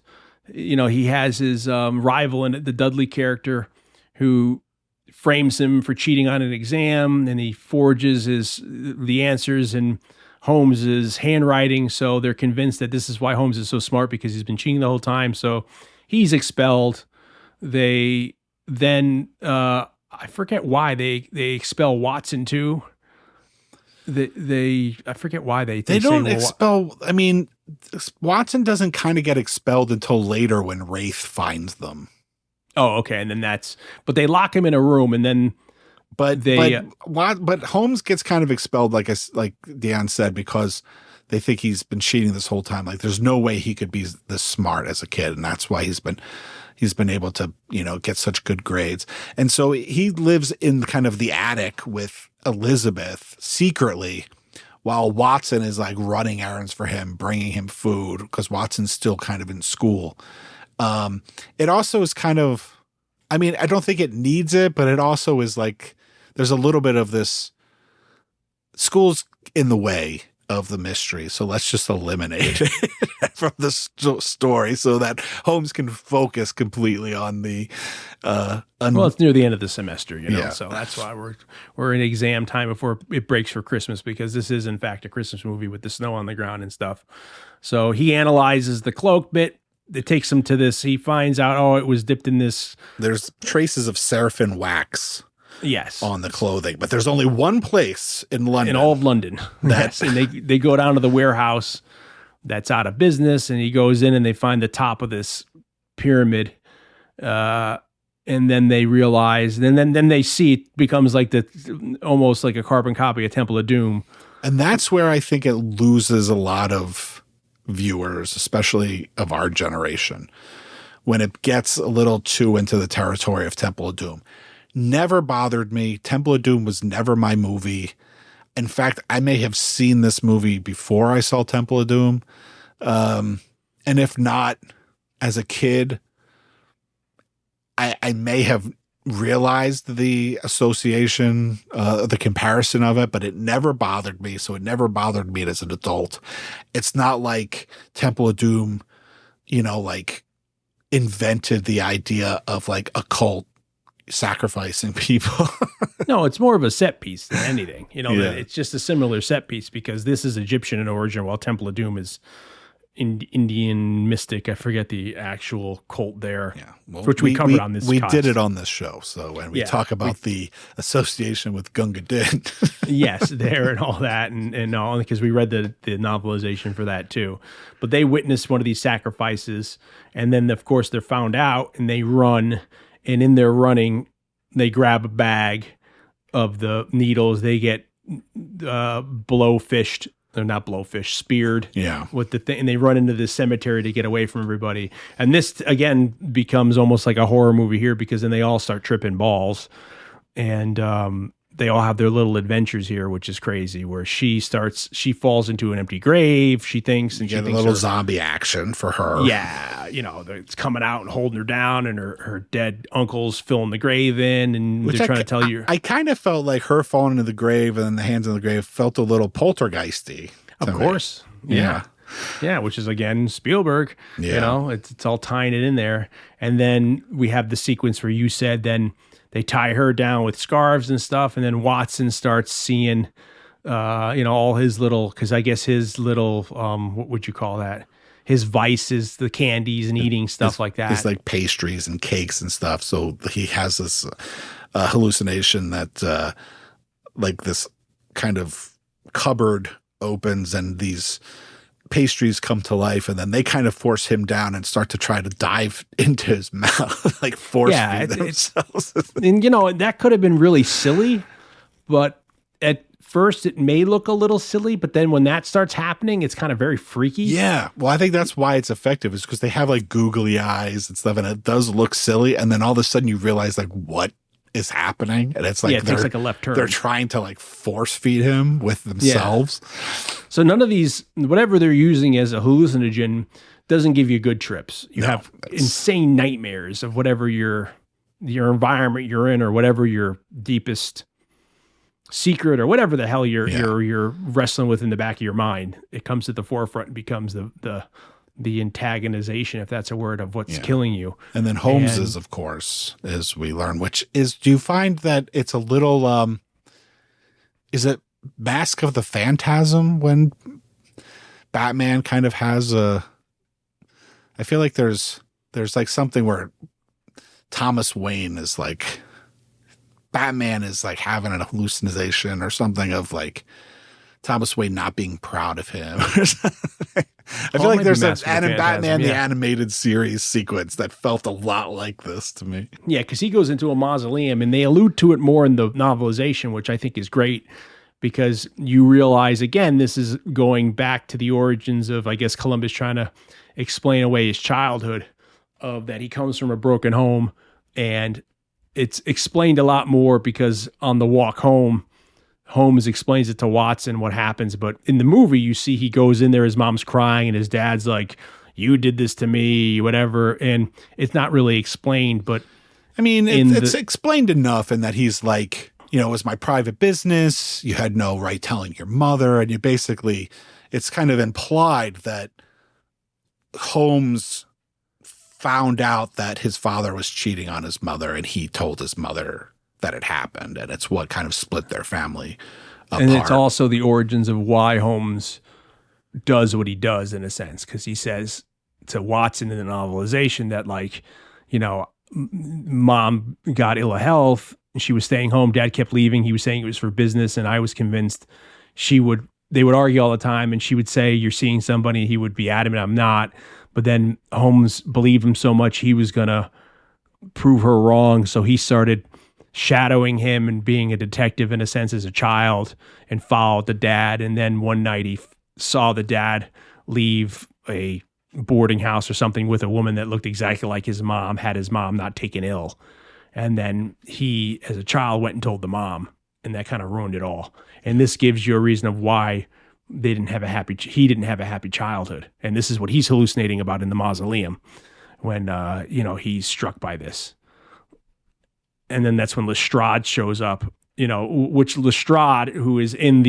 he has his rival in it, the Dudley character, who frames him for cheating on an exam, and he forges the answers in Holmes's handwriting. So they're convinced that this is why Holmes is so smart, because he's been cheating the whole time. So he's expelled. They then I forget why they expel Watson too. I forget why they don't expel. I mean, Watson doesn't kind of get expelled until later when Wraith finds them. Oh, okay. And then but they lock him in a room, and then but Holmes gets kind of expelled, like Dion said, because they think he's been cheating this whole time. Like there's no way he could be this smart as a kid, and that's why he's been able to get such good grades. And so he lives in kind of the attic with Elizabeth secretly, while Watson is like running errands for him, bringing him food, because Watson's still kind of in school. It also is kind of, I mean, I don't think it needs it, but it also is like, there's a little bit of this school's in the way of the mystery. So let's just eliminate it from the story so that Holmes can focus completely on the, well, it's near the end of the semester, so that's why we're in exam time before it breaks for Christmas, because this is in fact a Christmas movie with the snow on the ground and stuff. So he analyzes the cloak bit. It takes him to this. He finds out, oh, it was dipped in this. There's traces of paraffin wax. Yes. On the clothing, but there's only one place in London. In all of London. Yes. And they go down to the warehouse that's out of business, and he goes in and they find the top of this pyramid. And then they realize, and then they see it becomes like almost like a carbon copy of Temple of Doom. And that's where I think it loses a lot of viewers, especially of our generation, when it gets a little too into the territory of Temple of Doom. Never bothered me. Temple of Doom was never my movie. In fact, I may have seen this movie before I saw Temple of Doom. And if not, as a kid, I may have realized the association, the comparison of it, but it never bothered me. So it never bothered me as an adult. It's not like Temple of Doom, like invented the idea of like a cult sacrificing people. No, it's more of a set piece than anything. It's just a similar set piece, because this is Egyptian in origin, while Temple of Doom is Indian mystic. I forget the actual cult there, which we covered on this. We did it on this show. So when we talk about the association with Gunga Din, yes, there and all that, and all, because we read the novelization for that too. But they witnessed one of these sacrifices, and then of course they're found out, and they run. And in their running, they grab a bag of the needles. They get blowfished. They're not blowfish, speared. Yeah. With the thing, and they run into this cemetery to get away from everybody. And this again becomes almost like a horror movie here, because then they all start tripping balls, and they all have their little adventures here, which is crazy. Where she falls into an empty grave. She thinks, and she thinks a little zombie action for her. Yeah, it's coming out and holding her down, and her dead uncle's filling the grave in, and they're trying to tell you. I kind of felt like her falling into the grave and then the hands in the grave felt a little poltergeisty. Of course, yeah. Yeah, which is again Spielberg. Yeah. It's all tying it in there, and then we have the sequence where you said then. They tie her down with scarves and stuff, and then Watson starts seeing, all his little, because I guess his little, what would you call that? his vices, the candies and eating stuff like that. It's like pastries and cakes and stuff. So he has this hallucination that like this kind of cupboard opens and these pastries come to life, and then they kind of force him down and start to try to dive into his mouth, like force feed themselves. And that could have been really silly, but at first it may look a little silly, but then when that starts happening, it's kind of very freaky. Yeah. Well, I think that's why it's effective, is because they have like googly eyes and stuff, and it does look silly. And then all of a sudden you realize like what is happening. And it's like, it takes like a left turn. They're trying to like force feed him with themselves. Yeah. So none of these, whatever they're using as a hallucinogen, doesn't give you good trips. You have insane nightmares of whatever your environment you're in, or whatever your deepest secret, or whatever the hell you're wrestling with in the back of your mind. It comes to the forefront and becomes the antagonization, if that's a word, of what's killing you. And then Holmes's, of course, as we learn, which is, do you find that it's a little, is it Mask of the Phantasm when Batman kind of has I feel like there's like something where Thomas Wayne is like, Batman is like having a hallucination or something of like Thomas Wayne not being proud of him or something. I feel like there's an Batman the Animated Series sequence that felt a lot like this to me. Yeah, because he goes into a mausoleum, and they allude to it more in the novelization, which I think is great, because you realize, again, this is going back to the origins of, I guess, Columbus trying to explain away his childhood, of that he comes from a broken home, and it's explained a lot more because on the walk home, Holmes explains it to Watson what happens. But in the movie, you see he goes in there, his mom's crying, and his dad's like, "You did this to me," whatever. And it's not really explained, but I mean, it's explained enough in that he's like, it was my private business. You had no right telling your mother. And you basically, it's kind of implied that Holmes found out that his father was cheating on his mother, and he told his mother that it happened, and it's what kind of split their family apart. And it's also the origins of why Holmes does what he does, in a sense, because he says to Watson in the novelization that, like, mom got ill health, she was staying home, dad kept leaving, he was saying it was for business, and I was convinced they would argue all the time, and she would say, "You're seeing somebody," he would be adamant, "I'm not." But then Holmes believed him so much he was gonna prove her wrong, so he started shadowing him and being a detective in a sense as a child, and followed the dad. And then one night he saw the dad leave a boarding house or something with a woman that looked exactly like his mom, had his mom not taken ill. And then he, as a child, went and told the mom, and that kind of ruined it all. And this gives you a reason of why he didn't have a happy childhood. And this is what he's hallucinating about in the mausoleum when, he's struck by this. And then that's when Lestrade shows up, which Lestrade, who is in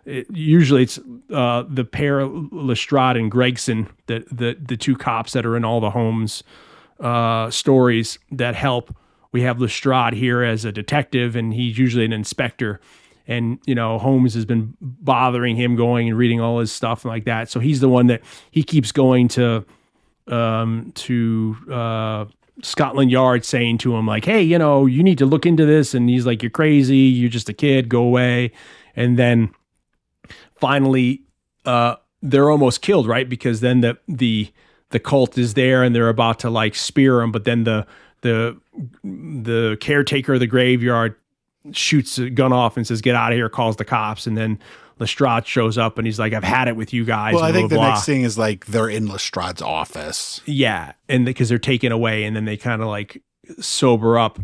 usually it's the pair, Lestrade and Gregson, the two cops that are in all the Holmes stories that help. We have Lestrade here as a detective, and he's usually an inspector. And, Holmes has been bothering him, going and reading all his stuff like that. So he's the one that he keeps going to Scotland Yard, saying to him, like, "Hey, you need to look into this." And he's like, "You're crazy. You're just a kid. Go away." And then finally, they're almost killed, right? Because then the cult is there, and they're about to like spear him. But then the caretaker of the graveyard shoots a gun off and says, "Get out of here," calls the cops. And then Lestrade shows up, and he's like, "I've had it with you guys." Well, I think the next thing is like they're in Lestrade's office. Yeah. And because they're taken away, and then they kind of like sober up,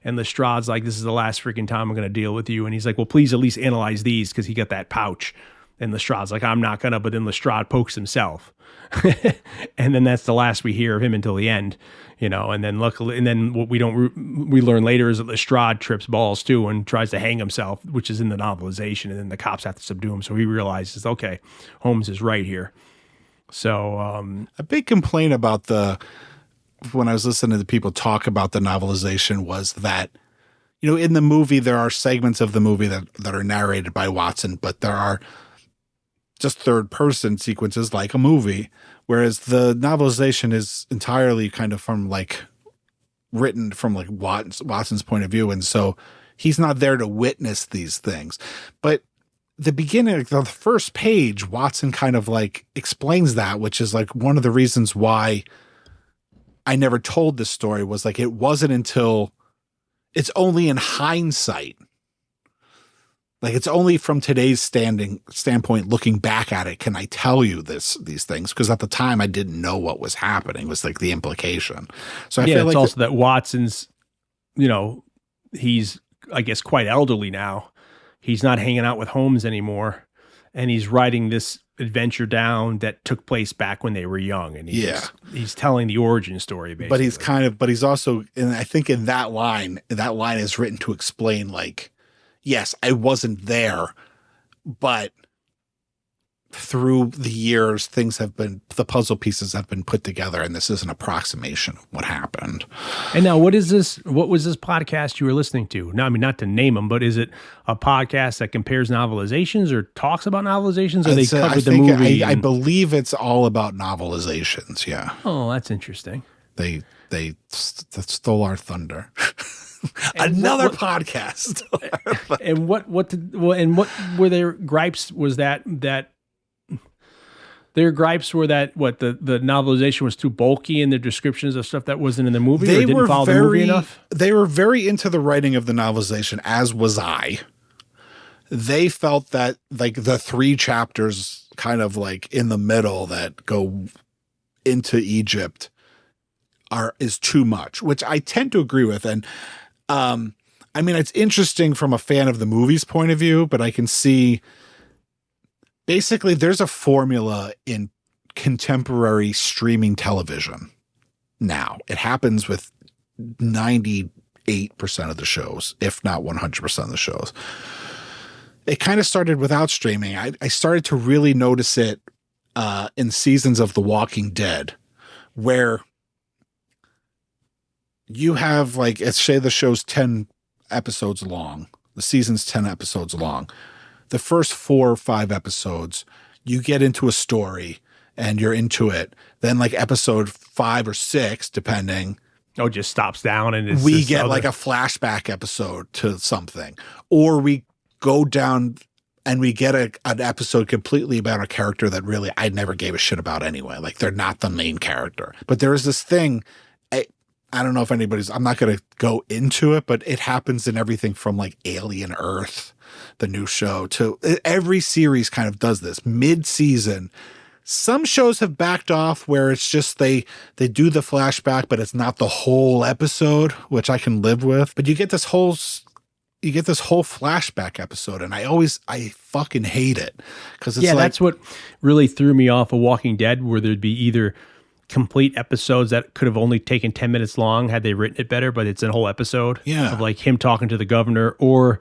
and Lestrade's like, "This is the last freaking time I'm going to deal with you." And he's like, "Well, please at least analyze these," because he got that pouch. And Lestrade's like, "I'm not gonna," but then Lestrade pokes himself. And then that's the last we hear of him until the end, and then luckily, and then what we learn later is that Lestrade trips balls too and tries to hang himself, which is in the novelization. And then the cops have to subdue him. So he realizes, okay, Holmes is right here. So, a big complaint about when I was listening to people talk about the novelization was that, in the movie, there are segments of the movie that are narrated by Watson, but there are just third person sequences like a movie, whereas the novelization is entirely kind of from like written from like Watson's point of view. And so he's not there to witness these things. But the beginning, like the first page, Watson kind of like explains that, which is like one of the reasons why I never told this story was like, it wasn't until it's only in hindsight. Like it's only from today's standpoint, looking back at it, can I tell you these things? Because at the time I didn't know what was happening, was like the implication. So I feel it's like also that Watson's, he's, I guess, quite elderly now. He's not hanging out with Holmes anymore. And he's writing this adventure down that took place back when they were young. And he's telling the origin story, basically. But he's also, and I think in that line is written to explain like, yes, I wasn't there, but through the years, the puzzle pieces have been put together, and this is an approximation of what happened. And now what was this podcast you were listening to? Now, I mean, not to name them, but is it a podcast that compares novelizations or talks about novelizations, or they covered the movie? I believe it's all about novelizations. Yeah. Oh, that's interesting. They stole our thunder. Another podcast. And what were their gripes? Was that their gripes were that the novelization was too bulky in their descriptions of stuff that wasn't in the movie, or didn't follow the movie enough? They were very into the writing of the novelization, as was I. They felt that like the 3 chapters kind of like in the middle that go into Egypt is too much, which I tend to agree with. And I mean, it's interesting from a fan of the movie's point of view, but I can see basically there's a formula in contemporary streaming television now. It happens with 98% of the shows, if not 100% of the shows. It kind of started without streaming. I started to really notice it in seasons of The Walking Dead, where you have like, let's say the show's 10 episodes long. The season's 10 episodes long. The first 4 or 5 episodes, you get into a story and you're into it. Then like episode 5 or 6, depending. Oh, it just stops down and we get like a flashback episode to something, or we go down and we get an episode completely about a character that really I never gave a shit about anyway. Like they're not the main character, but there is this thing. I don't know if I'm not going to go into it, but it happens in everything from like Alien Earth, the new show, to every series kind of does this mid-season. Some shows have backed off where it's just they do the flashback, but it's not the whole episode, which I can live with. But you get this whole flashback episode, and I fucking hate it, because it's that's what really threw me off of Walking Dead, where there'd be either complete episodes that could have only taken 10 minutes long had they written it better, but it's a whole episode of like him talking to the governor. Or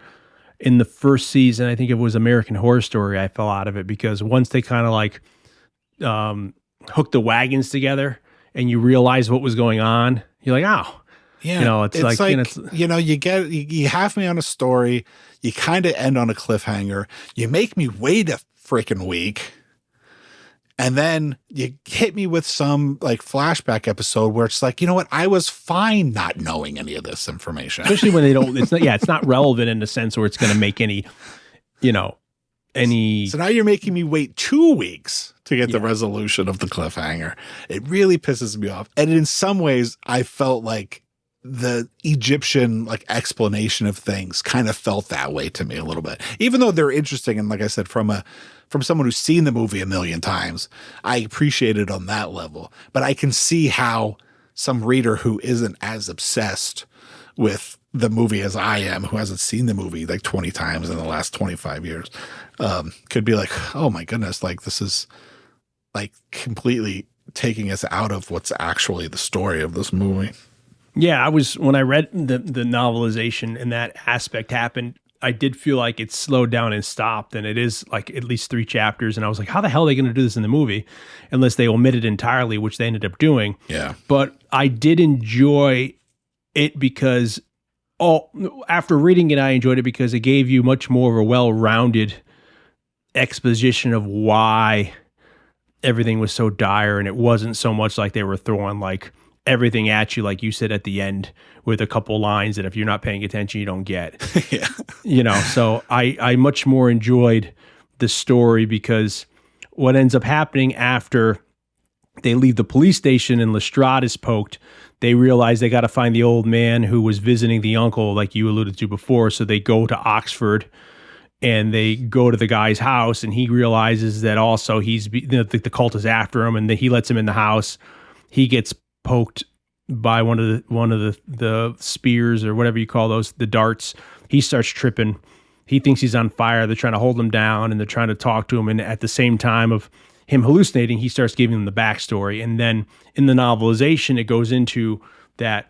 in the first season, I think it was American Horror Story, I fell out of it because once they kind of like hooked the wagons together and you realize what was going on, you're like, oh, yeah, it's like you have me on a story, you kind of end on a cliffhanger, you make me wait a freaking week, and then you hit me with some like flashback episode where it's like, you know what? I was fine not knowing any of this information. Especially when they don't, it's not relevant in the sense where it's going to make any. So now you're making me wait 2 weeks to get the resolution of the cliffhanger. It really pisses me off. And in some ways I felt like the Egyptian like explanation of things kind of felt that way to me a little bit, even though they're interesting. And like I said, from someone who's seen the movie a million times, I appreciate it on that level. But I can see how some reader who isn't as obsessed with the movie as I am, who hasn't seen the movie like 20 times in the last 25 years, could be like, oh my goodness, like this is like completely taking us out of what's actually the story of this movie. Yeah, when I read the novelization and that aspect happened, I did feel like it slowed down and stopped, and it is like at least 3 chapters. And I was like, how the hell are they going to do this in the movie unless they omit it entirely, which they ended up doing. Yeah. But I did enjoy it because after reading it, I enjoyed it because it gave you much more of a well-rounded exposition of why everything was so dire, and it wasn't so much like they were throwing like everything at you, like you said at the end, with a couple lines that if you're not paying attention, you don't get. Yeah. You know, so I much more enjoyed the story, because what ends up happening after they leave the police station and Lestrade is poked, they realize they got to find the old man who was visiting the uncle, like you alluded to before. So they go to Oxford and they go to the guy's house, and he realizes that also the cult is after him, and he lets him in the house. He gets poked by one of the spears, or whatever you call those, the darts. He starts tripping. He thinks he's on fire. They're trying to hold him down, and they're trying to talk to him. And at the same time of him hallucinating, he starts giving them the backstory. And then in the novelization, it goes into that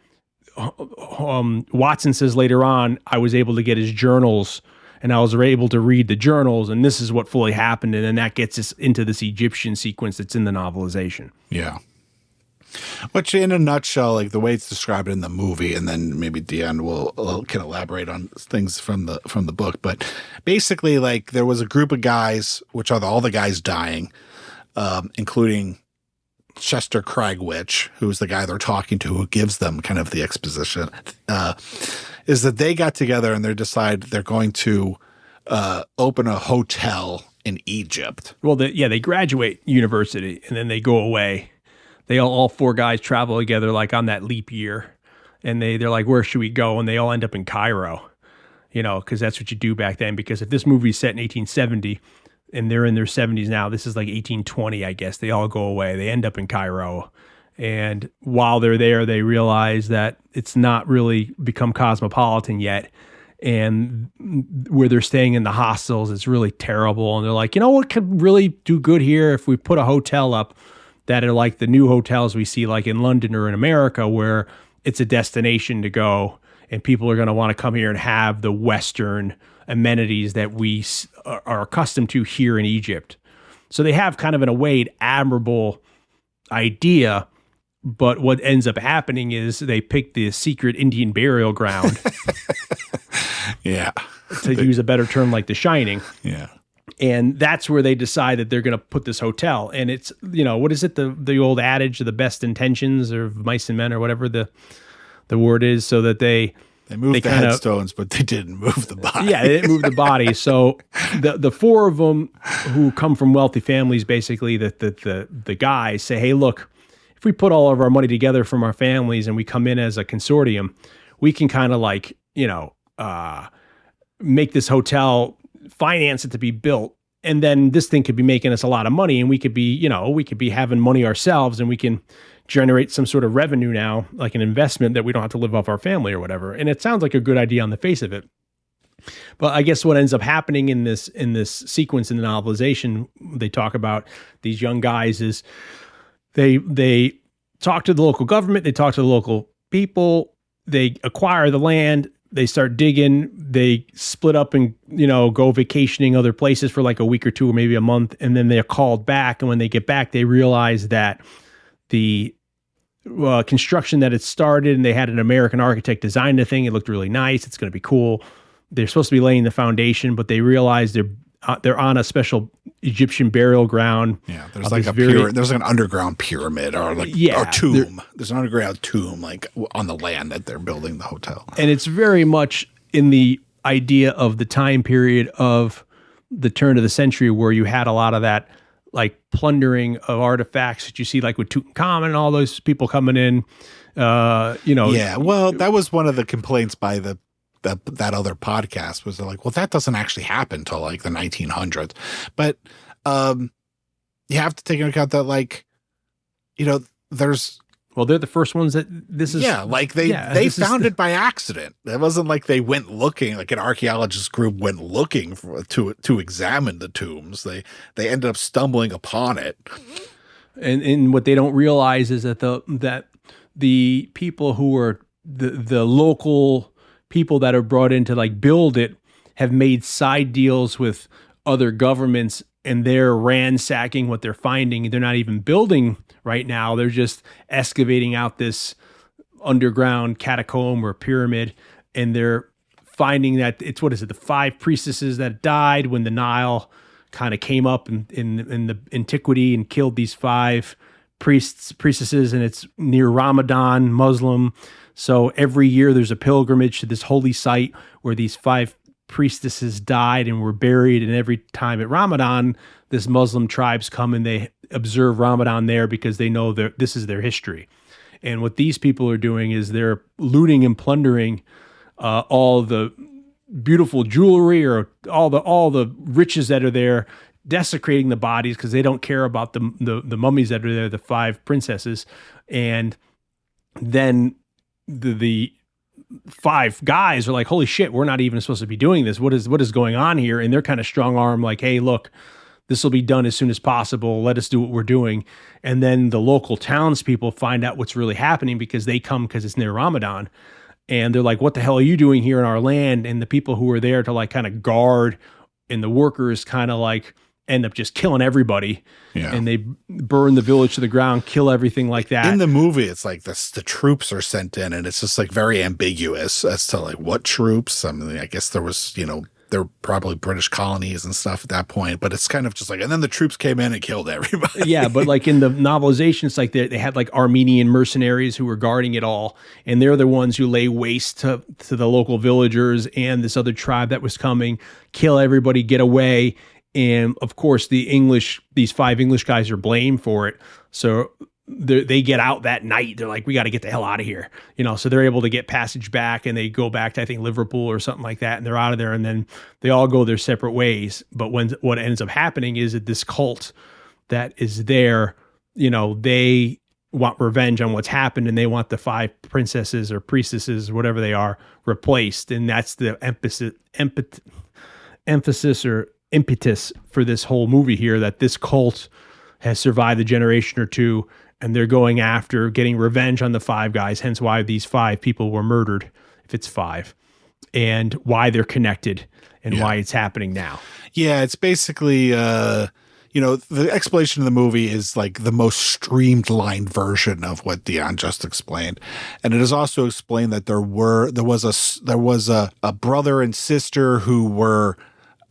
Watson says later on, I was able to get his journals, and I was able to read the journals, and this is what fully happened. And then that gets us into this Egyptian sequence that's in the novelization. Yeah. Which, in a nutshell, like the way it's described in the movie, and then maybe Dion can elaborate on things from the book. But basically, like, there was a group of guys, which are all the guys dying, including Chester Cragwitch, who's the guy they're talking to, who gives them kind of the exposition. Is that they got together and they decide they're going to open a hotel in Egypt. Well, they graduate university and then they go away. They all four guys travel together, like on that leap year, and they're like, where should we go? And they all end up in Cairo, you know, because that's what you do back then. Because if this movie's set in 1870 and they're in their 70s now, this is like 1820, I guess. They all go away. They end up in Cairo. And while they're there, they realize that it's not really become cosmopolitan yet. And where they're staying in the hostels, it's really terrible. And they're like, you know what could really do good here if we put a hotel up that are like the new hotels we see like in London or in America, where it's a destination to go and people are going to want to come here and have the Western amenities that we are accustomed to here in Egypt. So they have kind of, in a way, an admirable idea. But what ends up happening is they pick the secret Indian burial ground. Yeah. To use a better term, like The Shining. Yeah. And that's where they decide that they're going to put this hotel. And it's, you know, what is it? The old adage of the best intentions of mice and men, or whatever the word is, so that they moved the headstones, but they didn't move the body. Yeah, they didn't move the body. So the four of them who come from wealthy families, basically the guys say, hey, look, if we put all of our money together from our families and we come in as a consortium, we can kind of like, you know, make this hotel, finance it to be built. And then this thing could be making us a lot of money, and we could be having money ourselves, and we can generate some sort of revenue now, like an investment that we don't have to live off our family or whatever. And it sounds like a good idea on the face of it. But I guess what ends up happening in this sequence in the novelization, they talk about these young guys, is they talk to the local government, they talk to the local people, they acquire the land, they start digging, they split up and, you know, go vacationing other places for like a week or two or maybe a month. And then they're called back. And when they get back, they realize that the construction that had started, and they had an American architect design the thing. It looked really nice. It's going to be cool. They're supposed to be laying the foundation, but they realize they're on a special Egyptian burial ground. Yeah, there's like there's like an underground pyramid or like a tomb. There's an underground tomb like on the land that they're building the hotel. And it's very much in the idea of the time period of the turn of the century, where you had a lot of that like plundering of artifacts that you see like with Tutankhamun and all those people coming in, you know. Yeah, well, that was one of the complaints by that other podcast, was like, well, that doesn't actually happen till like the 1900s. But you have to take into account that, like, you know, they're the first ones that this is. Yeah, like they found it by accident. It wasn't like they went looking, like an archaeologist group went looking to examine the tombs. They ended up stumbling upon it. And what they don't realize is that the people who are the local people that are brought in to like build it have made side deals with other governments, and they're ransacking what they're finding. They're not even building right now. They're just excavating out this underground catacomb or pyramid, and they're finding that it's, what is it, the 5 priestesses that died when the Nile kind of came up in the antiquity and killed these 5 priestesses, and it's near Ramadan, Muslim. So every year there's a pilgrimage to this holy site where these 5 priestesses died and were buried. And every time at Ramadan, this Muslim tribes come and they observe Ramadan there because they know that this is their history. And what these people are doing is they're looting and plundering all the beautiful jewelry or all the riches that are there, desecrating the bodies because they don't care about the mummies that are there, the 5 princesses. And then the 5 guys are like, holy shit, we're not even supposed to be doing this. What is going on here? And they're kind of strong arm, like, hey, look, this will be done as soon as possible. Let us do what we're doing. And then the local townspeople find out what's really happening because they come because it's near Ramadan. And they're like, what the hell are you doing here in our land? And the people who are there to like kind of guard and the workers kind of like end up just killing everybody. Yeah. And they burn the village to the ground, kill everything like that. In the movie, it's like the troops are sent in, and it's just like very ambiguous as to like what troops. I mean, I guess there was, there were probably British colonies and stuff at that point, but it's kind of just like, and then the troops came in and killed everybody. Yeah, but like in the novelization, it's like they had like Armenian mercenaries who were guarding it all, and they're the ones who lay waste to the local villagers and this other tribe that was coming, kill everybody, get away. And of course, these 5 English guys are blamed for it. So they get out that night. They're like, we got to get the hell out of here. So they're able to get passage back, and they go back to, I think, Liverpool or something like that. And they're out of there, and then they all go their separate ways. But what ends up happening is that this cult that is there, they want revenge on what's happened, and they want the 5 princesses or priestesses, whatever they are, replaced. And that's the emphasis or impetus for this whole movie here, that this cult has survived a generation or two, and they're going after getting revenge on the 5 guys, hence why these 5 people were murdered, if it's 5, and why they're connected and why it's happening now. Yeah, it's basically, the explanation of the movie is like the most streamlined version of what Dion just explained. And it is also explained that there was a brother and sister who were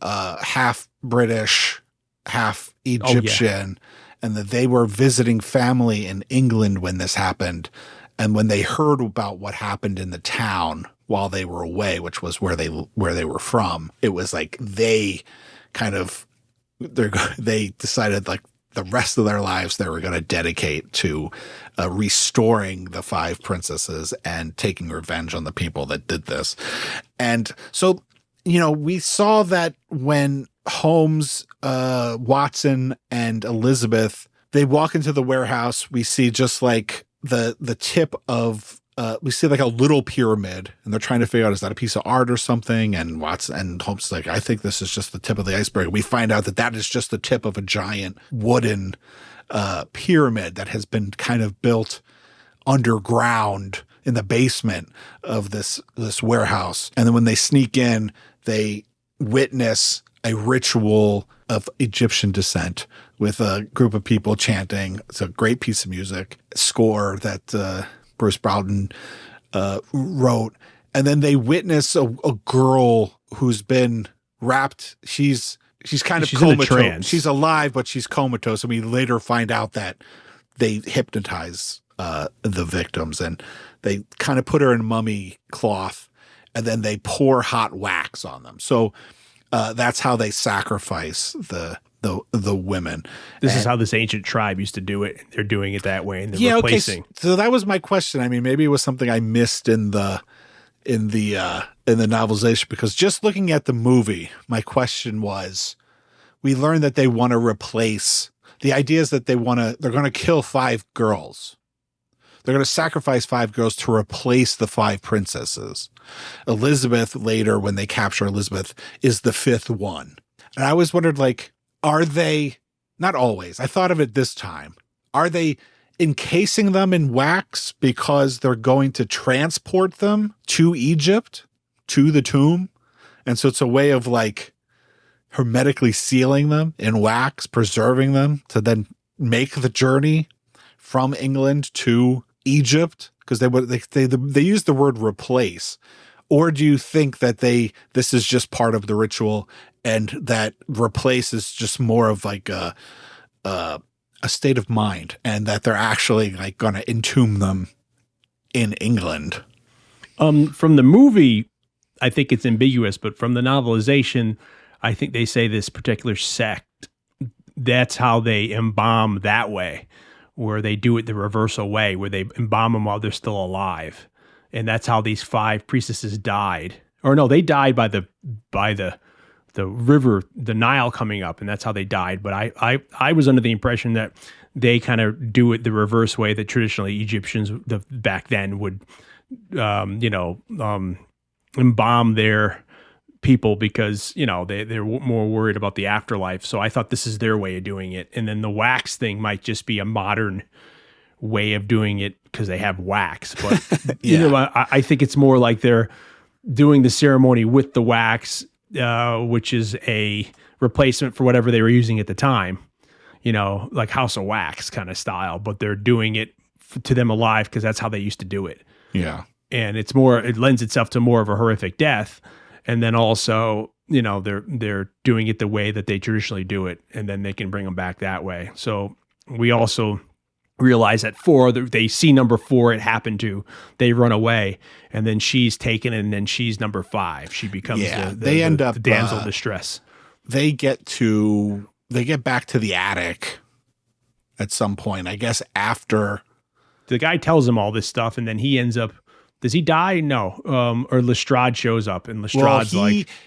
half British, half Egyptian, and that they were visiting family in England when this happened. And when they heard about what happened in the town while they were away, which was where they were from, it was like they decided like the rest of their lives they were going to dedicate to restoring the 5 princesses and taking revenge on the people that did this. And so, we saw that when Holmes, Watson, and Elizabeth, they walk into the warehouse, we see just like the tip of, we see like a little pyramid, and they're trying to figure out, is that a piece of art or something? And Watson and Holmes is like, I think this is just the tip of the iceberg. We find out that is just the tip of a giant wooden pyramid that has been kind of built underground in the basement of this warehouse. And then when they sneak in, they witness a ritual of Egyptian descent with a group of people chanting. It's a great piece of music, score that Bruce Broughton wrote. And then they witness a girl who's been wrapped. She's kind of comatose. She's alive, but she's comatose. And we later find out that they hypnotize the victims, and they kind of put her in mummy cloth, and then they pour hot wax on them. So that's how they sacrifice the women. This is how this ancient tribe used to do it. They're doing it that way, and they're replacing. Okay. So that was my question. I mean, maybe it was something I missed in the novelization, because just looking at the movie, my question was, we learned that they want to replace. The idea is that they're going to kill 5 girls. They're going to sacrifice 5 girls to replace the 5 princesses. Elizabeth later, when they capture Elizabeth, is the 5th one. And I always wondered, like, are they, not always, I thought of it this time, are they encasing them in wax because they're going to transport them to Egypt, to the tomb? And so it's a way of like hermetically sealing them in wax, preserving them to then make the journey from England to Egypt, because they use the word replace. Or do you think that this is just part of the ritual and that replaces just more of like a state of mind, and that they're actually like going to entomb them in England. From the movie, I think it's ambiguous, but from the novelization, I think they say this particular sect, that's how they embalm that way, where they do it the reversal way, where they embalm them while they're still alive. And that's how these 5 priestesses died. Or no, they died by the river, the Nile coming up, and that's how they died. But I was under the impression that they kind of do it the reverse way that traditionally Egyptians back then would, embalm their people because, they're more worried about the afterlife. So I thought this is their way of doing it. And then the wax thing might just be a modern way of doing it because they have wax. But, I think it's more like they're doing the ceremony with the wax, which is a replacement for whatever they were using at the time, like House of Wax kind of style, but they're doing it to them alive because that's how they used to do it. Yeah. And it lends itself to more of a horrific death. And then also, they're doing it the way that they traditionally do it, and then they can bring them back that way. So we also realize at 4, they see number 4 it happened to, they run away, and then she's taken, and then she's number 5. She becomes the damsel of distress. They get back to the attic at some point, I guess, after the guy tells him all this stuff, and then he ends up. Does he die? No. Or Lestrade shows up, and Lestrade's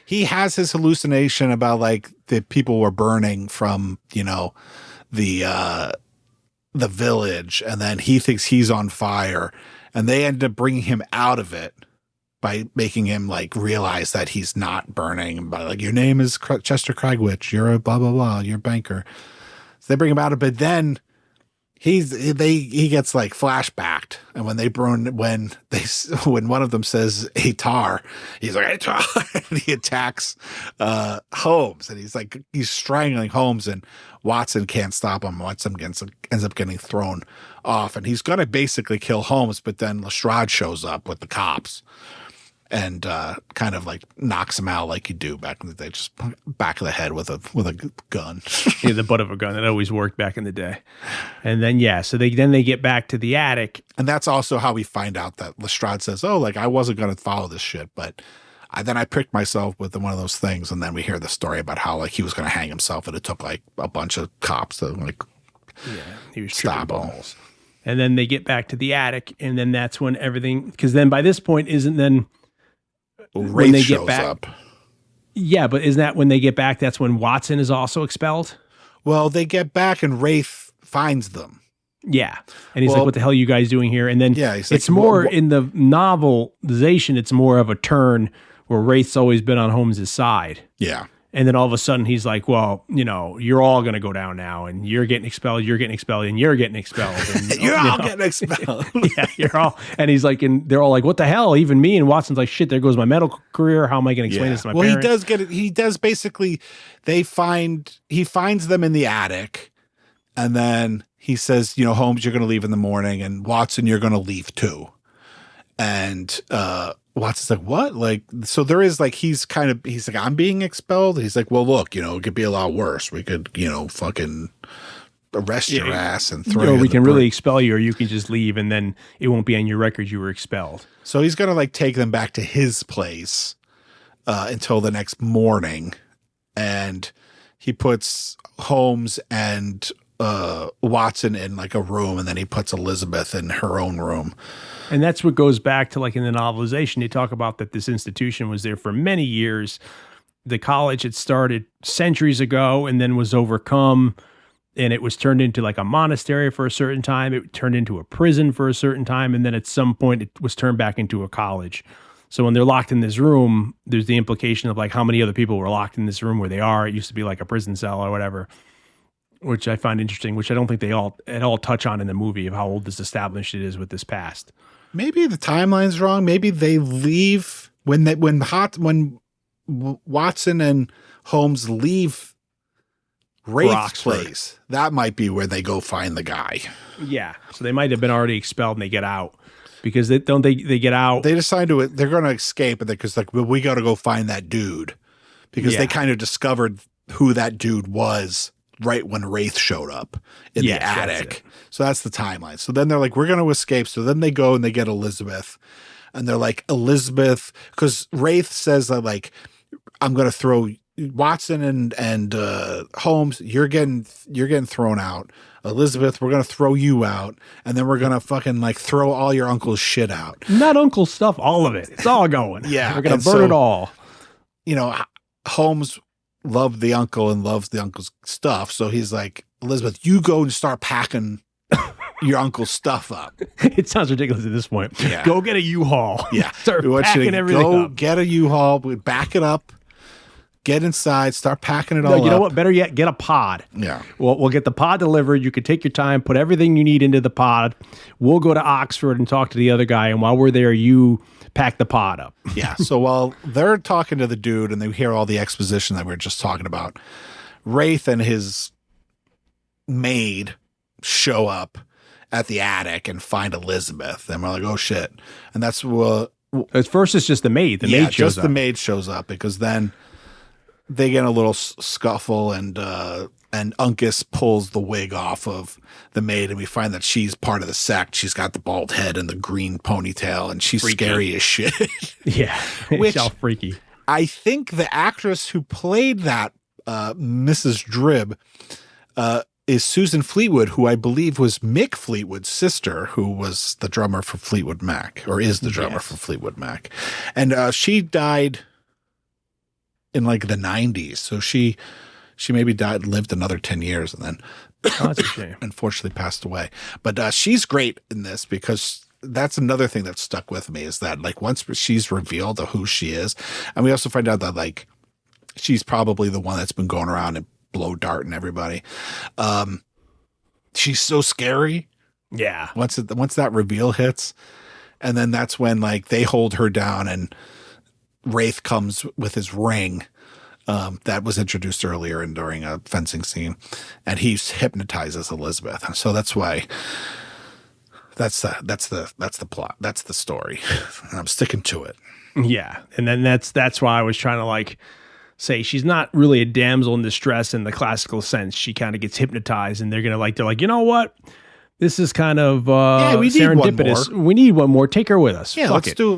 he has his hallucination about like the people were burning from, the village, and then he thinks he's on fire, and they end up bringing him out of it by making him like realize that he's not burning. By like, your name is Chester Cragwitch. You're a blah blah blah. You're a banker. So they bring him out of it, but then he gets like flashbacked, and when one of them says Atar, he's like Atar, and he attacks Holmes, and he's strangling Holmes, and Watson can't stop him. Watson ends up getting thrown off, and he's gonna basically kill Holmes, but then Lestrade shows up with the cops and kind of like knocks him out like you do back in the day, just back of the head with a gun. Yeah, the butt of a gun. That always worked back in the day. And then so they get back to the attic, and that's also how we find out that Lestrade says, "Oh, like I wasn't going to follow this shit, but I pricked myself with one of those things." And then we hear the story about how like he was going to hang himself, and it took like a bunch of cops to like he was stop him. Balls. And then they get back to the attic, and then that's when everything, because then by this point when they get back up. Yeah, but isn't that when they get back, that's when Watson is also expelled? Well, they get back and Wraith finds them. Yeah. And he's like, what the hell are you guys doing here? And then it's like, more in the novelization, it's more of a turn where Wraith's always been on Holmes' side. Yeah. And then all of a sudden he's like, well, you're all going to go down now, and you're getting expelled, and you're getting expelled. And you're all getting expelled. Yeah, you're all. And he's like, and they're all like, what the hell? Even me. And Watson's like, shit, there goes my medical career. How am I going to explain this to my parents? He does get it. He does basically, he finds them in the attic, and then he says, Holmes, you're going to leave in the morning, and Watson, you're going to leave too. And, Watson's like, what? Like, so there is like, he's like, I'm being expelled. He's like, well, look, it could be a lot worse. We could, fucking arrest your ass and throw you. We can really expel you, or you can just leave, and then it won't be on your record you were expelled. So he's going to like take them back to his place until the next morning. And he puts Holmes and Watson in like a room, and then he puts Elizabeth in her own room. And that's what goes back to like in the novelization, you talk about that this institution was there for many years. The college had started centuries ago and then was overcome, and it was turned into like a monastery for a certain time. It turned into a prison for a certain time. And then at some point it was turned back into a college. So when they're locked in this room, there's the implication of like how many other people were locked in this room where they are. It used to be like a prison cell or whatever, which I find interesting, which I don't think they all at all touch on in the movie of how old this established it is with this past. Maybe the timeline's wrong. Maybe they leave when Watson and Holmes leave Wraith's place. That might be where they go find the guy. Yeah. So they might have been already expelled and they get out because they get out. They decide they're going to escape, and because like, well, we got to go find that dude because they kind of discovered who that dude was right when Wraith showed up in the attic. So that's the timeline. So then they're like, we're going to escape. So then they go and they get Elizabeth, and they're like, Elizabeth, because Wraith says that, like, I'm going to throw Watson and Holmes, you're getting thrown out. Elizabeth, we're going to throw you out, and then we're going to fucking like throw all your uncle's shit out. Not uncle's stuff, all of it. It's all going. Yeah. We're going to burn it all. You know, Holmes loved the uncle and loves the uncle's stuff. So he's like, Elizabeth, you go and start packing your uncle's stuff up. It sounds ridiculous at this point. Yeah. Go get a U-Haul. Yeah. Start packing everything up. Get a U-Haul, back it up, get inside, start packing it all up. You know what? Better yet, get a pod. Yeah. We'll get the pod delivered. You can take your time, put everything you need into the pod. We'll go to Oxford and talk to the other guy. And while we're there, you pack the pod up. Yeah. So while they're talking to the dude and they hear all the exposition that we were just talking about, Wraith and his maid show up at the attic and find Elizabeth. And we're like, oh shit. And that's what. At first, it's just the maid. The maid shows up. The maid shows up, because then they get in a little scuffle, and Uncas pulls the wig off of the maid, and we find that she's part of the sect. She's got the bald head and the green ponytail, and she's scary as shit. Yeah, Which, all freaky. I think the actress who played that Mrs. Dribb is Susan Fleetwood, who I believe was Mick Fleetwood's sister, who was the drummer for Fleetwood Mac, or is the drummer for Fleetwood Mac. And she died in like the 90s. So she maybe lived another 10 years, and then that's a shame. Unfortunately passed away. But she's great in this, because that's another thing that stuck with me, is that like once she's revealed who she is, and we also find out that like she's probably the one that's been going around and blow darting everybody. She's so scary. Yeah. Once that reveal hits, and then that's when like they hold her down, and Wraith comes with his ring that was introduced earlier and during a fencing scene, and he hypnotizes Elizabeth. And so that's why that's the plot. That's the story. And I'm sticking to it. Yeah. And then that's why I was trying to like say she's not really a damsel in distress in the classical sense. She kind of gets hypnotized, and they're like, you know what? This is kind of we serendipitous. We need one more. Take her with us. Yeah, let's do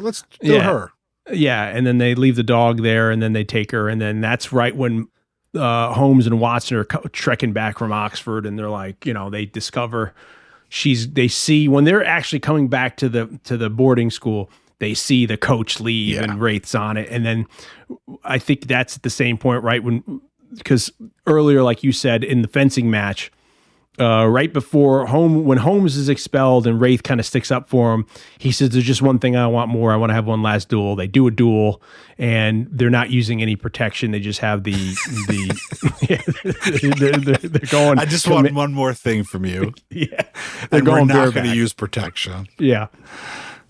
her. Yeah, and then they leave the dog there, and then they take her, and then that's right when Holmes and Watson are trekking back from Oxford, and they're like, they discover they see when they're actually coming back to the boarding school, they see the coach leave and Wraith's on it, and then I think that's at the same point, right, because earlier, like you said, in the fencing match, right before when Holmes is expelled and Wraith kind of sticks up for him, he says, there's just one thing I want more. I want to have one last duel. They do a duel, and they're not using any protection. They just have they're going. I just want one more thing from you. Yeah. We're not going to use protection. Yeah.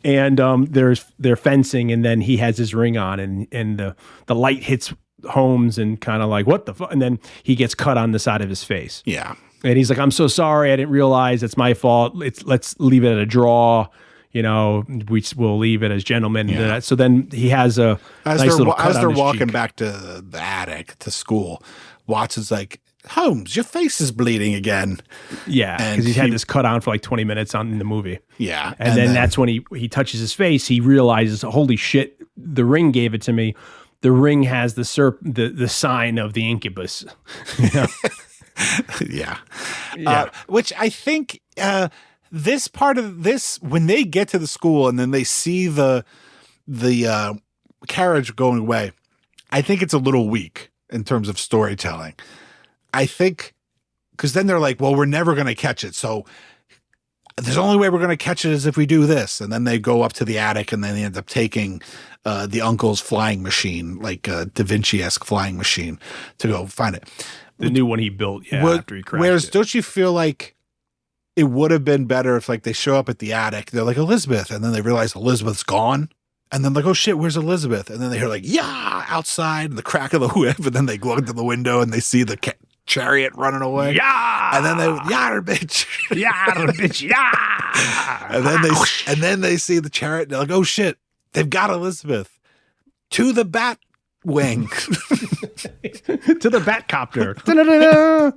And they're fencing, and then he has his ring on, and the light hits Holmes and kind of like, what the fuck? And then he gets cut on the side of his face. Yeah. And he's like, I'm so sorry. I didn't realize. It's my fault. Let's leave it at a draw. We'll leave it as gentlemen. Yeah. So then he has a nice little cut as they're on his walking cheek. back to the attic to school, Watson's like, Holmes, your face is bleeding again. Yeah, because he's had this cut on for like 20 minutes in the movie. Yeah. And then that's when he touches his face. He realizes, holy shit, the ring gave it to me. The ring has the sign of the incubus. Yeah. Which I think this part of this, when they get to the school and then they see the carriage going away, I think it's a little weak in terms of storytelling. I think because then they're like, well, we're never going to catch it. So there's only way we're going to catch it is if we do this. And then they go up to the attic, and then they end up taking the uncle's flying machine, like a Da Vinci-esque flying machine, to go find it. The new one he built, after he crashed Whereas, it. don't you feel like it would have been better if, like, they show up at the attic, they're like, Elizabeth, and then they realize Elizabeth's gone, and then like, oh shit, where's Elizabeth? And then they hear like, yeah, outside, and the crack of the whip, and then they go into the window and they see the chariot running away. Yeah, and then they, yeah, bitch, yeah, bitch, yeah, and then they see the chariot, and they're like, oh shit, they've got Elizabeth to the bat wing. To the Batcopter. Da-da-da-da.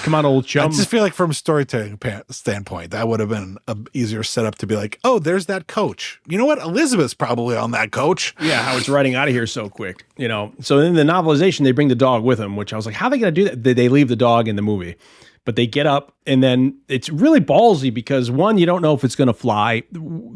Come on, old chum. I just feel like from a storytelling standpoint, that would have been an easier setup to be like, oh, there's that coach. You know what? Elizabeth's probably on that coach. Yeah, how it's riding out of here so quick, So in the novelization, they bring the dog with them, which I was like, how are they going to do that? They leave the dog in the movie. But they get up, and then it's really ballsy because, one, you don't know if it's going to fly.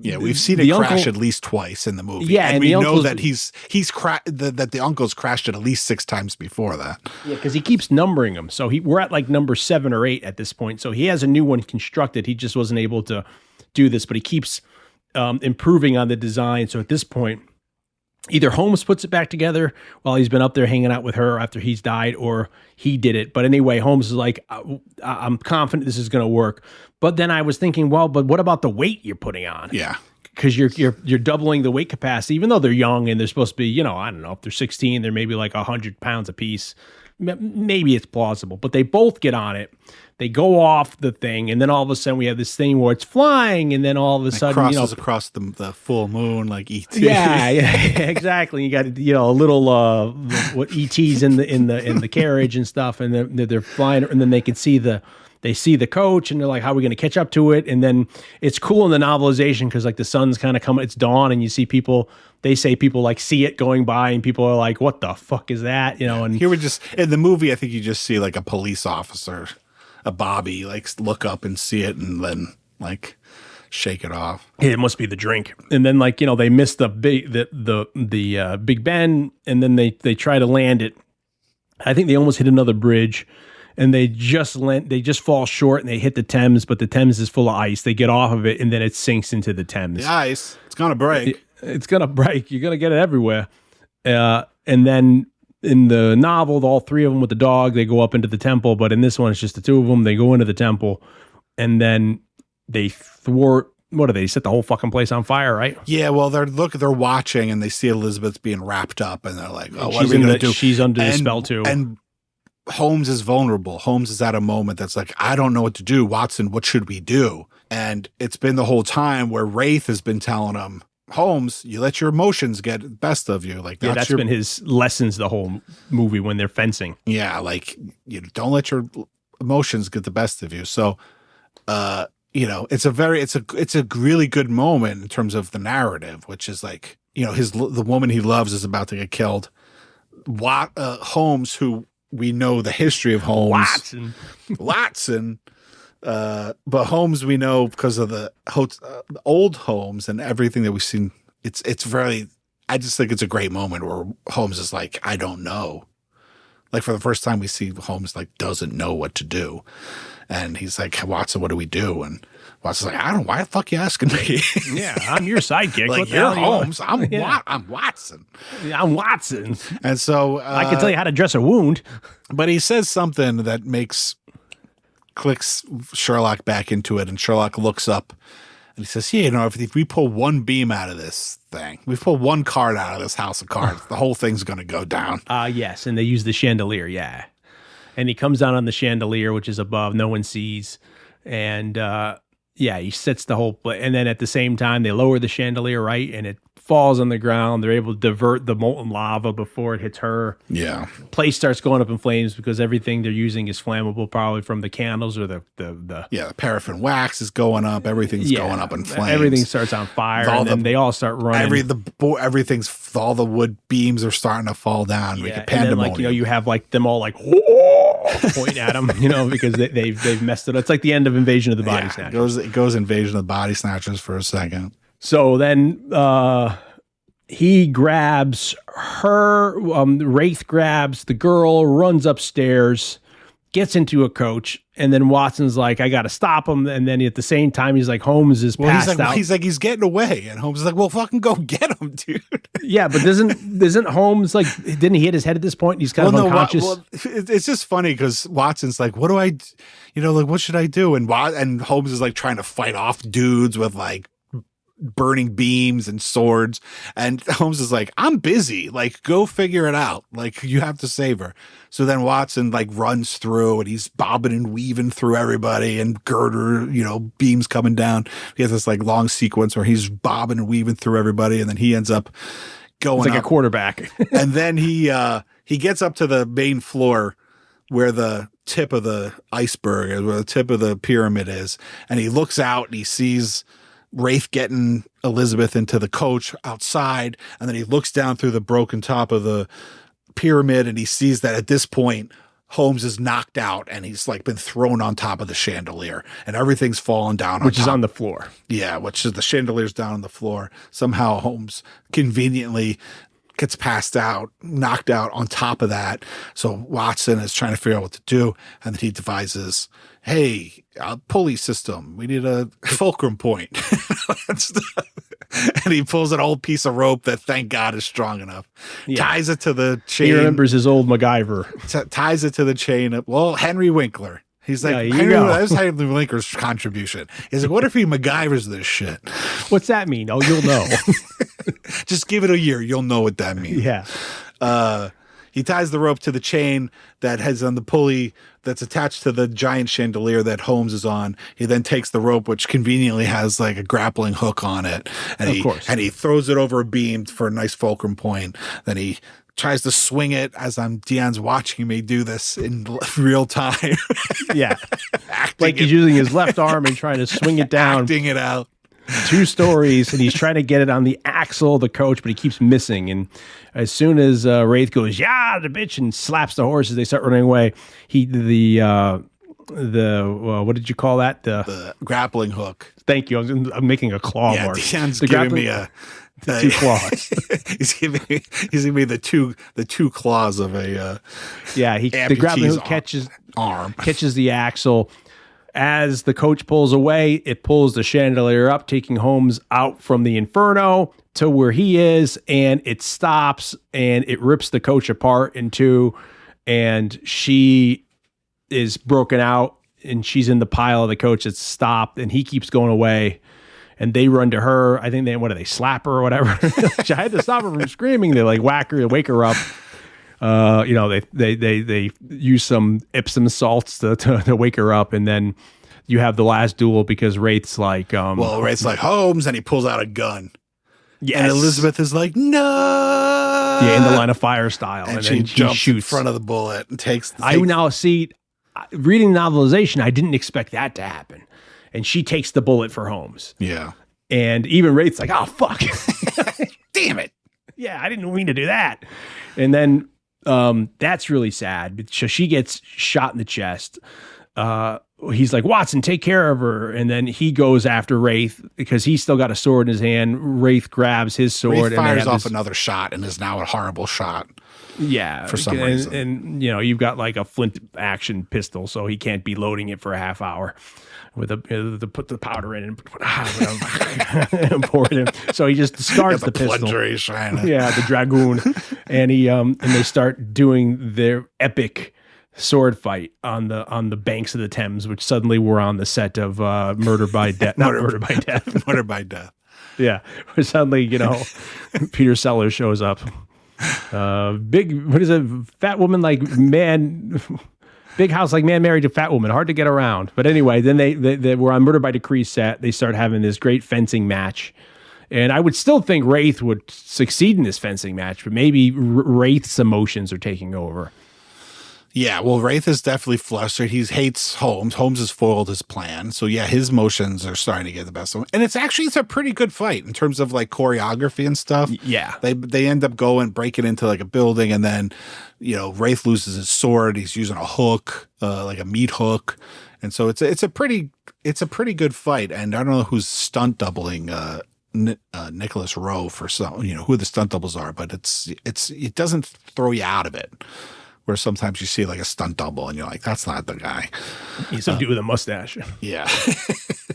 Yeah, we've seen it crash at least twice in the movie. Yeah, and we know that that the uncle's crashed it at least 6 times before that. Yeah, because he keeps numbering them. So we're at like number 7 or 8 at this point. So he has a new one constructed. He just wasn't able to do this, but he keeps improving on the design. So at this point, either Holmes puts it back together while he's been up there hanging out with her after he's died, or he did it. But anyway, Holmes is like, I'm confident this is going to work. But then I was thinking, well, but what about the weight you're putting on? Yeah. Because you're doubling the weight capacity, even though they're young and they're supposed to be, I don't know, if they're 16, they're maybe like 100 pounds apiece. Maybe it's plausible, but they both get on it. They go off the thing, and then all of a sudden we have this thing where it's flying, and then all of a sudden, crosses across the full moon like ET. Yeah, exactly. You got a little what ET's in the carriage and stuff, and they're flying, and then they can see the coach, and they're like, how are we going to catch up to it? And then it's cool in the novelization because like the sun's kind of coming, it's dawn, and you see people. They say people like see it going by, and people are like, what the fuck is that? And here we just in the movie, I think you just see like a police officer, a Bobby, like look up and see it, and then like shake it off. It must be the drink. And then they miss the Big Ben, and then they try to land it. I think they almost hit another bridge, and they just fall short, and they hit the Thames, but the Thames is full of ice. They get off of it, and then it sinks into the Thames. The ice, it's gonna break. It's gonna break. You're gonna get it everywhere. And then in the novel, all 3 of them with the dog, they go up into the temple. But in this one, it's just the 2 of them. They go into the temple, and then they thwart. What do they set the whole fucking place on fire? Right? Yeah. Well, they're watching, and they see Elizabeth being wrapped up, and they're like, "Oh, what are we gonna do?" She's under the spell too. And Holmes is vulnerable. Holmes is at a moment that's like, "I don't know what to do, Watson. What should we do?" And it's been the whole time where Wraith has been telling him, Holmes, you let your emotions get the best of you. Like that's been his lessons the whole movie when they're fencing. Yeah, like you don't let your emotions get the best of you. So, it's a really good moment in terms of the narrative, which is like the woman he loves is about to get killed. Holmes, who we know the history of Holmes, Watson. But Holmes, we know because of the old Holmes and everything that we've seen. It's very. I just think it's a great moment where Holmes is like, I don't know. Like for the first time, we see Holmes like doesn't know what to do, and he's like, Watson, what do we do? And Watson's like, I don't. Why the fuck you asking me? Yeah, I'm your sidekick. Like you're Holmes. I'm Watson. I'm Watson. And so I can tell you how to dress a wound. But he says something that clicks Sherlock back into it, and Sherlock looks up and he says, yeah, if we pull one beam out of this thing, we pull one card out of this house of cards, the whole thing's going to go down. Yes, and they use the chandelier, yeah. And he comes down on the chandelier, which is above, no one sees, and he sets the whole, and then at the same time, they lower the chandelier, right, and it falls on the ground. They're able to divert the molten lava before it hits her. Yeah. Place starts going up in flames because everything they're using is flammable, probably from the candles or the the paraffin wax is going up. Everything's going up in flames. Everything starts on fire, and then they all start running. All the wood beams are starting to fall down. Yeah, pandemonium. And then, you have like them all like pointing at them, because they've messed it up. It's like the end of Invasion of the Body Snatchers. It goes Invasion of the Body Snatchers for a second. So then he grabs her, Wraith grabs the girl, runs upstairs, gets into a coach, and then Watson's like, I got to stop him. And then at the same time, he's like, Holmes is passed out. He's getting away. And Holmes is like, well, fucking go get him, dude. Yeah, but isn't Holmes like, didn't he hit his head at this point? He's kind of unconscious. It's just funny because Watson's like, what do I, what should I do? And Holmes is like trying to fight off dudes with like burning beams and swords, and Holmes is like, I'm busy, like go figure it out, like you have to save her. So then Watson like runs through, and he's bobbing and weaving through everybody, and girder, beams coming down. He has this like long sequence where he's bobbing and weaving through everybody, and then he ends up going it's like up. A quarterback. And then he he gets up to the main floor where the tip of the iceberg is, where the tip of the pyramid is, and he looks out and he sees Wraith getting Elizabeth into the coach outside, and then he looks down through the broken top of the pyramid and he sees that at this point Holmes is knocked out and he's like been thrown on top of the chandelier and everything's fallen down, which is on the floor. Yeah, which is the chandelier's down on the floor. Somehow Holmes conveniently gets passed out, knocked out on top of that. So Watson is trying to figure out what to do, and then he devises, hey, pulley system, we need a fulcrum point. And he pulls an old piece of rope that, thank God, is strong enough. Yeah. Ties it to the chain. He remembers his old MacGyver. Ties it to the chain. Well, Henry Winkler. He's like, that's Henry Winkler's contribution. He's like, what if he MacGyvers this shit? What's that mean? Oh, you'll know. Just give it a year. You'll know what that means. Yeah. He ties the rope to the chain that has on the pulley that's attached to the giant chandelier that Holmes is on. He then takes the rope, which conveniently has like a grappling hook on it. And he throws it over a beam for a nice fulcrum point. Then he tries to swing it as Dion's watching me do this in real time. Yeah. Like he's using his left arm and trying to swing it down. Acting it out. 2 stories, and he's trying to get it on the axle of the coach, but he keeps missing. And as soon as Wraith goes, yeah, the bitch, and slaps the horses, they start running away. What did you call that? The grappling hook. Thank you. I'm making a claw mark. Dion's giving me the 2 claws. he's giving me the two claws of a the grappling hook catches the axle. As the coach pulls away, it pulls the chandelier up, taking Holmes out from the inferno to where he is, and it stops, and it rips the coach apart in 2, and she is broken out, and she's in the pile of the coach that's stopped, and he keeps going away, and they run to her. I think they slap her or whatever. I had to stop her from screaming. They like whack her, wake her up. They use some Epsom salts to wake her up, and then you have the last duel because Wraith's like, Wraith's like Holmes, and he pulls out a gun. Yes. And Elizabeth is like, no. Yeah, in the line of fire style, and then she jumps shoots in front of the bullet and takes. I now see, reading the novelization, I didn't expect that to happen, and she takes the bullet for Holmes. Yeah, and even Wraith's like, oh fuck, damn it. Yeah, I didn't mean to do that, and then. That's really sad. So she gets shot in the chest. He's like, Watson, take care of her. And then he goes after Wraith because he's still got a sword in his hand. Wraith grabs his sword. Wraith fires off another shot and is now a horrible shot. Yeah. For some reason. And, you've got like a flint action pistol, so he can't be loading it for a half hour. With to put the powder in and pour it in. So he just discards the pistol. Yeah, the dragoon. And they start doing their epic sword fight on the banks of the Thames, which suddenly were on the set of Murder by Death. Not Murder by Death. Murder by Death. Yeah. Where suddenly, Peter Sellers shows up. Big, what is it? Fat woman like man. Big house like man married to fat woman. Hard to get around. But anyway, then they were on Murder by Decree set. They start having this great fencing match. And I would still think Wraith would succeed in this fencing match, but maybe Wraith's emotions are taking over. Yeah, well, Wraith is definitely flustered. He hates Holmes. Holmes has foiled his plan. So, yeah, his emotions are starting to get the best of him. And it's a pretty good fight in terms of, like, choreography and stuff. Yeah. They end up breaking into, like, a building, and then, Wraith loses his sword. He's using a hook, like a meat hook. And so it's a pretty good fight. And I don't know who's stunt doubling Nicholas Rowe for some, who the stunt doubles are, but it doesn't throw you out of it. Where sometimes you see like a stunt double and you're like, that's not the guy. He's a dude with a mustache. Yeah.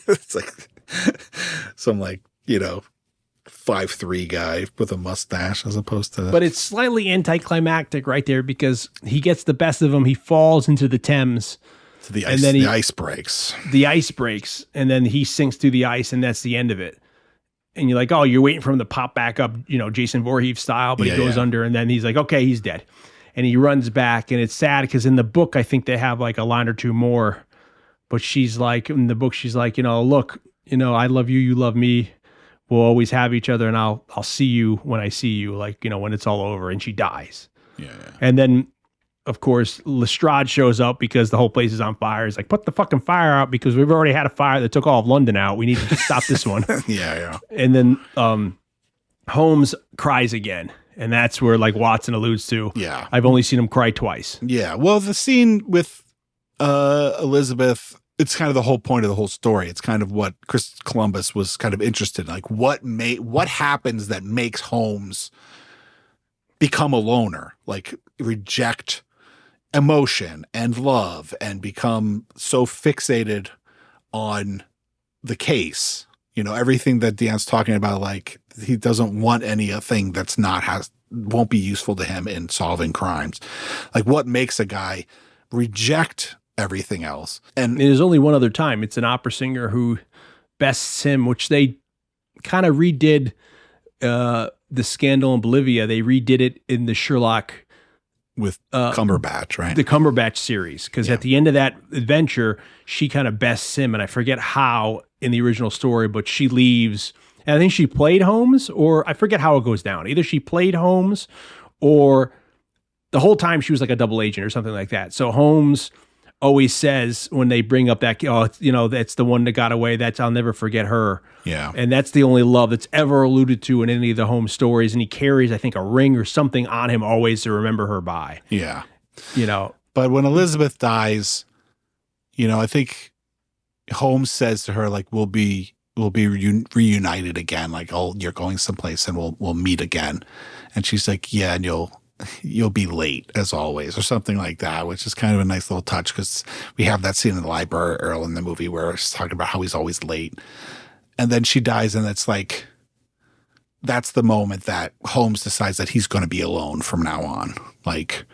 It's like some 5'3" guy with a mustache as opposed to. But it's slightly anticlimactic right there because he gets the best of him. He falls into the Thames. To the ice, and then the ice breaks. The ice breaks, and then he sinks through the ice, and that's the end of it. And you're like, oh, you're waiting for him to pop back up, Jason Voorhees style, but he goes under, and then he's like, okay, he's dead. And he runs back, and it's sad because in the book, I think they have like a line or two more. But she's like, in the book, she's like, look, I love you, you love me. We'll always have each other, and I'll see you when I see you, like, when it's all over. And she dies. Yeah. And then, of course, Lestrade shows up because the whole place is on fire. He's like, put the fucking fire out because we've already had a fire that took all of London out. We need to stop this one. Yeah. And then Holmes cries again. And that's where, like Watson alludes to, Yeah. I've only seen him cry twice. Yeah. Well, the scene with Elizabeth, it's kind of the whole point of the whole story. It's kind of what Chris Columbus was kind of interested in. Like what happens that makes Holmes become a loner, like reject emotion and love and become so fixated on the case. You know, everything that Dion's talking about, like he doesn't want anything that's won't be useful to him in solving crimes. Like what makes a guy reject everything else? And there's only one other time. It's an opera singer who bests him, which they kind of redid the Scandal in Bolivia. They redid it in the Sherlock with Cumberbatch, right? The Cumberbatch series. Because at the end of that adventure, she kind of bests him, and I forget how in the original story, but she leaves. And I think she played Holmes, or I forget how it goes down. Either she played Holmes, or the whole time she was like a double agent or something like that. So Holmes always says when they bring up that, that's the one that got away. I'll never forget her. Yeah. And that's the only love that's ever alluded to in any of the Holmes stories. And he carries, I think, a ring or something on him always to remember her by. Yeah. But when Elizabeth dies, I think Holmes says to her, like, we'll be reunited again. Like, oh, you're going someplace and we'll meet again. And she's like, yeah, and you'll be late as always, or something like that, which is kind of a nice little touch because we have that scene in the library early in the movie where she's talking about how he's always late. And then she dies, and it's like, that's the moment that Holmes decides that he's going to be alone from now on. Like,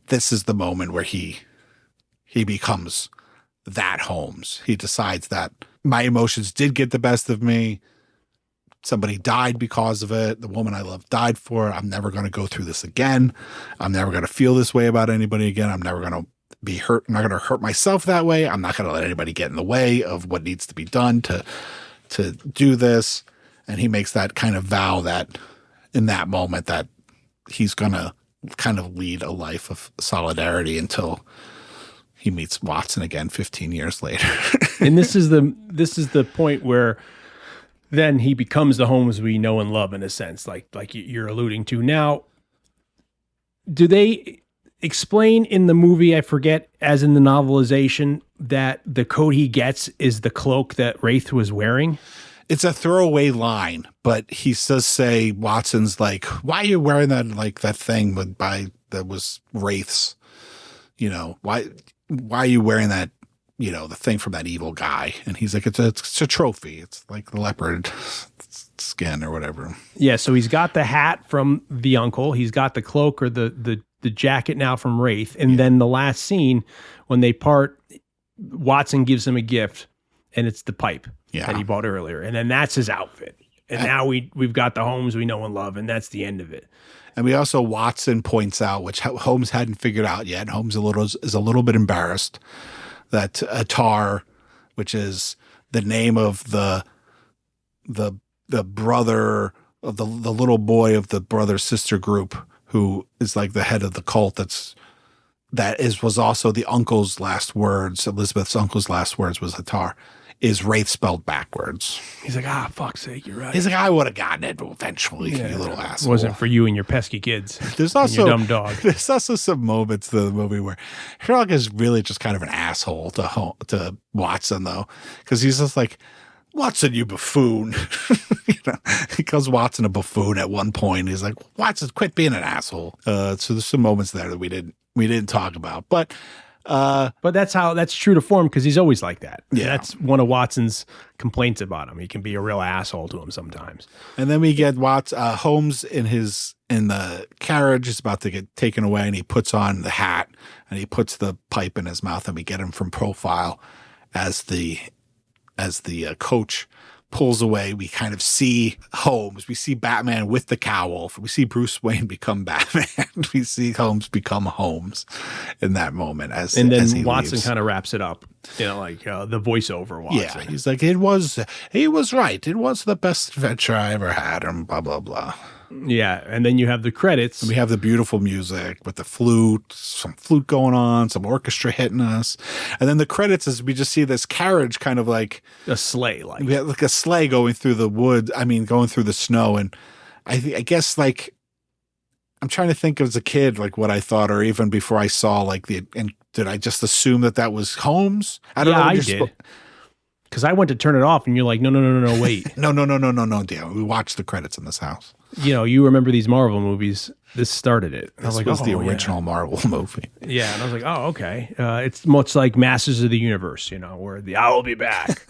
this is the moment where he becomes that Holmes. He decides that my emotions did get the best of me. Somebody died because of it. The woman I love died for it. I'm never going to go through this again. I'm never going to feel this way about anybody again. I'm never going to be hurt. I'm not going to hurt myself that way. I'm not going to let anybody get in the way of what needs to be done to do this. And he makes that kind of vow that in that moment that he's going to kind of lead a life of solidarity until he meets Watson again 15 years later. And this is the point where then he becomes the Holmes we know and love, in a sense, like you're alluding to. Now, do they explain in the movie, I forget, as in the novelization, that the coat he gets is the cloak that Wraith was wearing? It's a throwaway line, but he does say, Watson's like, why are you wearing that, like that thing that was Wraith's? Why are you wearing that, the thing from that evil guy? And he's like, it's a trophy. It's like the leopard skin or whatever. Yeah, so he's got the hat from the uncle. He's got the cloak or the jacket now from Wraith. And then the last scene, when they part, Watson gives him a gift, and it's the pipe that he bought earlier. And then that's his outfit. And now we've got the Holmes we know and love, and that's the end of it. And we also, Watson points out, which Holmes hadn't figured out yet. Holmes is a little bit embarrassed that Attar, which is the name of the brother of the little boy of the brother sister group, who is like the head of the cult. Was also the uncle's last words. Elizabeth's uncle's last words was Attar. Is Wraith spelled backwards? He's like, fuck's sake, you're right. He's like, I would have gotten it eventually, you little asshole. It wasn't for you and your pesky kids. There's also your dumb dog. There's also some moments in the movie where Sherlock is really just kind of an asshole to Watson, though, because he's just like, Watson, you buffoon. He calls Watson a buffoon at one point. He's like, Watson, quit being an asshole. So there's some moments there that we didn't talk about, but that's true to form, because he's always like that. Yeah. That's one of Watson's complaints about him. He can be a real asshole to him sometimes. And then we get Holmes in the carriage is about to get taken away, and he puts on the hat and he puts the pipe in his mouth, and we get him from profile as the coach pulls away. We kind of see Holmes. We see Batman with the cowl. We see Bruce Wayne become Batman. We see Holmes become Holmes in that moment. And then Watson kind of wraps it up, the voiceover Watson. Yeah, he's like, he was right. It was the best adventure I ever had, and blah, blah, blah. Yeah, and then you have the credits. And we have the beautiful music with the flute, some flute going on, some orchestra hitting us. And then the credits is we just see this carriage kind of like a sleigh, we have like a sleigh going through the wood. I mean, going through the snow. And I guess like I'm trying to think as a kid, like what I thought, or even before I saw like and did I just assume that was Holmes? I don't know. I did. Because I went to turn it off, and you're like, no, wait. No, Dan. We watched the credits in this house. You remember these Marvel movies. This started it. This was the original Marvel movie. Yeah, and I was like, oh, okay. It's much like Masters of the Universe, where the I'll be back,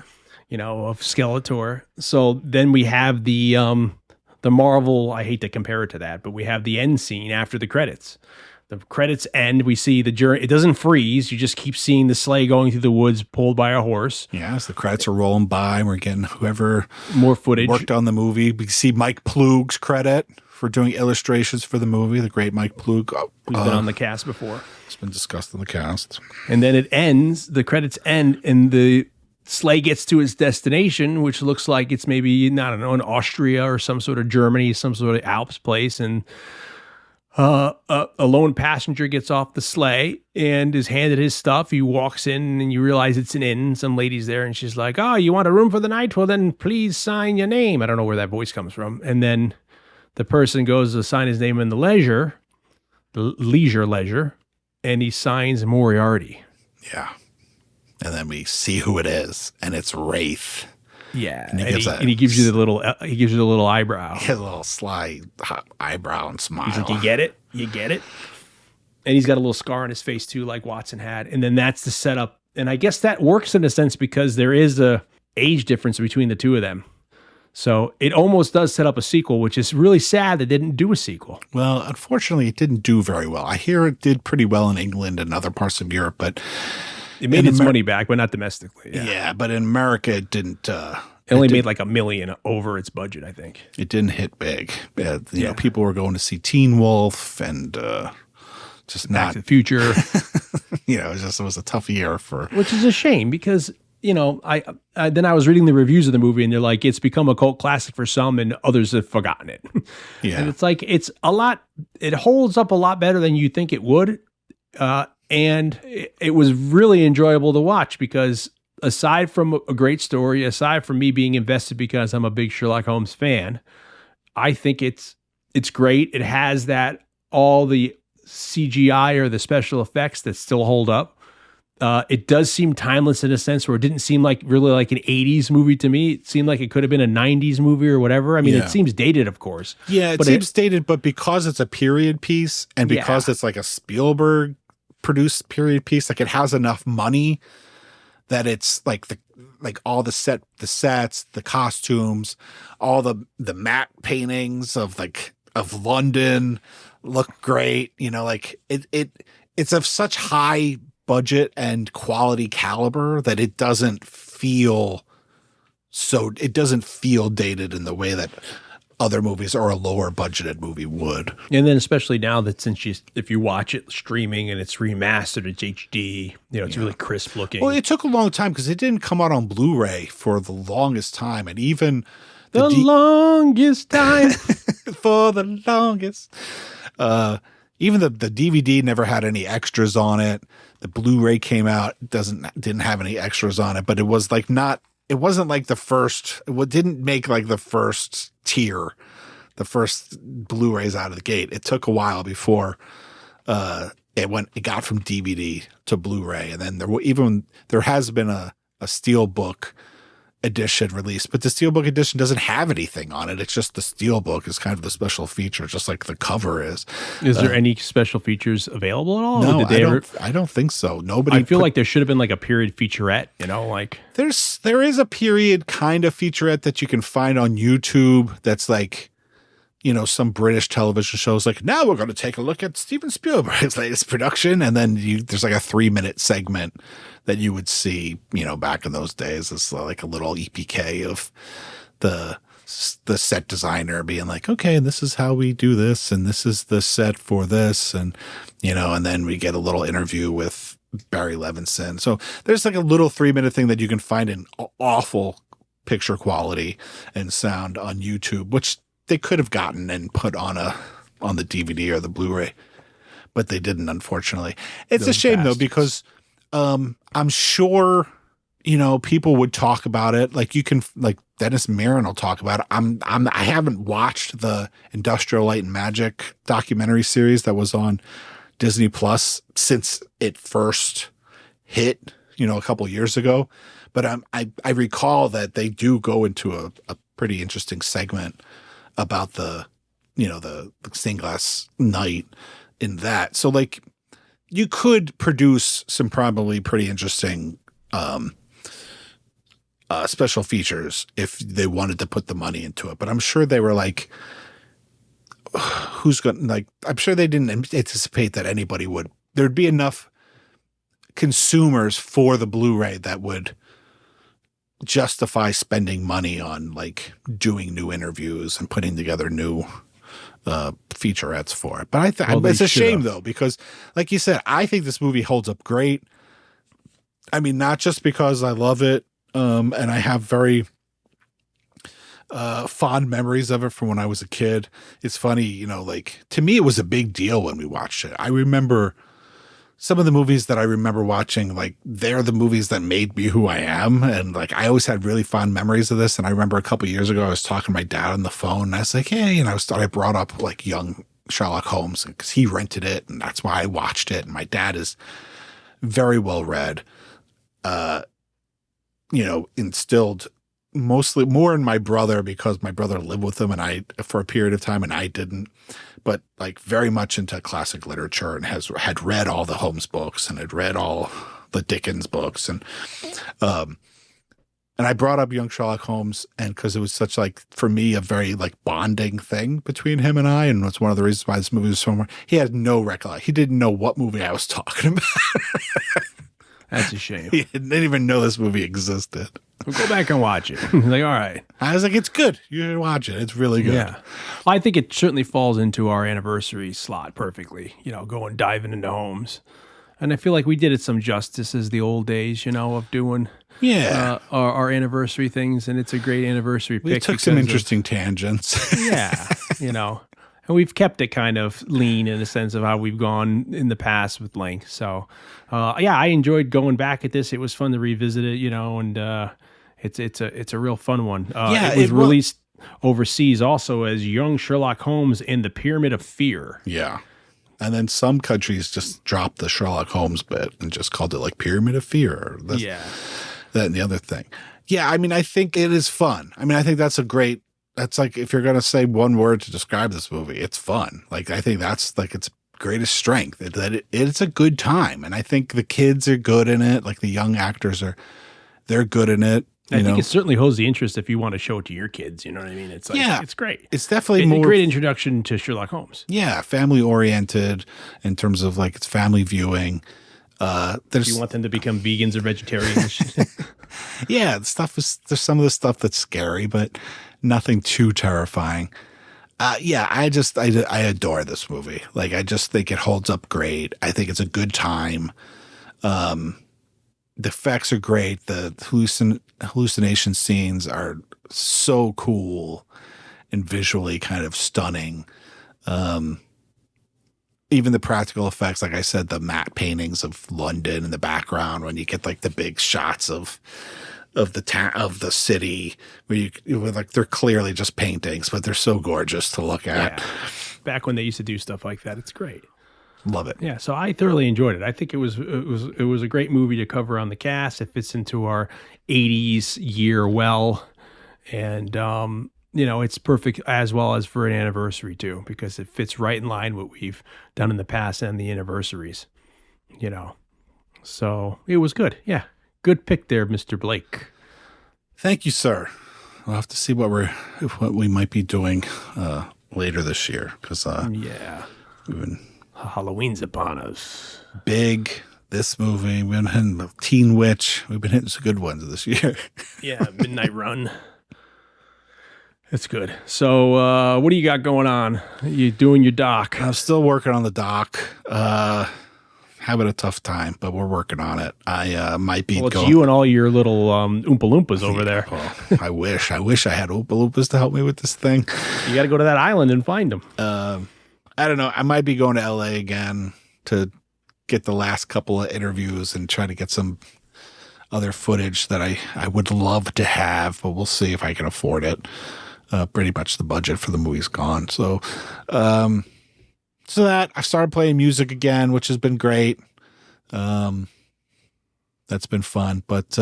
of Skeletor. So then we have the Marvel, I hate to compare it to that, but we have the end scene after the credits. The credits end. We see the journey. It doesn't freeze. You just keep seeing the sleigh going through the woods, pulled by a horse. Yeah, as the credits are rolling by, we're getting whoever more footage worked on the movie. We see Mike Ploog's credit for doing illustrations for the movie. The great Mike Ploog, who's been on the cast before. It's been discussed in the cast. And then it ends. The credits end, and the sleigh gets to its destination, which looks like it's maybe, I don't know, in Austria or some sort of Germany, some sort of Alps place, and a lone passenger gets off the sleigh and is handed his stuff. He walks in and you realize it's an inn. Some lady's there and she's like, oh, you want a room for the night? Well, then please sign your name. I don't know where that voice comes from. And then the person goes to sign his name in the leisure ledger, and he signs Moriarty. Yeah. And then we see who it is, and it's Wraith. Yeah, and he gives you the little eyebrow. His little sly eyebrow and smile. He's like, you get it? You get it? And he's got a little scar on his face too, like Watson had. And then that's the setup. And I guess that works in a sense because there is a age difference between the two of them. So it almost does set up a sequel, which is really sad they didn't do a sequel. Well, unfortunately, it didn't do very well. I hear it did pretty well in England and other parts of Europe, but it made its money back, but not domestically. Yeah, but in America, it didn't. It only made like $1 million over its budget, I think. It didn't hit big. You know, people were going to see Teen Wolf and just Back to the Future. It was a tough year for. Which is a shame because I then I was reading the reviews of the movie and they're like, it's become a cult classic for some and others have forgotten it. Yeah, and it's like it holds up a lot better than you think it would. And it was really enjoyable to watch because aside from a great story, aside from me being invested because I'm a big Sherlock Holmes fan, I think it's great. It has all the CGI or the special effects that still hold up. It does seem timeless in a sense where it didn't seem really like an 80s movie to me. It seemed like it could have been a 90s movie or whatever. I mean, It seems dated, of course. Yeah, it seems dated, but because it's a period piece and because it's like a Spielberg produced period piece, like it has enough money that it's like all the sets, the costumes, all the matte paintings of London look great. It's of such high budget and quality caliber that it doesn't feel dated in the way that other movies or a lower budgeted movie would. And then especially now that if you watch it streaming and it's remastered, it's HD, it's really crisp looking. Well, it took a long time because it didn't come out on Blu-ray for the longest time. And even the longest time for the longest, even the DVD never had any extras on it. The Blu-ray came out, didn't have any extras on it, but it was it wasn't like the first, it didn't make like the first tier, the first Blu-rays out of the gate. It took a while before it got from DVD to Blu-ray. And then there has been a Steelbook edition released, but the Steelbook edition doesn't have anything on it. It's just the Steelbook is kind of the special feature, just like the cover is. Is there any special features available at all? No, I don't think so. I feel like there should have been like a period featurette, there is a period kind of featurette that you can find on YouTube that's like, some British television shows like, now we're going to take a look at Steven Spielberg's latest production. And then there's like a 3-minute segment that you would see, back in those days. It's like a little EPK of the set designer being like, okay, this is how we do this. And this is the set for this. And, and then we get a little interview with Barry Levinson. So there's like a little 3-minute thing that you can find in awful picture quality and sound on YouTube, which they could have gotten and put on the DVD or the Blu-ray, but they didn't, unfortunately. It's a shame though, because I'm sure, people would talk about it. Like like Dennis Mirren will talk about it. I haven't watched the Industrial Light and Magic documentary series that was on Disney Plus since it first hit, a couple years ago. But I recall that they do go into a pretty interesting segment about the stained glass night in that. So like you could produce some probably pretty interesting special features if they wanted to put the money into it. But I'm sure they were like, I'm sure they didn't anticipate that anybody would. There'd be enough consumers for the Blu-ray that would justify spending money on like doing new interviews and putting together new featurettes for it. But it's a shame though, because like you said, I think this movie holds up great. I mean, not just because I love it, and I have very fond memories of it from when I was a kid. It's funny, like to me, it was a big deal when we watched it. I remember some of the movies that I remember watching, like they're the movies that made me who I am. And like, I always had really fond memories of this. And I remember a couple of years ago, I was talking to my dad on the phone and I was like, hey, I brought up like Young Sherlock Holmes because he rented it and that's why I watched it. And my dad is very well read, instilled mostly more in my brother because my brother lived with him and for a period of time and I didn't, but like very much into classic literature and had read all the Holmes books and had read all the Dickens books. And I brought up Young Sherlock Holmes and cause it was such like, for me, a very like bonding thing between him and I. And it's one of the reasons why this movie was so much. He had no recollection. He didn't know what movie I was talking about. That's a shame. He didn't even know this movie existed. We'll go back and watch it. Like, all right. I was like, it's good. You should watch it. It's really good. Yeah. I think it certainly falls into our anniversary slot perfectly, diving into Holmes. And I feel like we did it some justice as the old days, of doing our anniversary things. And it's a great anniversary pick. We took some interesting tangents. Yeah. And we've kept it kind of lean in the sense of how we've gone in the past with length. So, I enjoyed going back at this. It was fun to revisit it, and it's a real fun one. It was released overseas also as Young Sherlock Holmes and the Pyramid of Fear. Yeah. And then some countries just dropped the Sherlock Holmes bit and just called it like Pyramid of Fear. Or that and the other thing. Yeah, I mean, I think it is fun. I mean, I think that's that's like, if you're going to say one word to describe this movie, it's fun. Like, I think that's like its greatest strength, it's a good time. And I think the kids are good in it. Like the young actors they're good in it. I think it certainly holds the interest if you want to show it to your kids. You know what I mean? It's like, it's great. It's definitely a great introduction to Sherlock Holmes. Yeah. Family oriented in terms of like it's family viewing. You want them to become vegans or vegetarians? Yeah. There's some of the stuff that's scary, but nothing too terrifying. I adore this movie. Like, I just think it holds up great. I think it's a good time. The effects are great. The hallucination scenes are so cool and visually kind of stunning. Even the practical effects, like I said, the matte paintings of London in the background when you get like the big shots of the city where like they're clearly just paintings, but they're so gorgeous to look at. Yeah. Back when they used to do stuff like that, it's great. Love it. Yeah, so I thoroughly enjoyed it. I think it was a great movie to cover on the cast. It fits into our 80s year well, and it's perfect as well as for an anniversary too, because it fits right in line what we've done in the past and the anniversaries. So it was good. Yeah. Good pick there, Mr. Blake. Thank you, sir. We'll have to see what we might be doing later this year because Halloween's upon us. Big. This movie. We've been hitting Teen Witch. We've been hitting some good ones this year. Yeah, Midnight Run. That's good. So, what do you got going on? You doing your doc? I'm still working on the doc. having a tough time, but we're working on it. I might be. Well, it's you and all your little Oompa Loompas over there. Well, I wish I had Oompa Loompas to help me with this thing. You got to go to that island and find them. I don't know. I might be going to LA again to get the last couple of interviews and try to get some other footage that I would love to have, but we'll see if I can afford it. Pretty much the budget for the movie's gone. So that I've started playing music again, which has been great. That's been fun. But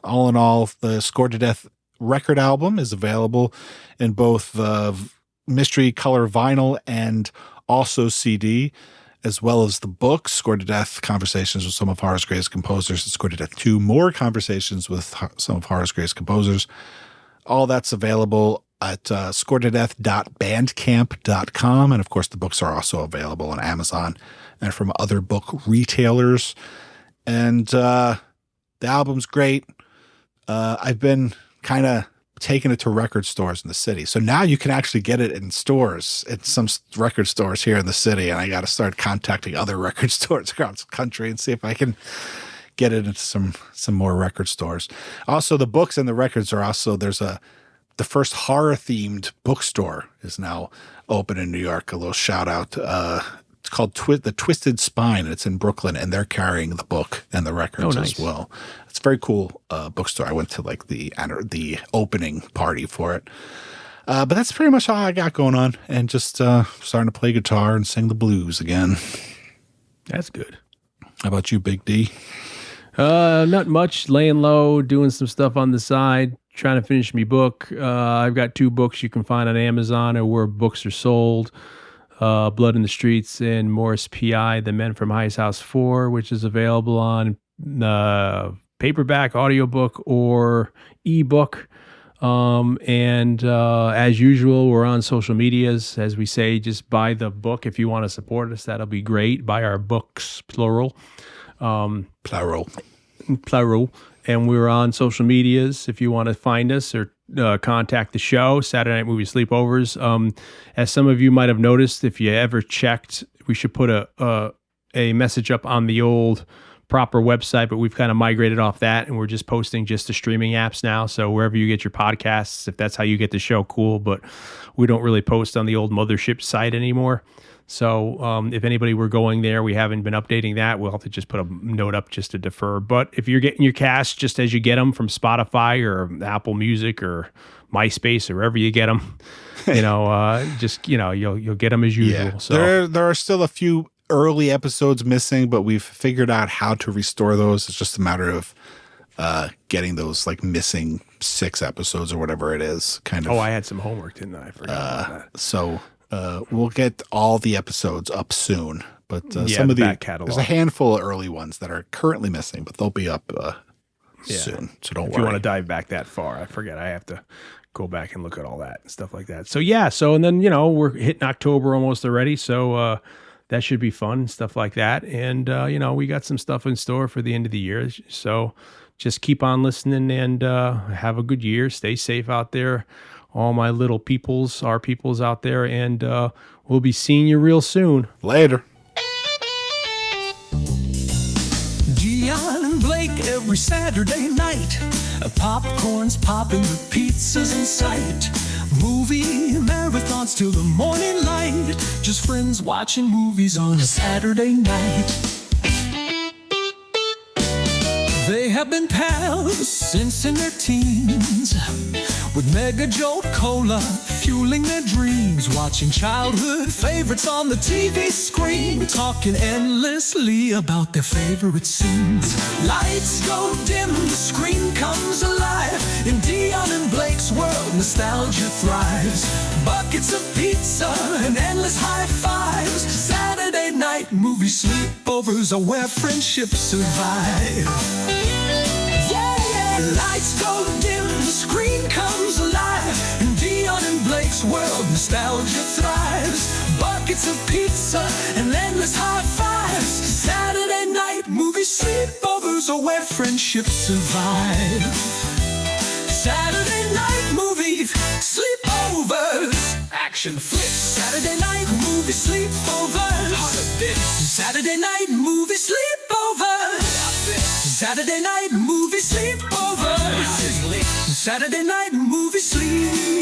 all in all, the Scored to Death record album is available in both mystery color vinyl and also CD, as well as the book, Scored to Death, Conversations with Some of Horror's Greatest Composers, and Scored to Death 2, More Conversations with Some of Horror's Greatest Composers. All that's available at scoredtodeath.bandcamp.com. And of course, the books are also available on Amazon and from other book retailers. And the album's great. I've been kind of taking it to record stores in the city. So now you can actually get it in stores, in some record stores here in the city. And I got to start contacting other record stores across the country and see if I can get it into some more record stores. Also, the books and the records are also, the first horror-themed bookstore is now open in New York. A little shout-out. It's called The Twisted Spine. It's in Brooklyn, and they're carrying the book and the records as well. It's a very cool bookstore. I went to like the opening party for it. But that's pretty much all I got going on, and just starting to play guitar and sing the blues again. That's good. How about you, Big D? Not much. Laying low, doing some stuff on the side. Trying to finish my book. I've got 2 books you can find on Amazon or where books are sold. Blood in the Streets and Morris P.I., The Men from Heist House 4, which is available on paperback, audiobook, or ebook. And as usual, we're on social medias. As we say, just buy the book if you want to support us. That'll be great. Buy our books, plural. Plural. And we're on social medias if you want to find us or contact the show, Saturday Night Movie Sleepovers. As some of you might have noticed, if you ever checked, we should put a message up on the old proper website, but we've kind of migrated off that, and we're just posting just the streaming apps now. So wherever you get your podcasts, if that's how you get the show, cool. But we don't really post on the old mothership site anymore. So if anybody were going there, we haven't been updating that. We'll have to just put a note up just to defer. But if you're getting your casts just as you get them from Spotify or Apple Music or MySpace or wherever you get them, you'll get them as usual. Yeah. So there are still a few early episodes missing, but we've figured out how to restore those. It's just a matter of getting those like missing 6 episodes or whatever it is. Kind of. Oh, I had some homework, didn't I? I forgot about that. So we'll get all the episodes up soon, but some of the back catalog. There's a handful of early ones that are currently missing, but they'll be up soon. So don't worry. If you want to dive back that far, I forget. I have to go back and look at all that and stuff like that. So yeah. So, and then, we're hitting October almost already. So, that should be fun, stuff like that. And, we got some stuff in store for the end of the year. So just keep on listening and have a good year. Stay safe out there. All my little peoples, our peoples out there. And we'll be seeing you real soon. Later. Dion and Blake every Saturday night. Popcorn's popping, the pizza's in sight. Movie marathons till the morning light. Just friends watching movies on a Saturday night. They have been pals since in their teens, with Mega Jolt Cola fueling their dreams, watching childhood favorites on the TV screen, talking endlessly about their favorite scenes. Lights go dim, the screen comes alive. In Dion and Blake's world, nostalgia thrives. Buckets of pizza and endless high fives. Saturday night movie sleepovers are where friendships survive. Lights go dim, the screen comes alive. In Dion and Blake's world, nostalgia thrives. Buckets of pizza and endless high fives. Saturday night movie sleepovers are where friendships survive. Saturday night movie sleepovers. Action flicks. Saturday night movie sleepovers. Heart of this. Saturday night movie movie sleepover. Saturday night movie sleepover. Saturday night movie sleepover.